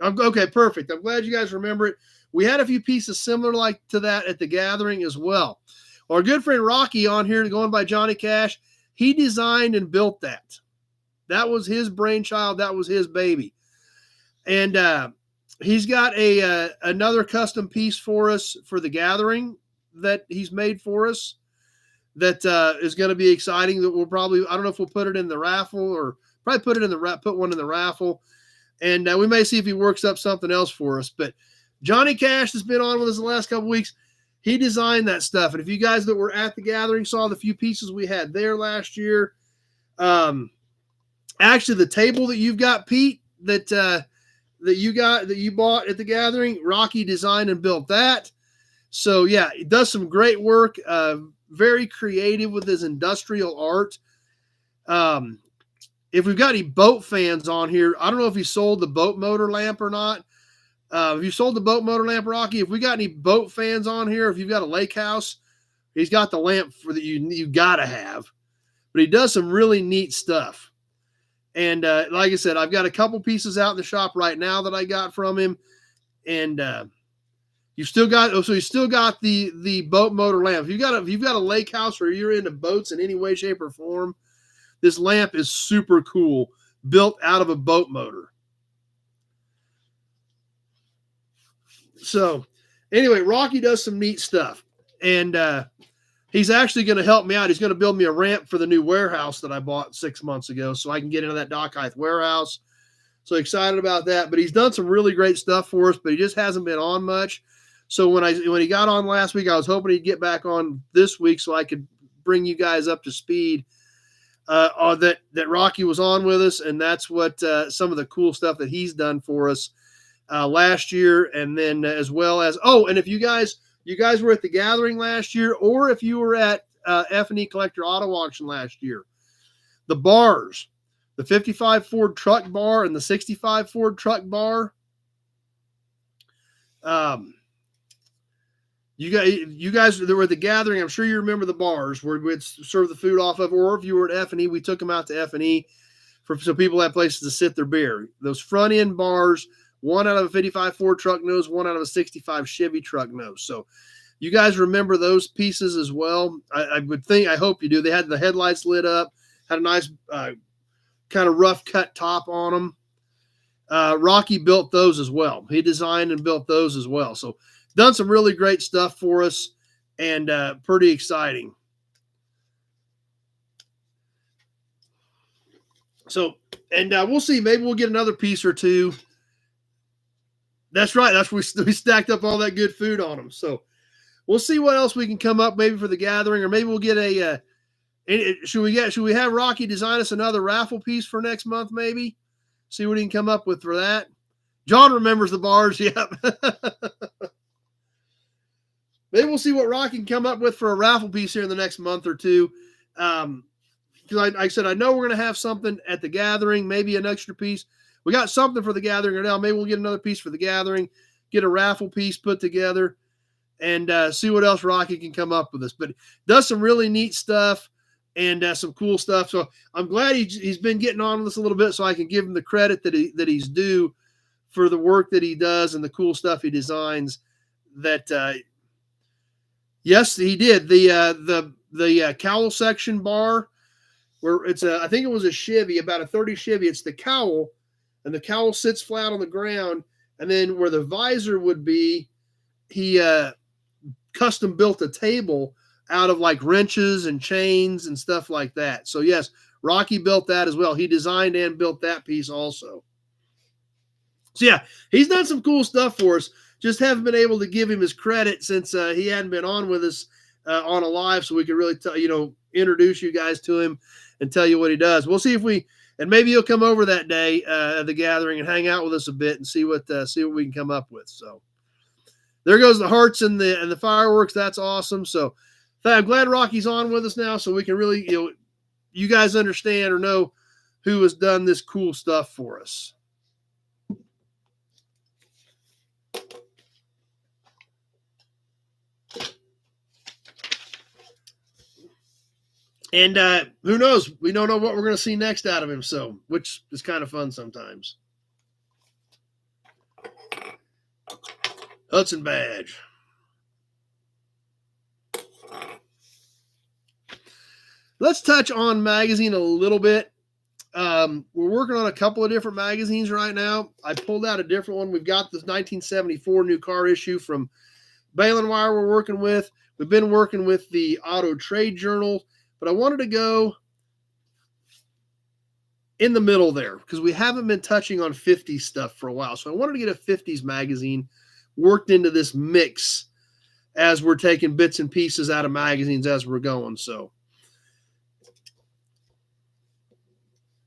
Okay, perfect. I'm glad you guys remember it. We had a few pieces similar like to that at the gathering as well. Our good friend Rocky on here, going by Johnny Cash, he designed and built that. That was his brainchild. That was his baby. And he's got another custom piece for us for the gathering that he's made for us that is going to be exciting. That we'll probably, I don't know if we'll put it in the raffle or probably put one in the raffle. And we may see if he works up something else for us. But Johnny Cash has been on with us the last couple weeks. He designed that stuff. And if you guys that were at the gathering saw the few pieces we had there last year, actually the table that you've got, Pete, that you bought at the gathering, Rocky designed and built that. So yeah, he does some great work. Very creative with his industrial art. If we've got any boat fans on here, I don't know if he sold the boat motor lamp or not. If you sold the boat motor lamp, Rocky, if we got any boat fans on here, if you've got a lake house, he's got the lamp for that you gotta have. But he does some really neat stuff. And like I said, I've got a couple pieces out in the shop right now that I got from him. And you still got the boat motor lamp. If you've got a lake house or you're into boats in any way, shape, or form, this lamp is super cool, built out of a boat motor. So anyway, Rocky does some neat stuff. And he's actually going to help me out. He's going to build me a ramp for the new warehouse that I bought 6 months ago so I can get into that Dock Height warehouse. So excited about that. But he's done some really great stuff for us, but he just hasn't been on much. So when he got on last week, I was hoping he'd get back on this week so I could bring you guys up to speed that Rocky was on with us. And that's what some of the cool stuff that he's done for us last year. And then as well as, and if you guys were at the gathering last year, or if you were at F&E Collector Auto Auction last year, the bars, the 55 Ford truck bar and the 65 Ford truck bar, you guys that were at the gathering, I'm sure you remember the bars where we'd serve the food off of, or if you were at F&E, we took them out to F&E so people had places to sit their beer. Those front end bars, one out of a 55 Ford truck nose, one out of a 65 Chevy truck nose. So you guys remember those pieces as well? I would think, I hope you do. They had the headlights lit up, had a nice kind of rough cut top on them. Rocky built those as well. He designed and built those as well. So done some really great stuff for us, and pretty exciting. So, and we'll see. Maybe we'll get another piece or two. That's right. That's we stacked up all that good food on them. So we'll see what else we can come up maybe for the gathering, or maybe we'll get a. Should we have Rocky design us another raffle piece for next month? Maybe see what he can come up with for that. John remembers the bars. Yep. Maybe we'll see what Rocky can come up with for a raffle piece here in the next month or two. Because like I said, I know we're going to have something at the gathering, maybe an extra piece. We got something for the gathering right now. Maybe we'll get another piece for the gathering, get a raffle piece put together, and see what else Rocky can come up with us. But does some really neat stuff and some cool stuff. So I'm glad he's been getting on with us a little bit, so I can give him the credit that he's due for the work that he does and the cool stuff he designs. Yes, he did. The cowl section bar, where it's I think it was a Chevy, about a 30 Chevy. It's the cowl, and the cowl sits flat on the ground, and then where the visor would be, he custom built a table out of like wrenches and chains and stuff like that. So yes, Rocky built that as well. He designed and built that piece also. So yeah, he's done some cool stuff for us. Just haven't been able to give him his credit since he hadn't been on with us on a live, so we could really introduce you guys to him and tell you what he does. We'll see if and maybe he'll come over that day at the gathering and hang out with us a bit and see what we can come up with. So there goes the hearts and the fireworks. That's awesome. So I'm glad Rocky's on with us now, so we can really you guys understand or know who has done this cool stuff for us. And who knows? We don't know what we're going to see next out of him, so which is kind of fun sometimes. Hudson badge. Let's touch on magazine a little bit. We're working on a couple of different magazines right now. I pulled out a different one. We've got this 1974 new car issue from Balin Wire we're working with. We've been working with the Auto Trade Journal, but I wanted to go in the middle there because we haven't been touching on 50s stuff for a while. So I wanted to get a 50s magazine worked into this mix as we're taking bits and pieces out of magazines as we're going. So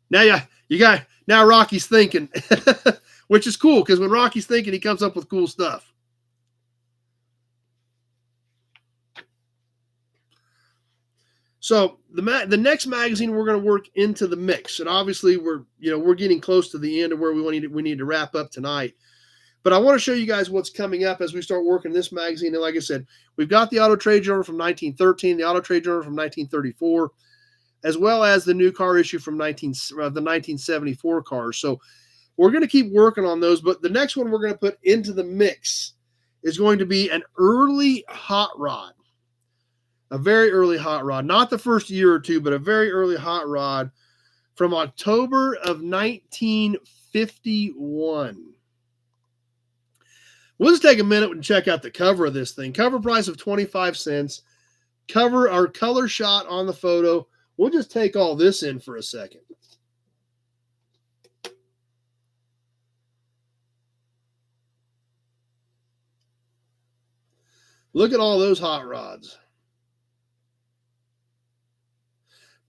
now Rocky's thinking, which is cool because when Rocky's thinking, he comes up with cool stuff. So the next magazine we're going to work into the mix, and obviously we're getting close to the end of where we need to wrap up tonight. But I want to show you guys what's coming up as we start working this magazine. And like I said, we've got the Auto Trade Journal from 1913, the Auto Trade Journal from 1934, as well as the new car issue from the 1974 cars. So we're going to keep working on those. But the next one we're going to put into the mix is going to be an early hot rod. A very early hot rod, not the first year or two, but a very early hot rod from October of 1951. We'll just take a minute and check out the cover of this thing. Cover price of 25 cents. Cover our color shot on the photo. We'll just take all this in for a second. Look at all those hot rods.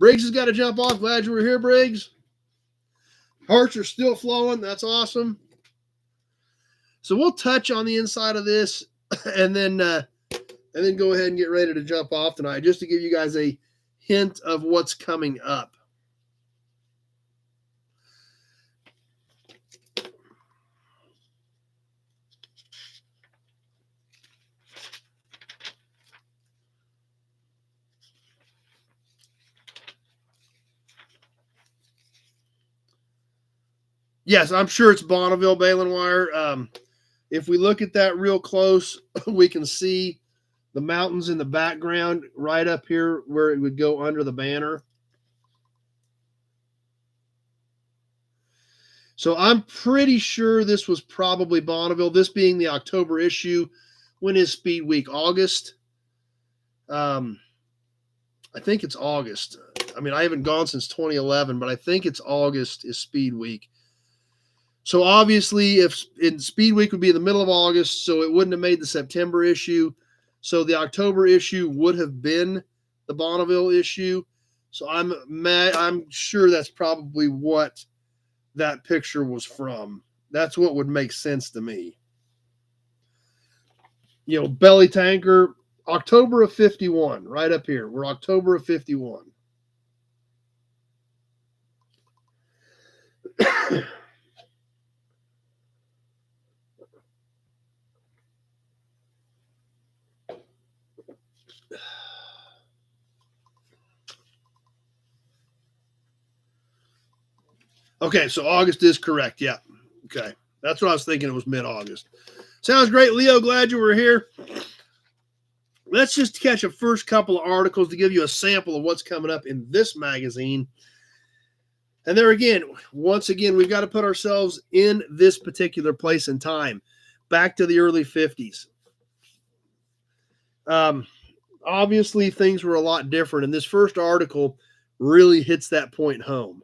Briggs has got to jump off. Glad you were here, Briggs. Hearts are still flowing. That's awesome. So we'll touch on the inside of this and then go ahead and get ready to jump off tonight, just to give you guys a hint of what's coming up. Yes, I'm sure it's Bonneville baling wire. If we look at that real close, we can see the mountains in the background right up here where it would go under the banner. So I'm pretty sure this was probably Bonneville, this being the October issue. When is Speed Week? August? I think it's August. I mean, I haven't gone since 2011, but I think it's August is Speed Week. So obviously, if in Speed Week would be in the middle of August, so it wouldn't have made the September issue. So the October issue would have been the Bonneville issue. So I'm sure that's probably what that picture was from. That's what would make sense to me. You know, belly tanker, October of 51, right up here. We're October of 51. Okay, so August is correct. Yeah. Okay. That's what I was thinking. It was mid-August. Sounds great, Leo. Glad you were here. Let's just catch a first couple of articles to give you a sample of what's coming up in this magazine. And there again, once again, we've got to put ourselves in this particular place and time, back to the early 50s. Obviously, things were a lot different, and this first article really hits that point home.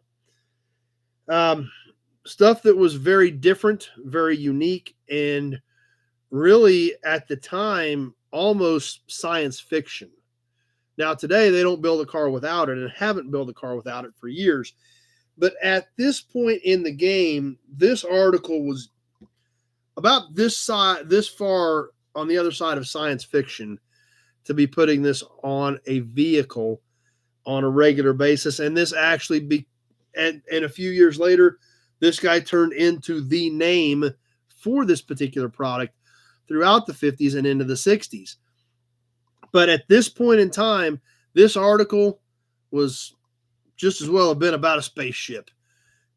Stuff that was very different, very unique, and really at the time almost science fiction. Now today they don't build a car without it and haven't built a car without it for years. But at this point in the game, this article was about this far on the other side of science fiction to be putting this on a vehicle on a regular basis. And this actually and a few years later, this guy turned into the name for this particular product throughout the 50s and into the 60s. But at this point in time, this article was just as well have been about a spaceship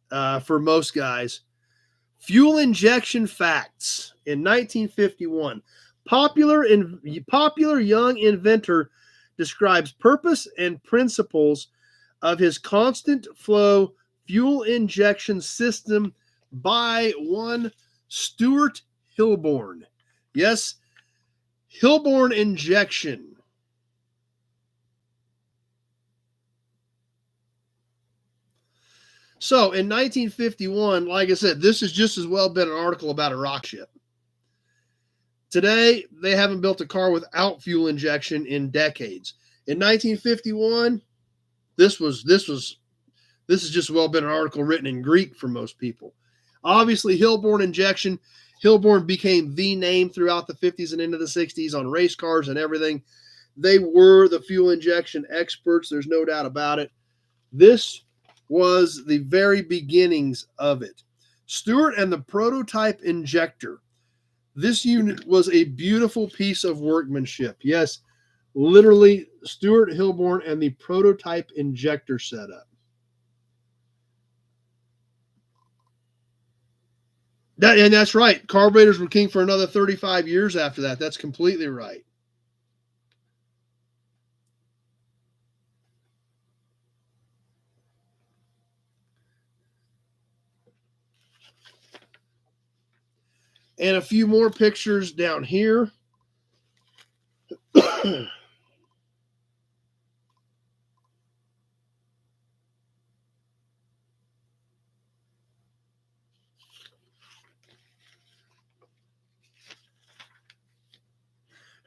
for most guys. Fuel injection facts in 1951. Popular young inventor describes purpose and principles of his constant flow fuel injection system by one Stuart Hilborn. Yes, Hilborn injection. So in 1951, like I said, this has just as well been an article about a rock ship. Today, they haven't built a car without fuel injection in decades. In 1951, this has just well been an article written in Greek for most people. Obviously, Hilborn injection. Hilborn became the name throughout the 50s and into the 60s on race cars and everything. They were the fuel injection experts. There's no doubt about it. This was the very beginnings of it. Stewart and the prototype injector. This unit was a beautiful piece of workmanship. Yes, literally Stewart Hilborn and the prototype injector setup. And that's right. Carburetors were king for another 35 years after that. That's completely right. And a few more pictures down here.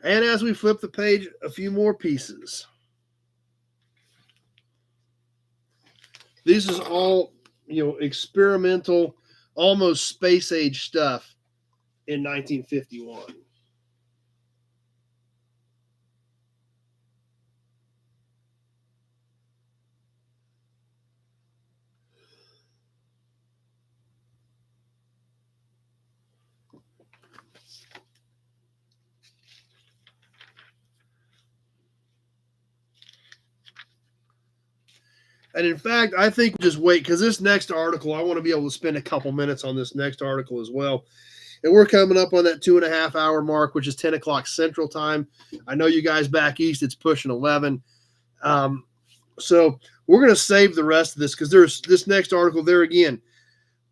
And as we flip the page, a few more pieces. This is all, experimental, almost space age stuff in 1951. And in fact, I think we'll just wait because this next article, I want to be able to spend a couple minutes on this next article as well. And we're coming up on that 2.5 hour mark, which is 10 o'clock Central Time. I know you guys back east, it's pushing 11. So we're going to save the rest of this because there's this next article there again.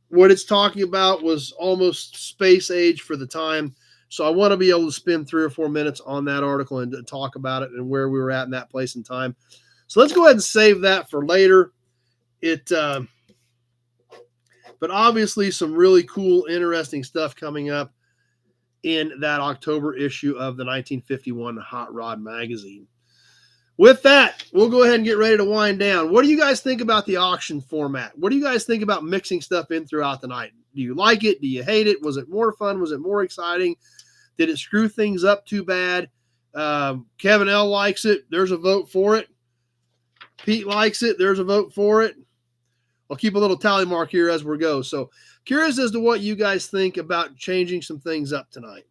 What it's talking about was almost space age for the time. So I want to be able to spend 3 or 4 minutes on that article and to talk about it and where we were at in that place and time. So let's go ahead and save that for later. But obviously some really cool, interesting stuff coming up in that October issue of the 1951 Hot Rod magazine. With that, we'll go ahead and get ready to wind down. What do you guys think about the auction format? What do you guys think about mixing stuff in throughout the night? Do you like it? Do you hate it? Was it more fun? Was it more exciting? Did it screw things up too bad? Kevin L. likes it. There's a vote for it. Pete likes it. There's a vote for it. I'll keep a little tally mark here as we go. So curious as to what you guys think about changing some things up tonight.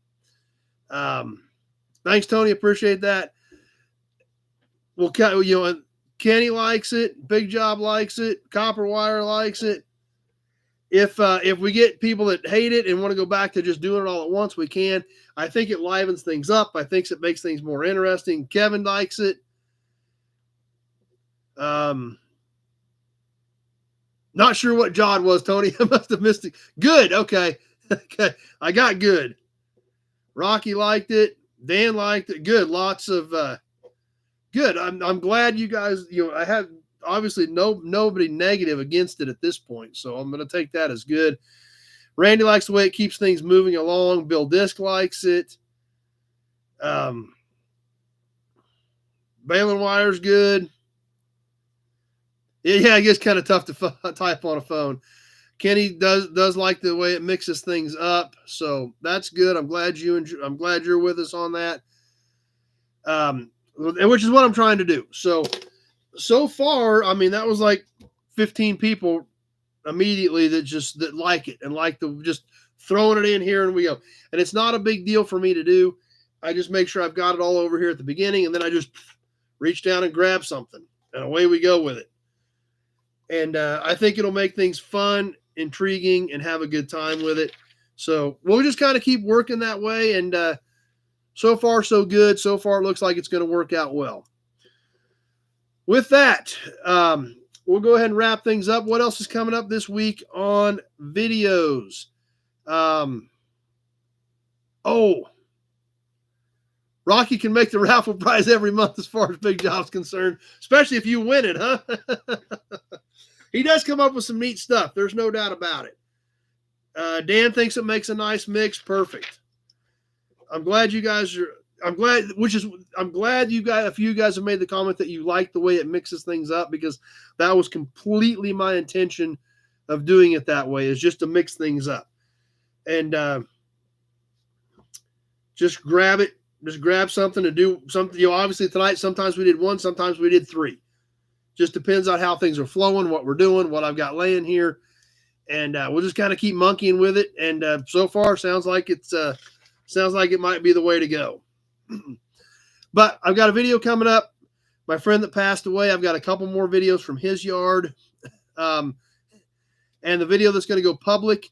Thanks, Tony. Appreciate that. Well, Kenny likes it. Big Job likes it. Copper Wire likes it. If we get people that hate it and want to go back to just doing it all at once, we can. I think it livens things up. I think it makes things more interesting. Kevin likes it. Not sure what John was, Tony. I must have missed it. Good. Okay. Okay. I got good. Rocky liked it. Dan liked it. Good. Lots of good. I'm glad you guys, I have obviously nobody negative against it at this point. So I'm going to take that as good. Randy likes the way it keeps things moving along. Bill Disk likes it. Balin Wire's good. Yeah, it gets kind of tough to type on a phone. Kenny does like the way it mixes things up, so that's good. I'm glad you're with us on that. Which is what I'm trying to do. So far, I mean, that was like 15 people immediately that like it and like the just throwing it in here and we go. And it's not a big deal for me to do. I just make sure I've got it all over here at the beginning, and then I just reach down and grab something, and away we go with it. And I think it'll make things fun, intriguing, and have a good time with it. So we'll just kind of keep working that way. And so far, so good. So far, it looks like it's going to work out well. With that, we'll go ahead and wrap things up. What else is coming up this week on videos? Rocky can make the raffle prize every month as far as Big Job's concerned, especially if you win it, huh? He does come up with some neat stuff. There's no doubt about it. Dan thinks it makes a nice mix. Perfect. I'm glad you guys have made the comment that you like the way it mixes things up, because that was completely my intention of doing it that way, is just to mix things up. And just grab it. Just grab something to do something. Obviously tonight, sometimes we did one, sometimes we did three. Just depends on how things are flowing, what we're doing, what I've got laying here. And we'll just kind of keep monkeying with it. And so far, sounds like it might be the way to go. But I've got a video coming up. My friend that passed away, I've got a couple more videos from his yard. And the video that's going to go public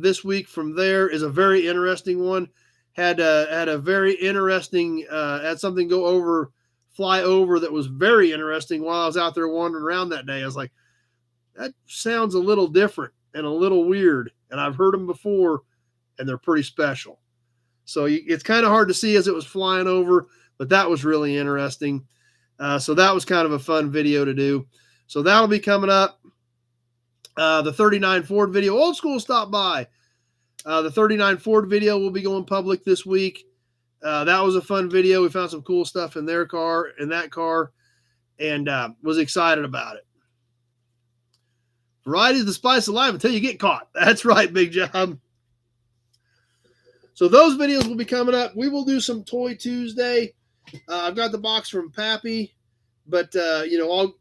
this week from there is a very interesting one. Had a very interesting, had something fly over that was very interesting while I was out there wandering around that day. I was like, that sounds a little different and a little weird. And I've heard them before, and they're pretty special. So it's kind of hard to see as it was flying over, but that was really interesting. So that was kind of a fun video to do. So that'll be coming up. The 39 Ford video, Old School stopped by. The 39 Ford video will be going public this week. That was a fun video. We found some cool stuff in that car, and was excited about it. Variety is the spice of life until you get caught. That's right, Big Job. So those videos will be coming up. We will do some Toy Tuesday. I've got the box from Pappy, but we'll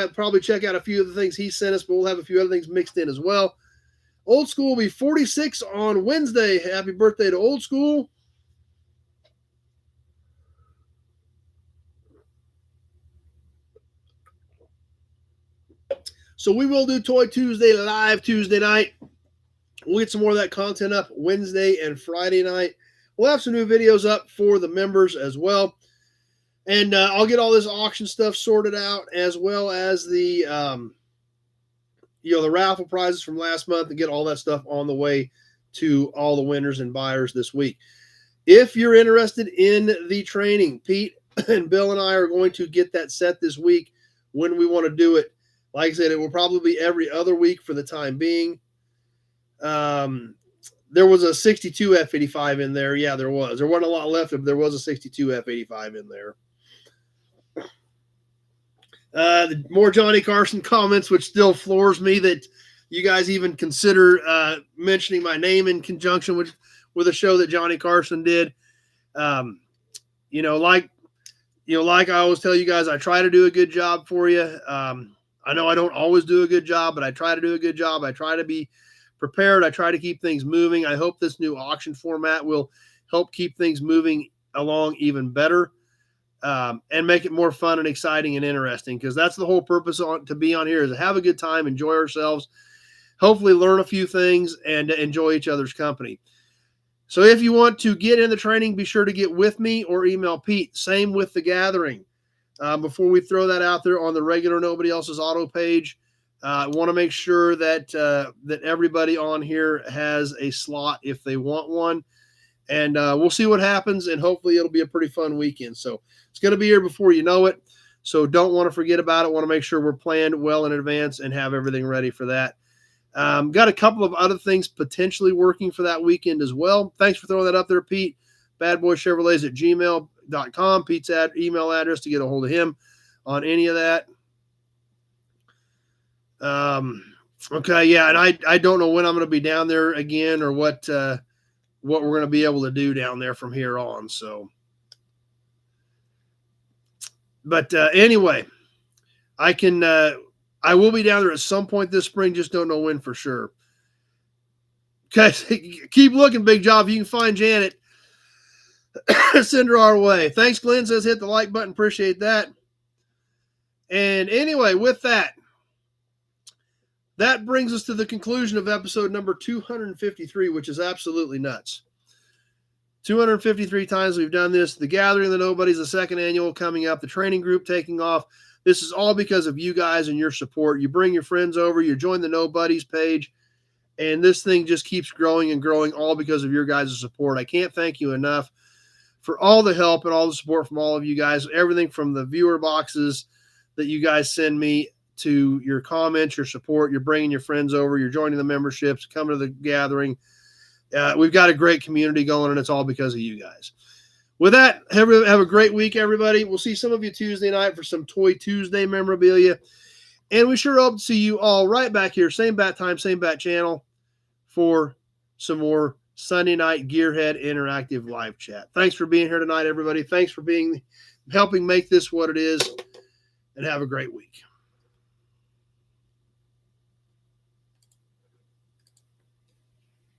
probably check out a few of the things he sent us, but we'll have a few other things mixed in as well. Old School will be 46 on Wednesday. Happy birthday to Old School. So we will do Toy Tuesday live Tuesday night. We'll get some more of that content up Wednesday and Friday night. We'll have some new videos up for the members as well. And I'll get all this auction stuff sorted out, as well as the the raffle prizes from last month, and get all that stuff on the way to all the winners and buyers this week. If you're interested in the training, Pete and Bill and I are going to get that set this week when we want to do it. Like I said, it will probably be every other week for the time being. There was a 62 F85 in there. Yeah, there was. There wasn't a lot left, but there was a 62 F85 in there. More Johnny Carson comments, which still floors me that you guys even consider mentioning my name in conjunction with a show that Johnny Carson did. Like I always tell you guys, I try to do a good job for you. I know I don't always do a good job, but I try to do a good job. I try to be prepared. I try to keep things moving. I hope this new auction format will help keep things moving along even better. And make it more fun and exciting and interesting, because that's the whole purpose to be on here, is to have a good time, enjoy ourselves, hopefully learn a few things, and enjoy each other's company. So if you want to get in the training, be sure to get with me or email Pete. Same with the gathering. Before we throw that out there on the regular Nobody Else's Auto page, I want to make sure that that everybody on here has a slot if they want one. And we'll see what happens, and hopefully it'll be a pretty fun weekend. So it's going to be here before you know it. So don't want to forget about it. Want to make sure we're planned well in advance and have everything ready for that. Got a couple of other things potentially working for that weekend as well. Thanks for throwing that up there, Pete. badboychevrolets@gmail.com. Pete's email address to get a hold of him on any of that. Okay, yeah, and I don't know when I'm going to be down there again, or what we're going to be able to do down there from here on. So, but anyway, I will be down there at some point this spring. Just don't know when for sure. Okay. Keep looking, Big Job. If you can find Janet, send her our way. Thanks. Glenn says, hit the like button. Appreciate that. And anyway, with that brings us to the conclusion of episode number 253, which is absolutely nuts. 253 times we've done this. The Gathering of the Nobodies, the second annual coming up, the training group taking off. This is all because of you guys and your support. You bring your friends over, you join the Nobodies page, and this thing just keeps growing and growing, all because of your guys' support. I can't thank you enough for all the help and all the support from all of you guys. Everything from the viewer boxes that you guys send me, to your comments, your support, you're bringing your friends over, you're joining the memberships, coming to the gathering. We've got a great community going, and it's all because of you guys. With that, have a great week, everybody. We'll see some of you Tuesday night for some Toy Tuesday memorabilia. And we sure hope to see you all right back here, same bat time, same bat channel, for some more Sunday night Gearhead interactive live chat. Thanks for being here tonight, everybody. Thanks for helping make this what it is, and have a great week.